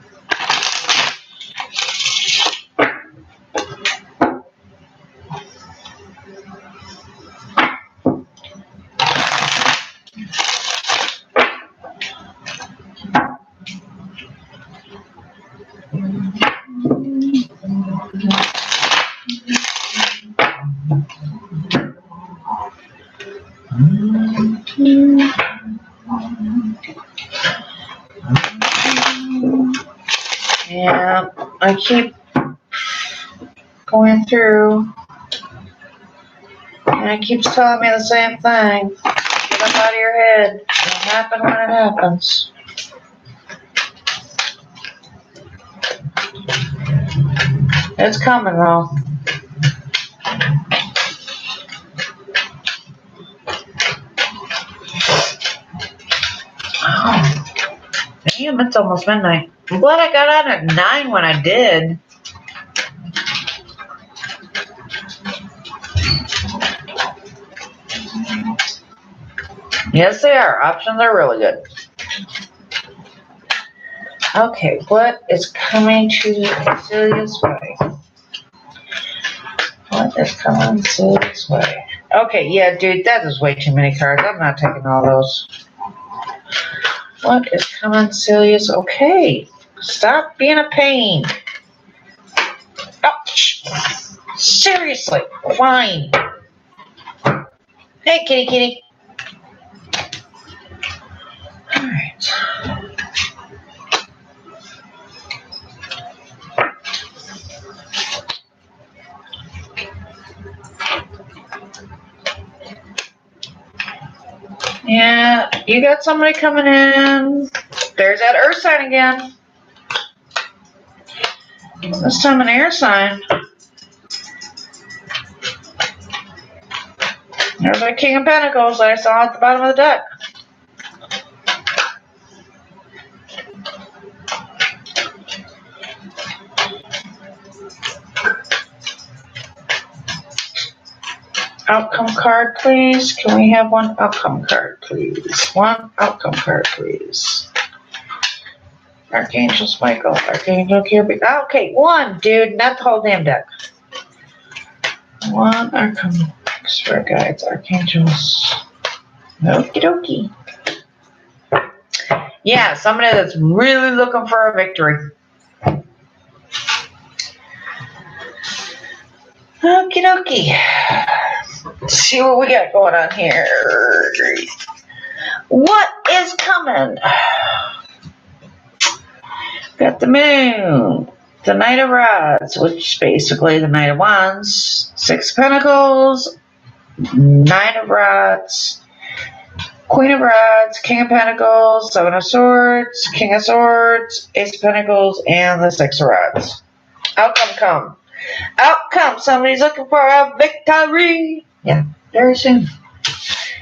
Yeah, I keep going through, and it keeps telling me the same thing. Get up out of your head. It'll happen when it happens. It's coming, though. Oh, damn, it's almost midnight. I'm glad I got out at 9 when I did. Yes, they are. Options are really good. Okay, what is coming to Celia's way? What is coming to Celia's way? Okay, yeah, dude, that is way too many cards. I'm not taking all those. What is coming, Celia's? Okay, stop being a pain. Oh, seriously, fine. Hey, kitty, kitty. All right. Yeah, you got somebody coming in. There's that earth sign again. This time an air sign. There's a King of Pentacles that I saw at the bottom of the deck. Outcome card, please. Can we have one outcome card, please? One outcome card, please. Archangel Michael, Archangel Kirby. Okay, one, dude, not the whole damn deck. One outcome spirit guides, archangels. Okie dokie. Yeah, somebody that's really looking for a victory. Okie dokie. see what we got going on here. What is coming? Got the moon, the Knight of Rods, which is basically the Knight of Wands, Six of Pentacles, Nine of Rods, Queen of Rods, King of Pentacles, Seven of Swords, King of Swords, Ace of Pentacles, and the Six of Rods. Outcome. Somebody's looking for a victory. Yeah, very soon.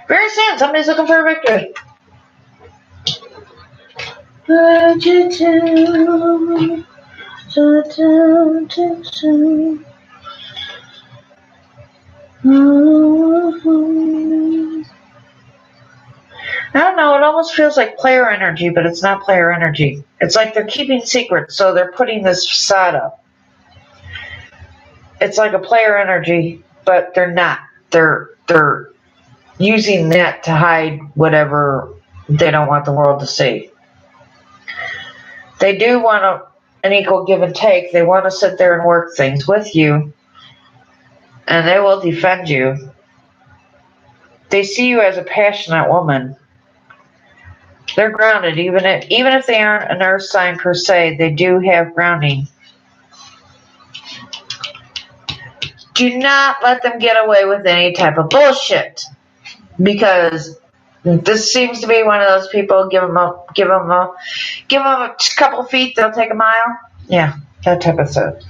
Very soon, somebody's looking for a victory. I don't know, it almost feels like player energy, but it's not player energy. It's like they're keeping secrets, so they're putting this facade up. It's like a player energy, but they're not. They're using that to hide whatever they don't want the world to see. They do want an equal give and take. They want to sit there and work things with you, and they will defend you. They see you as a passionate woman. They're grounded, even if they aren't an earth sign per se, they do have grounding. Do not let them get away with any type of bullshit, because this seems to be one of those people. Give them a couple feet, they'll take a mile. Yeah, that type of stuff.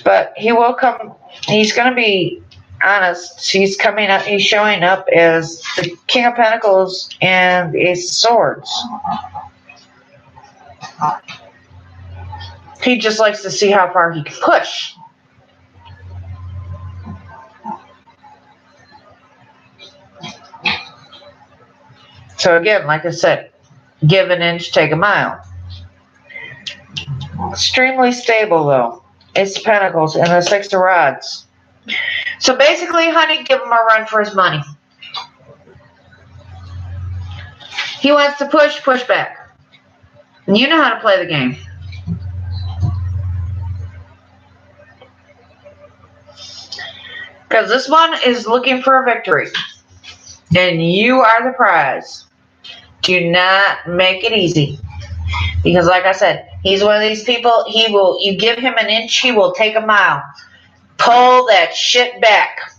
But he will come. He's going to be honest. He's coming up. He's showing up as the King of Pentacles and the Ace of Swords. He just likes to see how far he can push. So again, like I said, give an inch, take a mile. Extremely stable though. Ace of Pentacles and the Six of Rods. So basically, honey, give him a run for his money. He wants to push back. And you know how to play the game. Because this one is looking for a victory. And you are the prize. Do not make it easy. Because like I said, he's one of these people, you give him an inch, he will take a mile. Pull that shit back.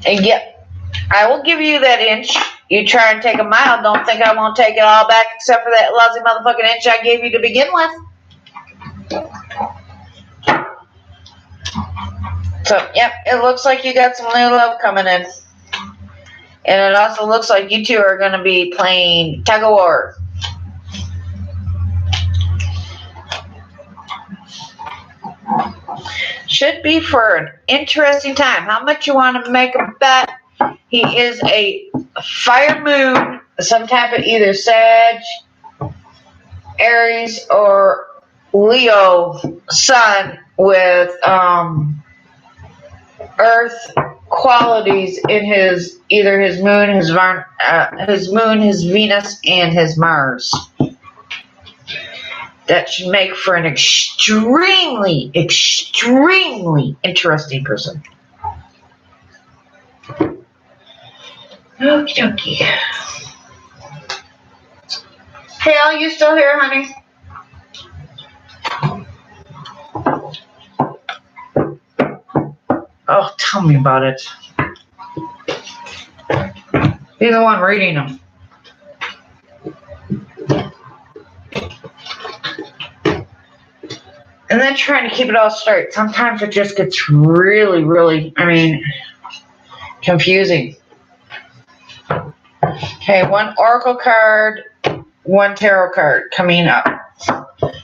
And yep, I will give you that inch. You try and take a mile, don't think I won't take it all back except for that lousy motherfucking inch I gave you to begin with. So, yep, it looks like you got some new love coming in. And it also looks like you two are going to be playing tug of war. Should be for an interesting time. How much you want to make a bet? He is a fire moon, some type of either Sag, Aries, or Leo sun with earth qualities in either his moon, his Venus, and his Mars. That should make for an extremely, extremely interesting person. Okie dokie. Hey, are you still here, honey? Oh, tell me about it. Be the one reading them. And then trying to keep it all straight. Sometimes it just gets really, really, confusing. Okay, one Oracle card, one Tarot card coming up.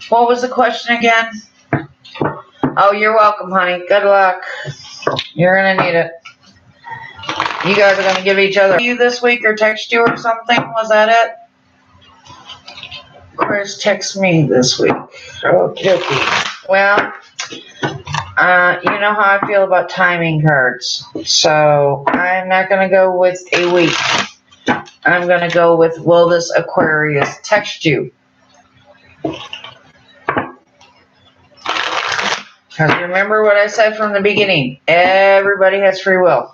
What was the question again? Oh, you're welcome, honey. Good luck. You're going to need it. You guys are going to give each other you this week or text you or something? Was that it? Chris, text me this week. Okay. Well, you know how I feel about timing cards. So I'm not going to go with a week. I'm going to go with, will this Aquarius text you? Because remember what I said from the beginning. Everybody has free will.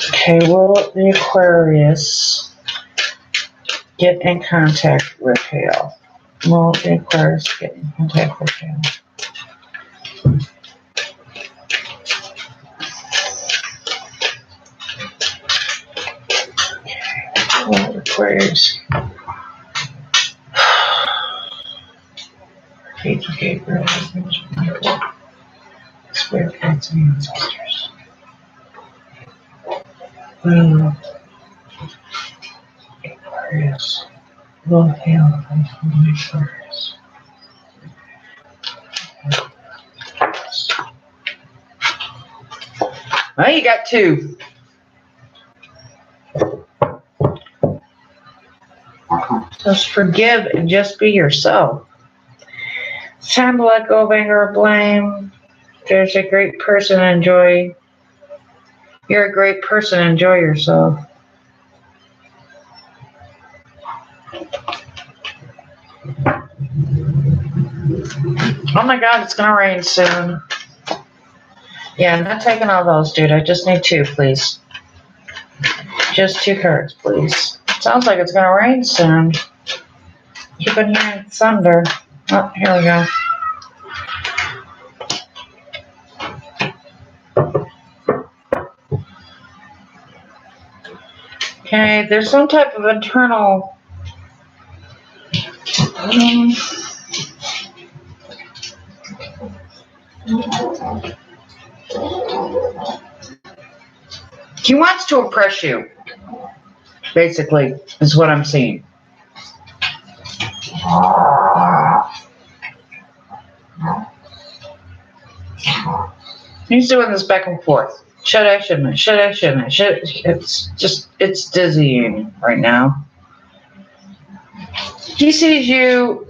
Okay, will the Aquarius get in contact with Hale? Will the Aquarius get in contact with Hale? Will the Aquarius Archangel Gabriel, Archangel Michael, Spirit guides and ancestors. Aquarius will Hale pray for the Aquarius? Well, you got two. Just forgive and just be yourself. It's time to let go of anger or blame. There's a great person. Enjoy. You're a great person. Enjoy yourself. Oh my God, it's gonna rain soon. Yeah, I'm not taking all those, dude. I just need two, please. Just two cards, please. Sounds like it's gonna rain soon. Keep on hearing thunder. Oh, here we go. Okay, there's some type of internal. He wants to impress you, basically, is what I'm seeing. He's doing this back and forth. Should I, shouldn't I? Should I, shouldn't I? It's dizzying right now. He sees you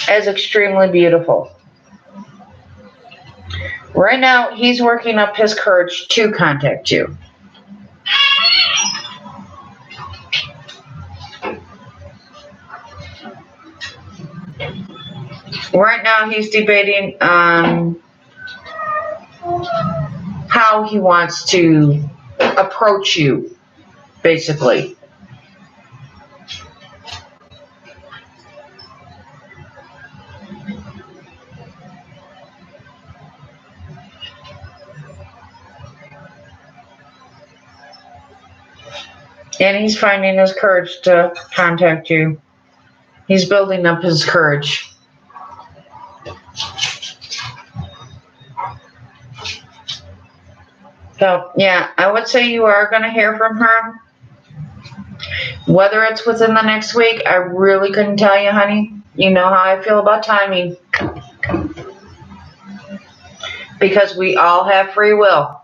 as extremely beautiful. Right now, he's working up his courage to contact you. Right now, he's debating on how he wants to approach you, basically. And he's finding his courage to contact you. He's building up his courage. So, yeah, I would say you are going to hear from her. Whether it's within the next week, I really couldn't tell you, honey. You know how I feel about timing. Because we all have free will.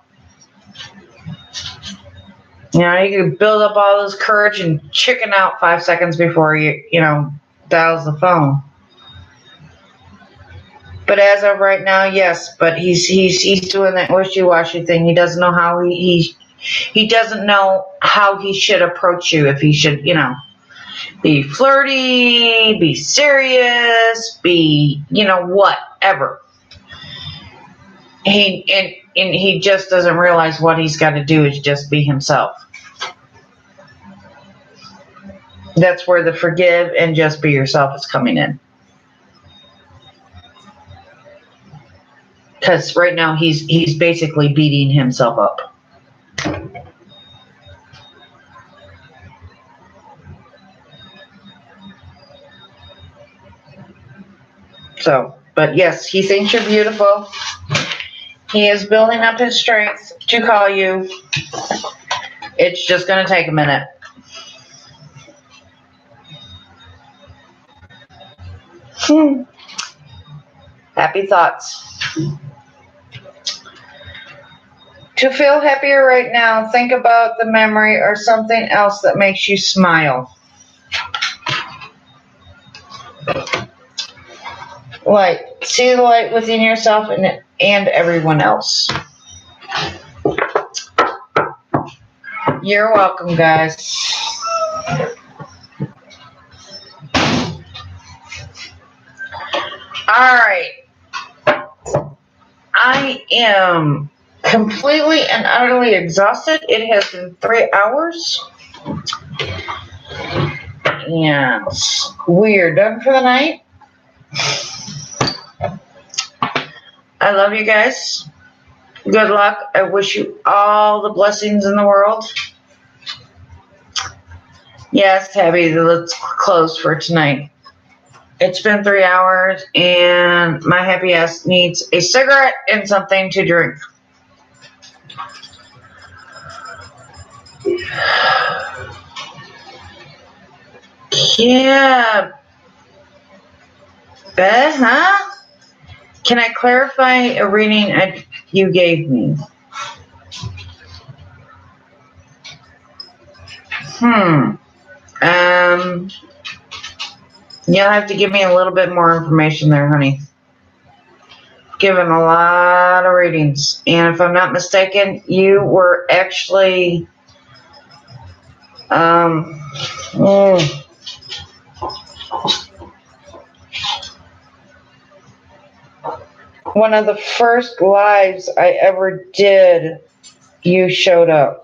You know, you can build up all this courage and chicken out 5 seconds before you dials the phone. But as of right now, yes. But he's doing that wishy-washy thing. He doesn't know how he doesn't know how he should approach you. If he should, be flirty, be serious, be whatever. He just doesn't realize what he's got to do is just be himself. That's where the forgive and just be yourself is coming in. Because right now he's basically beating himself up. So, but yes, he thinks you're beautiful. He is building up his strength to call you. It's just going to take a minute. Happy thoughts. To feel happier right now, think about the memory or something else that makes you smile. Light. See the light within yourself and everyone else. You're welcome, guys. am completely and utterly exhausted. It has been 3 hours. And we are done for the night. I love you guys. Good luck. I wish you all the blessings in the world. Yes, Tabby, let's close for tonight. It's been 3 hours, and my happy ass needs a cigarette and something to drink. Yeah. Beth, huh? Can I clarify a reading you gave me? You'll have to give me a little bit more information there, honey. Given a lot of readings, and if I'm not mistaken, you were actually one of the first lives I ever did. You showed up.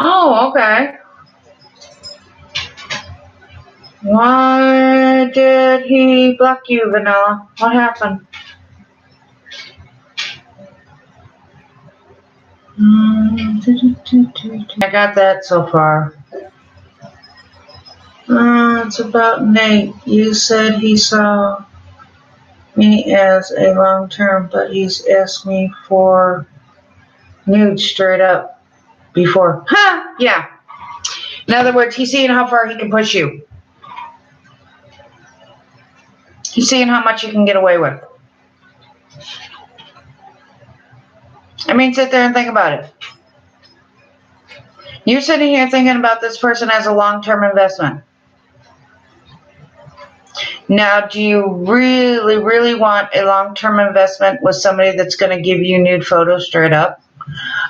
Oh, okay. Why did he block you, Vanilla? What happened? I got that so far. It's about Nate. You said he saw me as a long term, but he's asked me for nude straight up before. Huh? Yeah. In other words, he's seeing how far he can push you. He's seeing how much you can get away with. I mean, sit there and think about it. You're sitting here thinking about this person as a long-term investment. Now, do you really, really want a long-term investment with somebody that's going to give you nude photos straight up?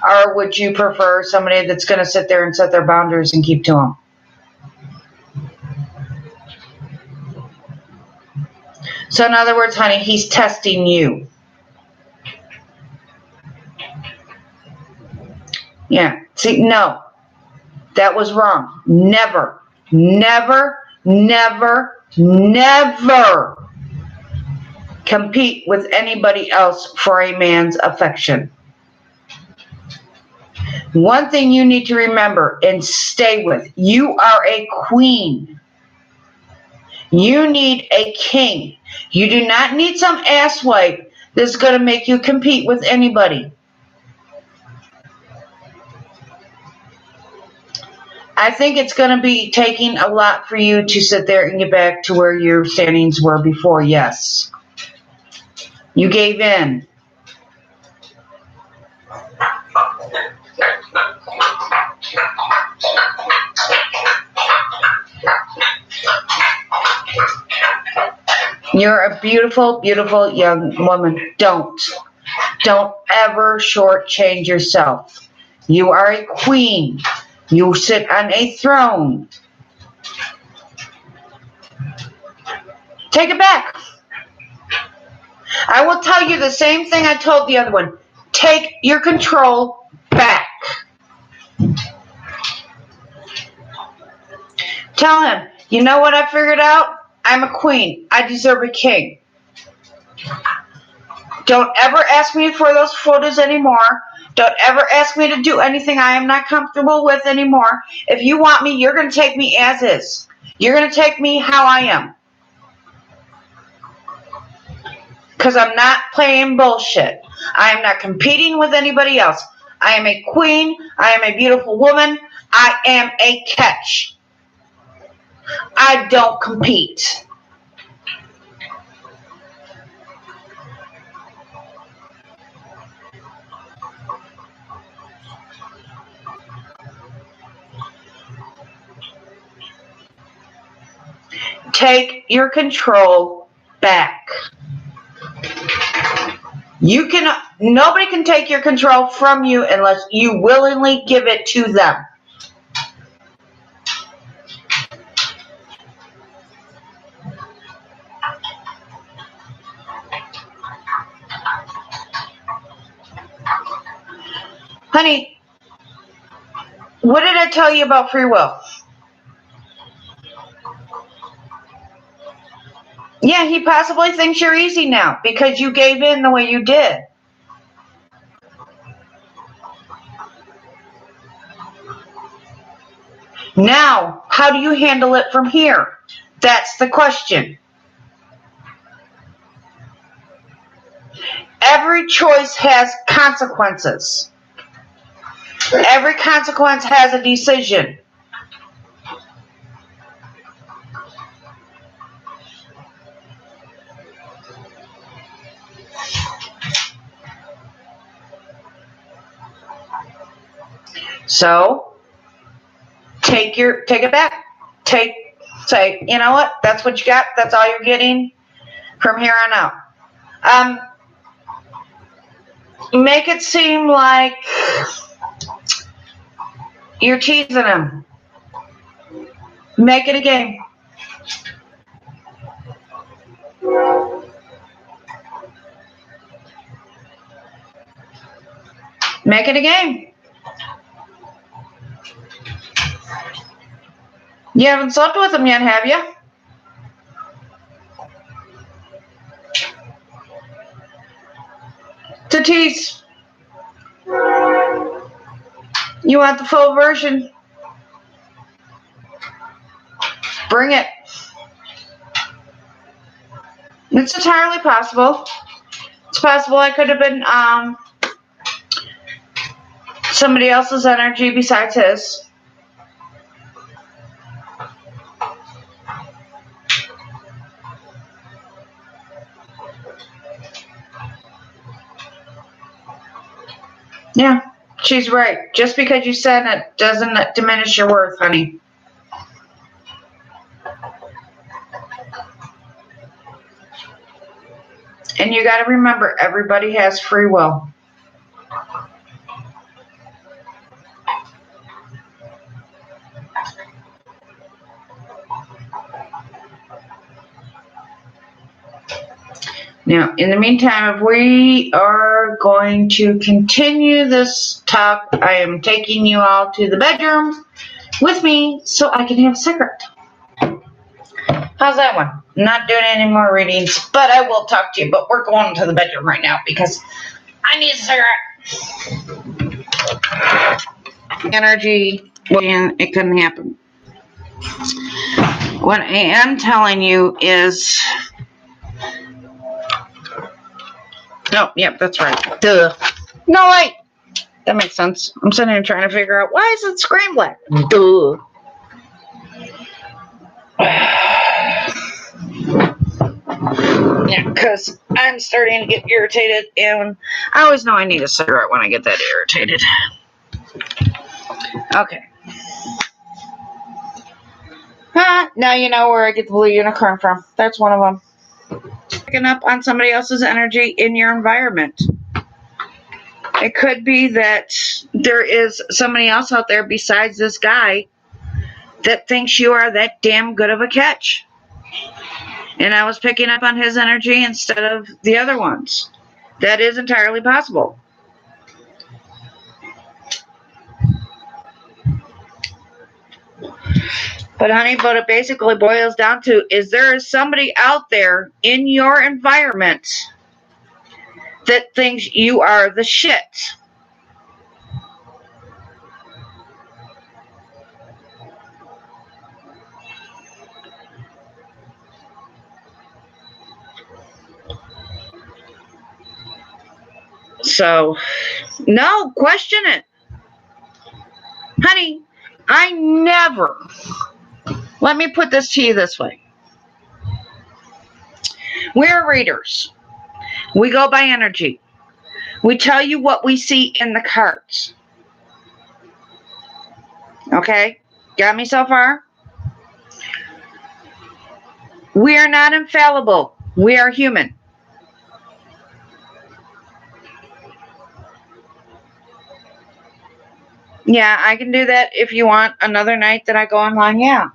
Or would you prefer somebody that's going to sit there and set their boundaries and keep to them? So in other words, honey, he's testing you. Yeah. See, no. That was wrong. Never, never, never, never compete with anybody else for a man's affection. One thing you need to remember and stay with, you are a queen. You need a king. You do not need some asswipe that's going to make you compete with anybody. I think it's going to be taking a lot for you to sit there and get back to where your standings were before, yes. You gave in. You're a beautiful, beautiful young woman. Don't ever shortchange yourself. You are a queen. You sit on a throne. Take it back. I will tell you the same thing I told the other one. Take your control back. Tell him, you know what I figured out? I'm a queen. I deserve a king. Don't ever ask me for those photos anymore. Don't ever ask me to do anything I am not comfortable with anymore. If you want me, you're going to take me as is. You're going to take me how I am. Because I'm not playing bullshit. I am not competing with anybody else. I am a queen. I am a beautiful woman. I am a catch. I don't compete. take your control back. Nobody can take your control from you unless you willingly give it to them. Honey, what did I tell you about free will? Yeah, he possibly thinks you're easy now because you gave in the way you did. Now, how do you handle it from here? That's the question. Every choice has consequences. Every consequence has a decision. So, take it back. Say, you know what? That's what you got. That's all you're getting from here on out. Make it seem like you're teasing him. Make it a game. Make it a game. You haven't slept with him yet, have you? To tease. You want the full version? Bring it. It's entirely possible. It's possible I could have been somebody else's energy besides his. Yeah, she's right. Just because you said it doesn't diminish your worth, honey. And you got to remember, everybody has free will. Now, in the meantime, if we are going to continue this talk, I am taking you all to the bedroom with me so I can have a cigarette. How's that one? Not doing any more readings, but I will talk to you. But we're going to the bedroom right now because I need a cigarette. Energy, and it couldn't happen. What I am telling you is... Oh, yep, that's right. Duh. No, wait. That makes sense. I'm sitting here trying to figure out, why is it screen black? Duh. Yeah, because I'm starting to get irritated, and I always know I need a cigarette when I get that irritated. Okay. Now you know where I get the blue unicorn from. That's one of them. Picking up on somebody else's energy in your environment. It could be that there is somebody else out there besides this guy that thinks you are that damn good of a catch. And I was picking up on his energy instead of the other ones. That is entirely possible. But honey, what it basically boils down to is there is somebody out there in your environment that thinks you are the shit. So, no, question it. Honey, I never... Let me put this to you this way. We're readers. We go by energy. We tell you what we see in the cards. Okay? Got me so far? We are not infallible. We are human. Yeah, I can do that if you want another night that I go online. Yeah.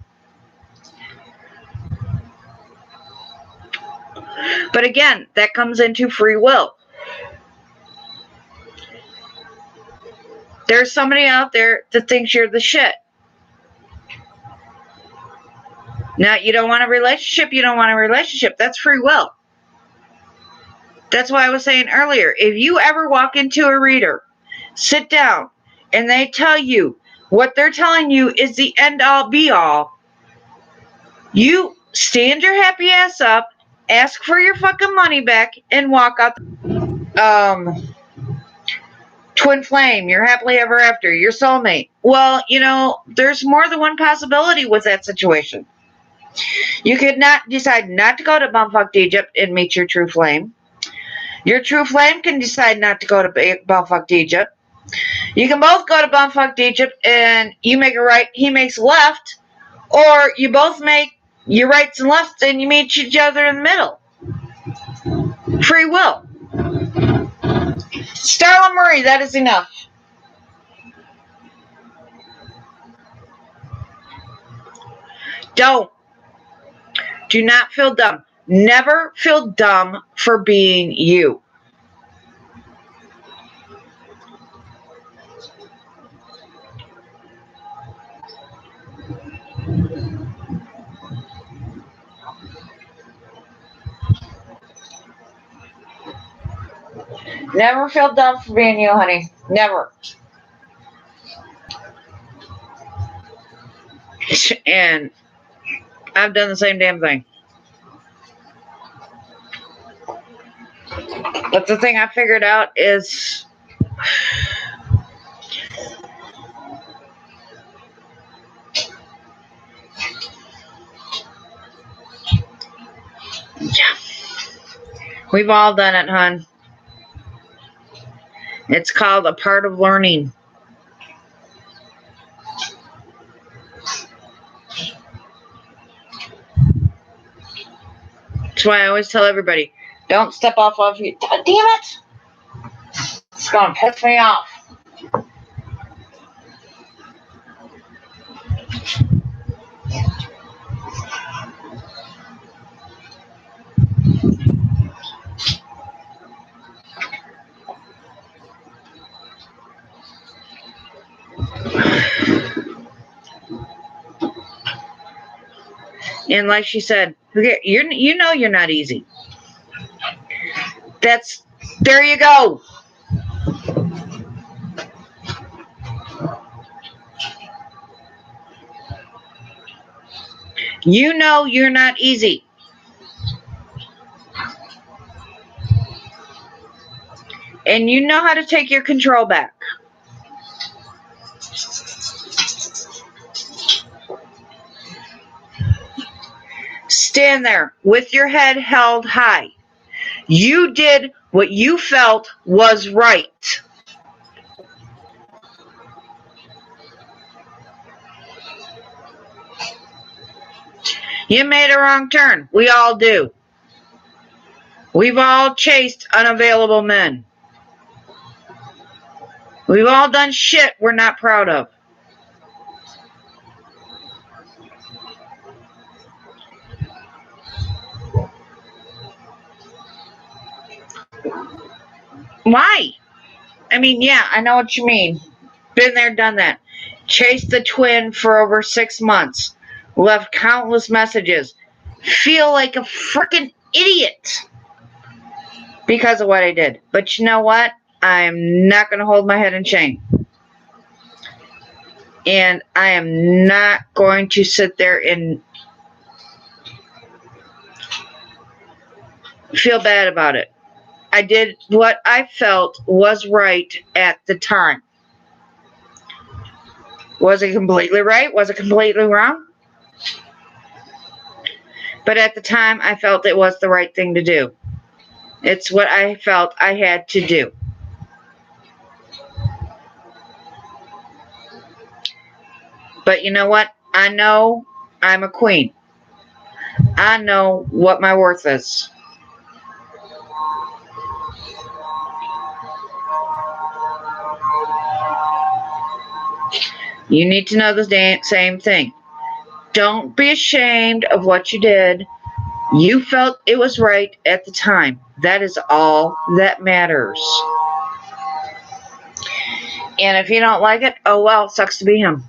But again, that comes into free will. There's somebody out there that thinks you're the shit. Now, you don't want a relationship, you don't want a relationship. That's free will. That's why I was saying earlier, if you ever walk into a reader, sit down, and they tell you what they're telling you is the end all be all, you stand your happy ass up, ask for your fucking money back, and walk out. Twin flame, you're happily ever after, your soulmate. Well, there's more than one possibility with that situation. You could not decide not to go to Bumfucked Egypt and meet your true flame. Your true flame can decide not to go to Bumfucked Egypt. You can both go to Bumfucked Egypt and you make a right, he makes a left, or you both make your rights and lefts and you meet each other in the middle. Free will. Starla Murray, that is enough. Do not feel dumb. Never feel dumb for being you. Never feel dumb for being you, honey. Never. And I've done the same damn thing. But the thing I figured out is we've all done it, hon. It's called a part of learning. That's why I always tell everybody, don't step off of you. Damn it! It's going to piss me off. And like she said, you're not easy. There you go. You're not easy. And you know how to take your control back. Stand there with your head held high. You did what you felt was right. You made a wrong turn. We all do. We've all chased unavailable men. We've all done shit we're not proud of. Why? I mean, yeah, I know what you mean. Been there, done that. Chased the twin for over 6 months. Left countless messages. Feel like a freaking idiot because of what I did. But you know what? I'm not going to hold my head in shame. And I am not going to sit there and feel bad about it. I did what I felt was right at the time. Was it completely right? Was it completely wrong? But at the time, I felt it was the right thing to do. It's what I felt I had to do. But you know what? I know I'm a queen. I know what my worth is. You need to know the same thing. Don't be ashamed of what you did. You felt it was right at the time. That is all that matters. And if you don't like it, oh well, sucks to be him.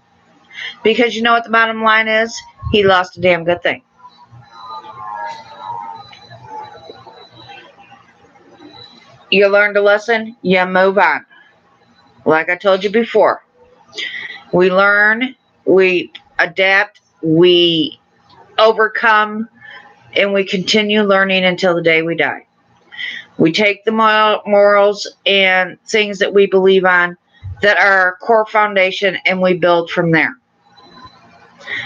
Because you know what the bottom line is? He lost a damn good thing. You learned a lesson, you move on. Like I told you before, we learn, we adapt, we overcome, and we continue learning until the day we die. We take the morals and things that we believe on that are our core foundation, and we build from there.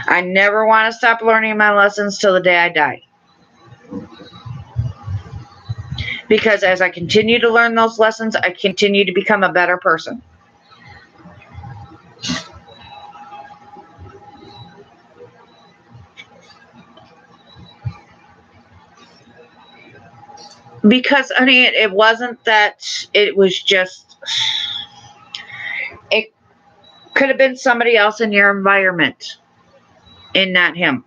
I never want to stop learning my lessons till the day I die. Because as I continue to learn those lessons, I continue to become a better person. Because, honey, it wasn't that, it was just, it could have been somebody else in your environment and not him.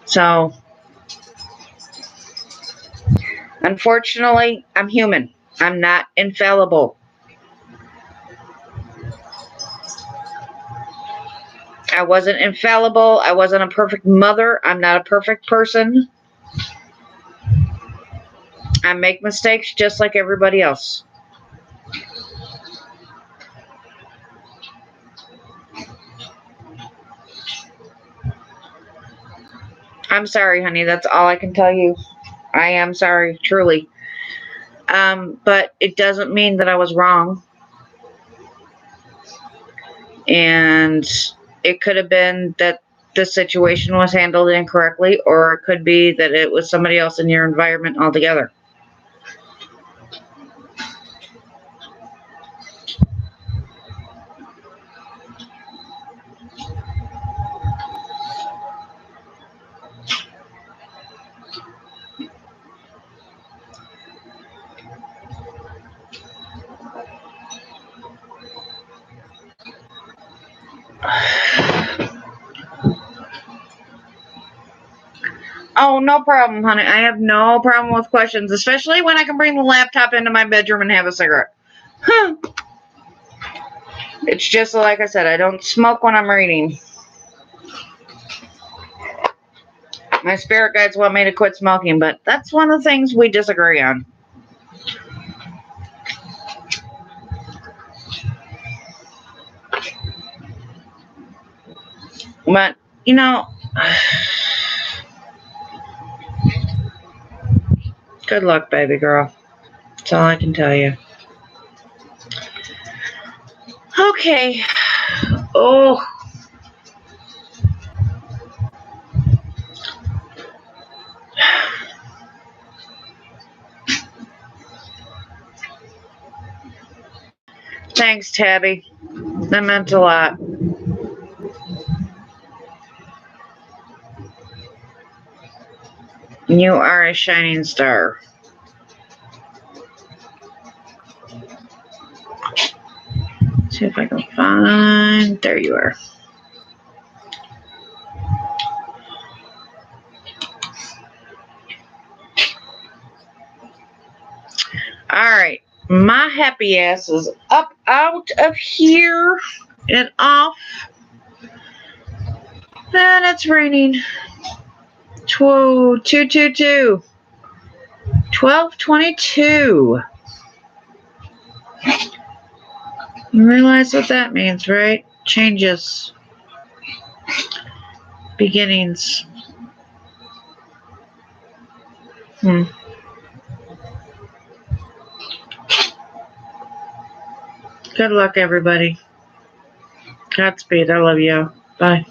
So, unfortunately, I'm human. I'm not infallible. I wasn't infallible. I wasn't a perfect mother. I'm not a perfect person. I make mistakes just like everybody else. I'm sorry, honey. That's all I can tell you. I am sorry, truly. But it doesn't mean that I was wrong. And it could have been that the situation was handled incorrectly, or it could be that it was somebody else in your environment altogether. Oh, no problem, honey. I have no problem with questions, especially when I can bring the laptop into my bedroom and have a cigarette. Huh. It's just like I said, I don't smoke when I'm reading. My spirit guides want me to quit smoking, but that's one of the things we disagree on. But, you know, good luck, baby girl. That's all I can tell you. Okay. Oh. Thanks, Tabby. That meant a lot. You are a shining star. See if I can find. There you are. All right. My happy ass is up out of here and off. And it's raining. 222. 1222. You realize what that means, right? Changes. Beginnings. Good luck, everybody. Godspeed. I love you. Bye.